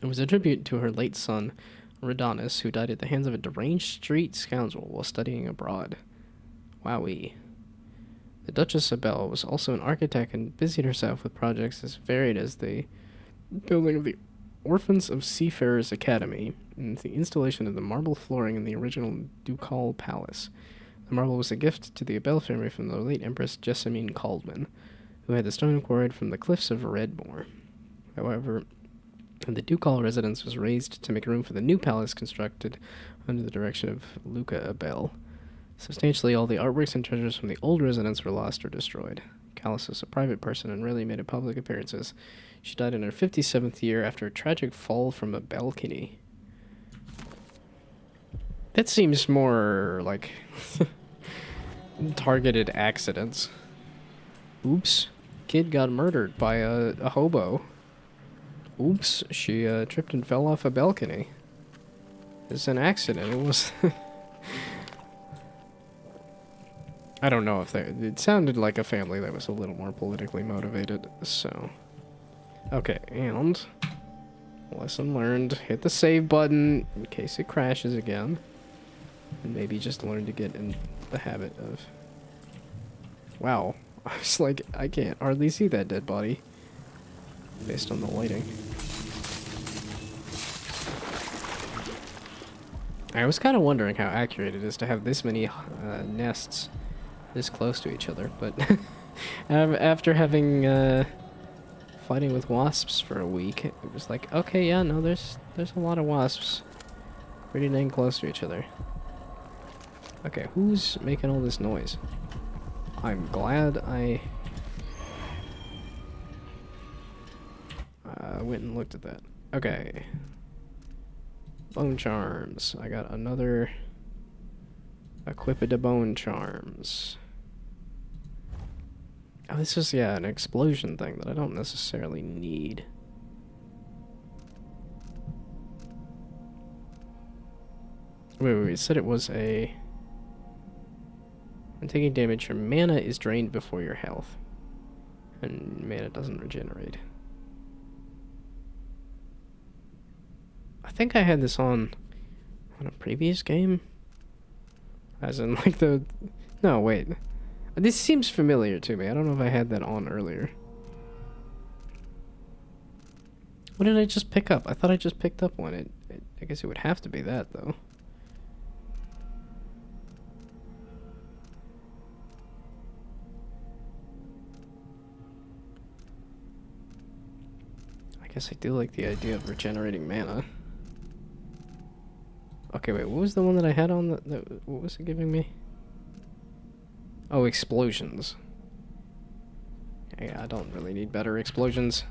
It was a tribute to her late son, Radanis, who died at the hands of a deranged street scoundrel while studying abroad. Wowee. The Duchess Abel was also an architect and busied herself with projects as varied as the building of the Orphans of Seafarers Academy and the installation of the marble flooring in the original Ducal Palace. The marble was a gift to the Abel family from the late Empress Jessamine Caldwin, who had the stone quarried from the cliffs of Redmore. However, the ducal residence was razed to make room for the new palace constructed under the direction of Luca Abel. Substantially all the artworks and treasures from the old residence were lost or destroyed. Callis was a private person and rarely made public appearances. She died in her 57th year after a tragic fall from a balcony. That seems more like targeted accidents. Oops, kid got murdered by a hobo. Oops, she tripped and fell off a balcony. It's an accident. It was... I don't know if it sounded like a family that was a little more politically motivated, so... Okay, and... Lesson learned. Hit the save button in case it crashes again. And maybe just learn to get in the habit of... Wow. I was like, I can't hardly see that dead body. Based on the lighting. I was kind of wondering how accurate it is to have this many nests this close to each other, but after having fighting with wasps for a week, it was like, okay, yeah, no, there's a lot of wasps pretty dang close to each other. Okay, who's making all this noise? I'm glad I went and looked at that. Okay. Bone charms. I got another equipment of bone charms. Oh, this is, yeah, an explosion thing that I don't necessarily need. Wait, it said it was a... When taking damage, your mana is drained before your health. And mana doesn't regenerate. I think I had this on a previous game. As in, like, the... No, wait. This seems familiar to me. I don't know if I had that on earlier. What did I just pick up? I thought I just picked up one. I guess it would have to be that, though. I guess I do like the idea of regenerating mana. Okay, wait, what was the one that I had on what was it giving me? Oh, explosions. Yeah, I don't really need better explosions.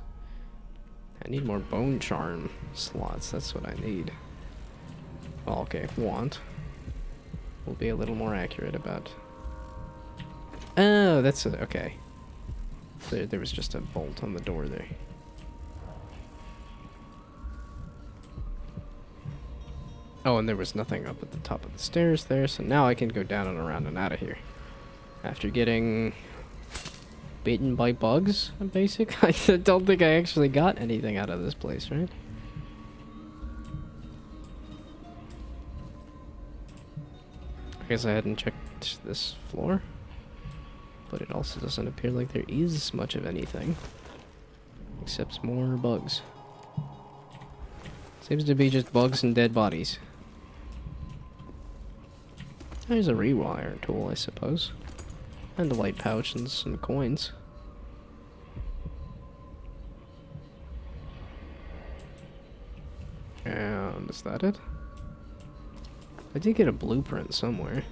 I need more bone charm slots, that's what I need. Well, okay, want. We'll be a little more accurate about... Oh, that's it, okay. There was just a bolt on the door there. Oh, and there was nothing up at the top of the stairs there, so now I can go down and around and out of here. After getting bitten by bugs, basic. I don't think I actually got anything out of this place, right? I guess I hadn't checked this floor. But it also doesn't appear like there is much of anything. Except more bugs. Seems to be just bugs and dead bodies. There's a rewire tool, I suppose. And a light pouch and some coins. And is that it? I did get a blueprint somewhere.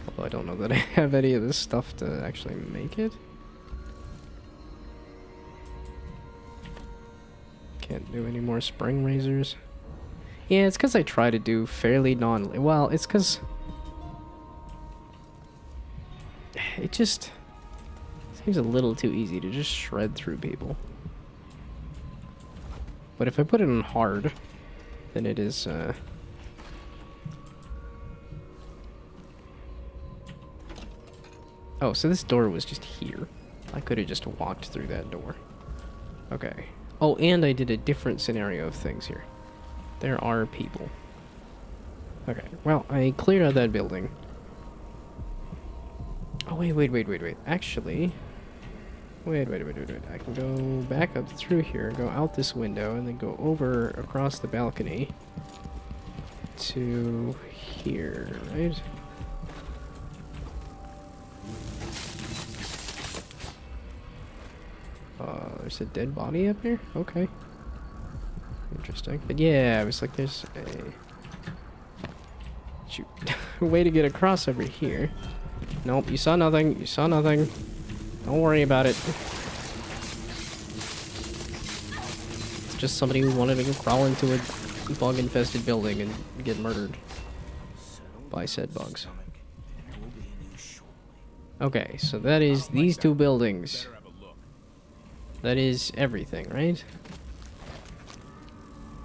Although I don't know that I have any of this stuff to actually make it. Can't do any more spring razors. Yeah, it's because I try to do fairly well, it's because... It just seems a little too easy to just shred through people. But if I put it on hard, then it is, Oh, so this door was just here. I could have just walked through that door. Okay. Oh, and I did a different scenario of things here. There are people. Okay, well, I cleared out that building. Oh, wait. Actually... Wait. I can go back up through here, go out this window, and then go over across the balcony to here, right? There's a dead body up here? Okay. Interesting. But yeah, I was like, there's a... Shoot. A way to get across over here. Nope, you saw nothing. You saw nothing. Don't worry about it. It's just somebody who wanted to go crawl into a bug-infested building and get murdered by said bugs. Okay, so that is these two buildings. That is everything, right?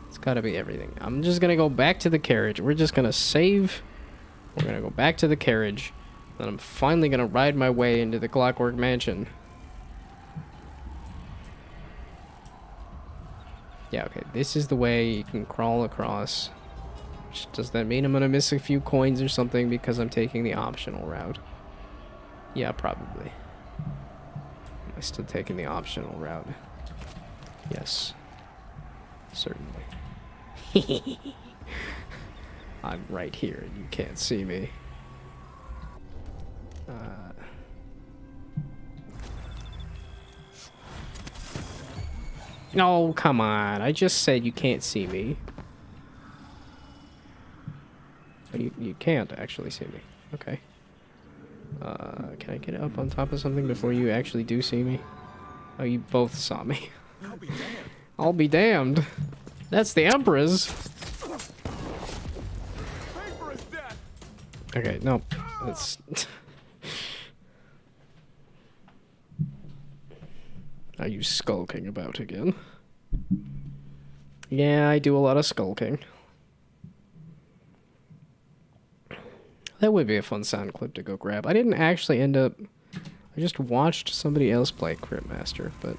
It's gotta be everything. I'm just gonna go back to the carriage. We're just gonna save. We're gonna go back to the carriage. Then I'm finally gonna ride my way into the Clockwork Mansion. Yeah, okay, this is the way you can crawl across. Does that mean I'm gonna miss a few coins or something because I'm taking the optional route? Yeah, probably. Am I still taking the optional route? Yes. Certainly. I'm right here and you can't see me. No, come on. I just said you can't see me. Oh, you can't actually see me. Okay. Can I get up on top of something before you actually do see me? Oh, you both saw me. I'll be damned. I'll be damned. That's the Emperor's. Paper is dead. Okay, no. That's... Are you skulking about again? Yeah, I do a lot of skulking. That would be a fun sound clip to go grab. I didn't actually end up... I just watched somebody else play Crypt Master, but...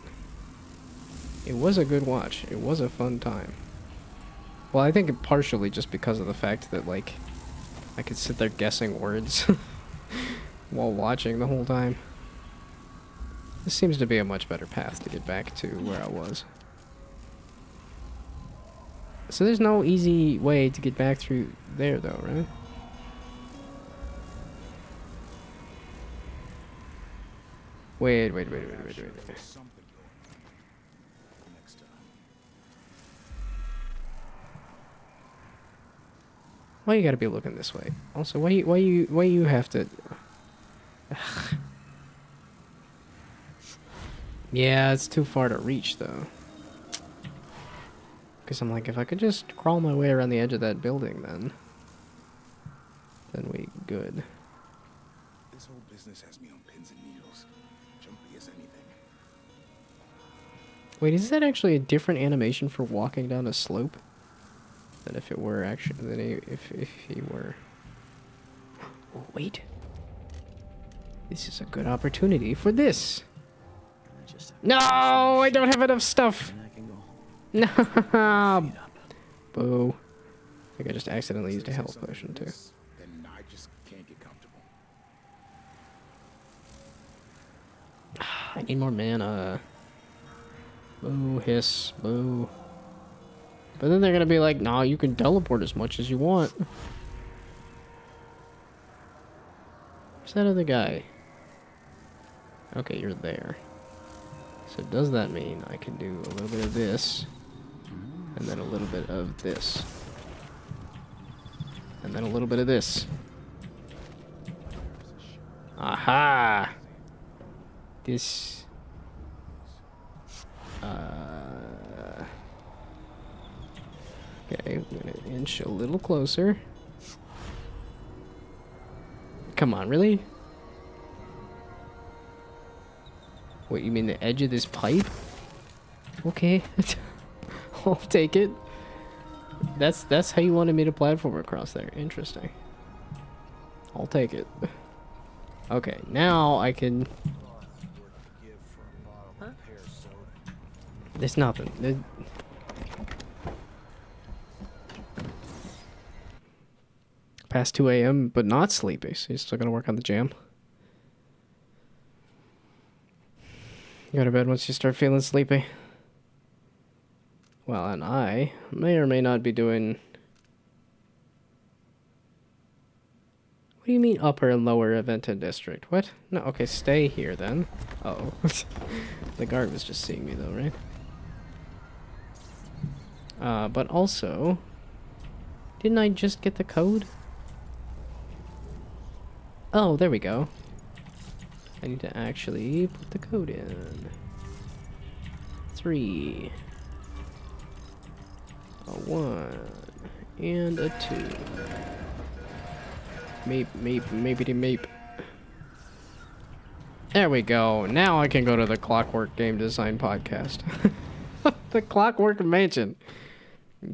It was a good watch. It was a fun time. Well, I think partially just because of the fact that, like, I could sit there guessing words while watching the whole time. This seems to be a much better path to get back to where I was. So there's no easy way to get back through there, though, right? Wait. There's something going on. Next time. Why you gotta be looking this way? Also, why you have to... Yeah, it's too far to reach, though. Because I'm like, if I could just crawl my way around the edge of that building, then we good. This whole business has me on pins and needles. Jumpy as anything. Wait, is that actually a different animation for walking down a slope than if it were actually if he were? Oh, wait. This is a good opportunity for this. No, I don't have enough stuff. No. Boo. I think I just accidentally used a health potion too. Then I just can't get comfortable. I need more mana. Boo, hiss, boo. But then they're gonna be like, nah, you can teleport as much as you want. Where's that other guy? Okay, you're there. So does that mean I can do a little bit of this, and then a little bit of this, and then a little bit of this? Aha! This... Okay, I'm gonna inch a little closer. Come on, really? What, you mean the edge of this pipe? Okay. I'll take it. That's how you wanted me to platform across there. Interesting. I'll take it. Okay, now I can... There's nothing. Past 2 a.m., but not sleepy, so you're still gonna work on the jam. You go to bed once you start feeling sleepy. Well, and I may or may not be doing... What do you mean upper and lower evented district? What? No, okay, stay here then. Uh-oh. The guard was just seeing me though, right? But also... Didn't I just get the code? Oh, there we go. I need to actually put the code in. 3. A 1. And a 2. Meep. There we go. Now I can go to the Clockwork Game Design Podcast. The Clockwork Mansion.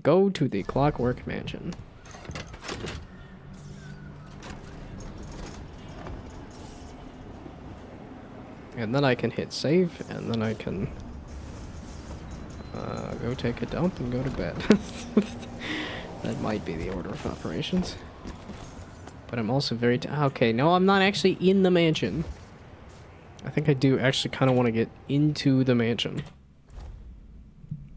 Go to the Clockwork Mansion. And then I can hit save, and then I can go take a dump and go to bed. That might be the order of operations. But I'm also very... okay, no, I'm not actually in the mansion. I think I do actually kind of want to get into the mansion.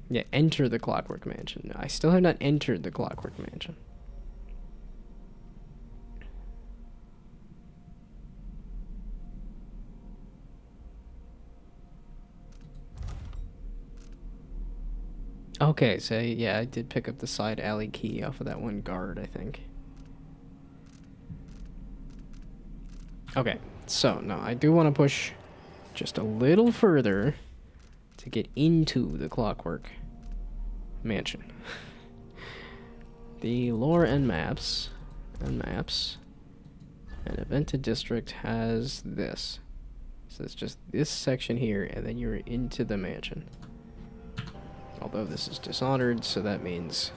Yeah, enter the Clockwork Mansion. I still have not entered the Clockwork Mansion. Okay, so yeah, I did pick up the side alley key off of that one guard, I think. Okay, so now I do want to push just a little further to get into the Clockwork Mansion. The lore and maps, and Evented District has this. So it's just this section here, and then you're into the mansion. Although this is Dishonored, so that means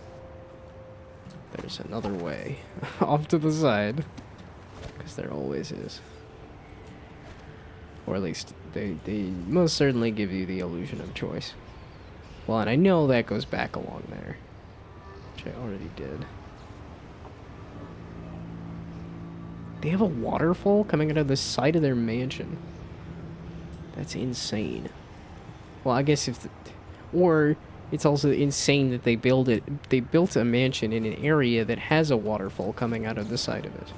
there's another way off to the side, because there always is. Or at least they most certainly give you the illusion of choice. Well, and I know that goes back along there, which I already did. They have a waterfall coming out of the side of their mansion. That's insane. Well, I guess if... or it's also insane that they built a mansion in an area that has a waterfall coming out of the side of it.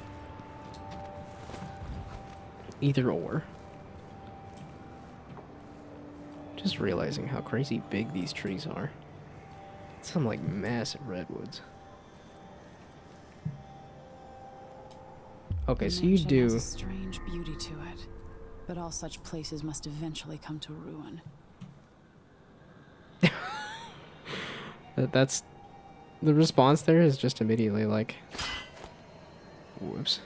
Either or. Just realizing how crazy big these trees are. Some, like, massive redwoods. Okay, so you do... has a strange beauty to it, but all such places must eventually come to ruin. That's... the response there is just immediately like... whoops.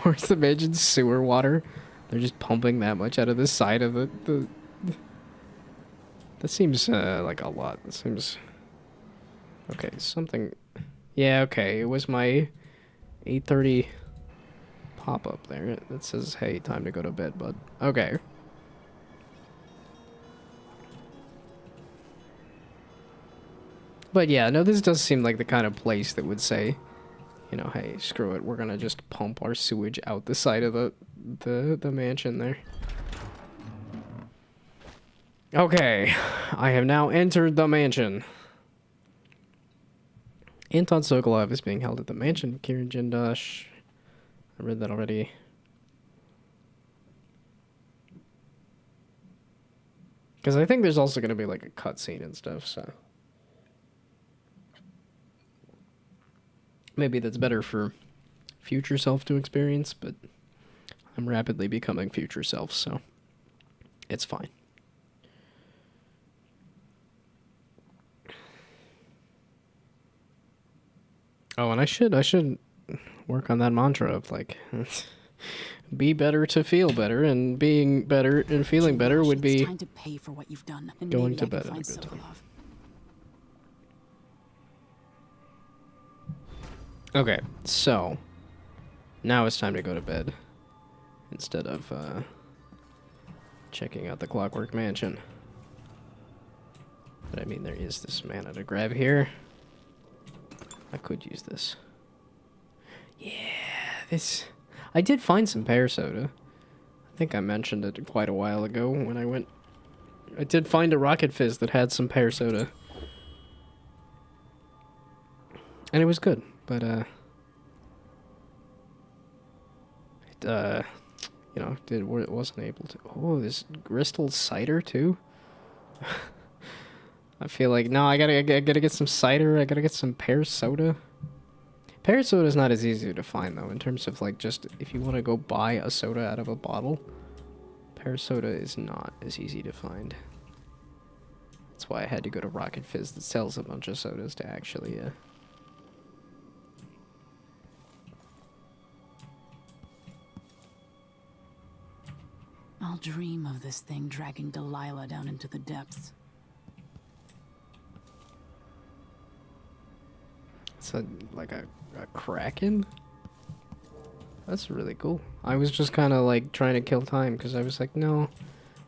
Or is the mansion sewer water? They're just pumping that much out of the side of the... That seems, like a lot. That seems... Okay, something... Yeah, okay, it was my 8:30 pop-up there that says, hey, time to go to bed, bud. Okay. But yeah, no, this does seem like the kind of place that would say, you know, hey, screw it, we're gonna just pump our sewage out the side of the mansion there. Okay, I have now entered the mansion. Anton Sokolov is being held at the mansion. Kieran Jindosh. I read that already. Because I think there's also going to be like a cutscene and stuff, so. Maybe that's better for future self to experience, but I'm rapidly becoming future self, so it's fine. Oh, and I should work on that mantra of like be better to feel better, and being better and feeling better would be time to pay for what you've done, and going maybe to I bed can at a find good time. Sokolov. Okay, so now it's time to go to bed instead of checking out the Clockwork Mansion. But I mean, there is this mana to grab here. I could use this. Yeah, this... I did find some pear soda. I think I mentioned it quite a while ago when I went... I did find a Rocket Fizz that had some pear soda. And it was good, but, it, you know, it wasn't able to... Oh, this Bristol cider, too? I feel like, no, I gotta get some cider, I gotta get some pear soda. Pear soda is not as easy to find, though, in terms of, like, just, if you want to go buy a soda out of a bottle, pear soda is not as easy to find. That's why I had to go to Rocket Fizz that sells a bunch of sodas to actually, I'll dream of this thing dragging Delilah down into the depths. It's like a kraken? That's really cool. I was just kind of like trying to kill time because I was like, no,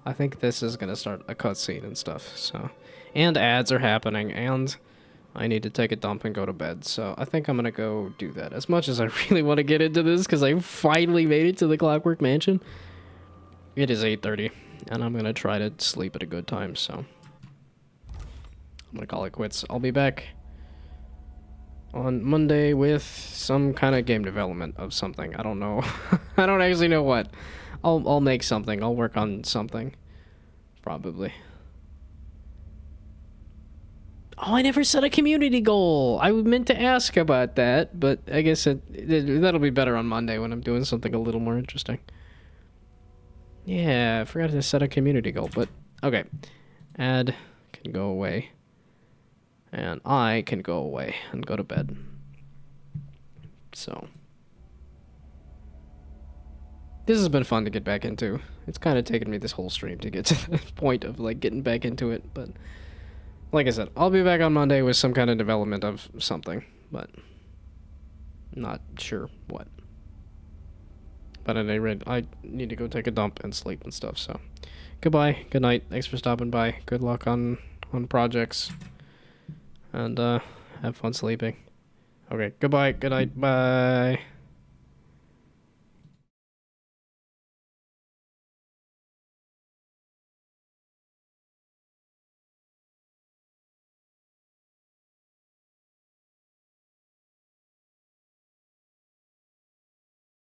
I think this is gonna start a cutscene and stuff. So, and ads are happening, and I need to take a dump and go to bed. So I think I'm gonna go do that. As much as I really want to get into this because I finally made it to the Clockwork Mansion, it is 8:30, and I'm gonna try to sleep at a good time. So I'm gonna call it quits. I'll be back on Monday with some kind of game development of something. I don't know. I don't actually know what. I'll make something. I'll work on something. Probably. Oh, I never set a community goal. I meant to ask about that, but I guess that'll be better on Monday when I'm doing something a little more interesting. Yeah, I forgot to set a community goal, but okay. Add can go away. And I can go away and go to bed. So. This has been fun to get back into. It's kind of taken me this whole stream to get to the point of, like, getting back into it, but... Like I said, I'll be back on Monday with some kind of development of something, but... Not sure what. But at any rate, I need to go take a dump and sleep and stuff, so... Goodbye, good night, thanks for stopping by, good luck on projects, and have fun sleeping. Okay, goodbye, good night, bye!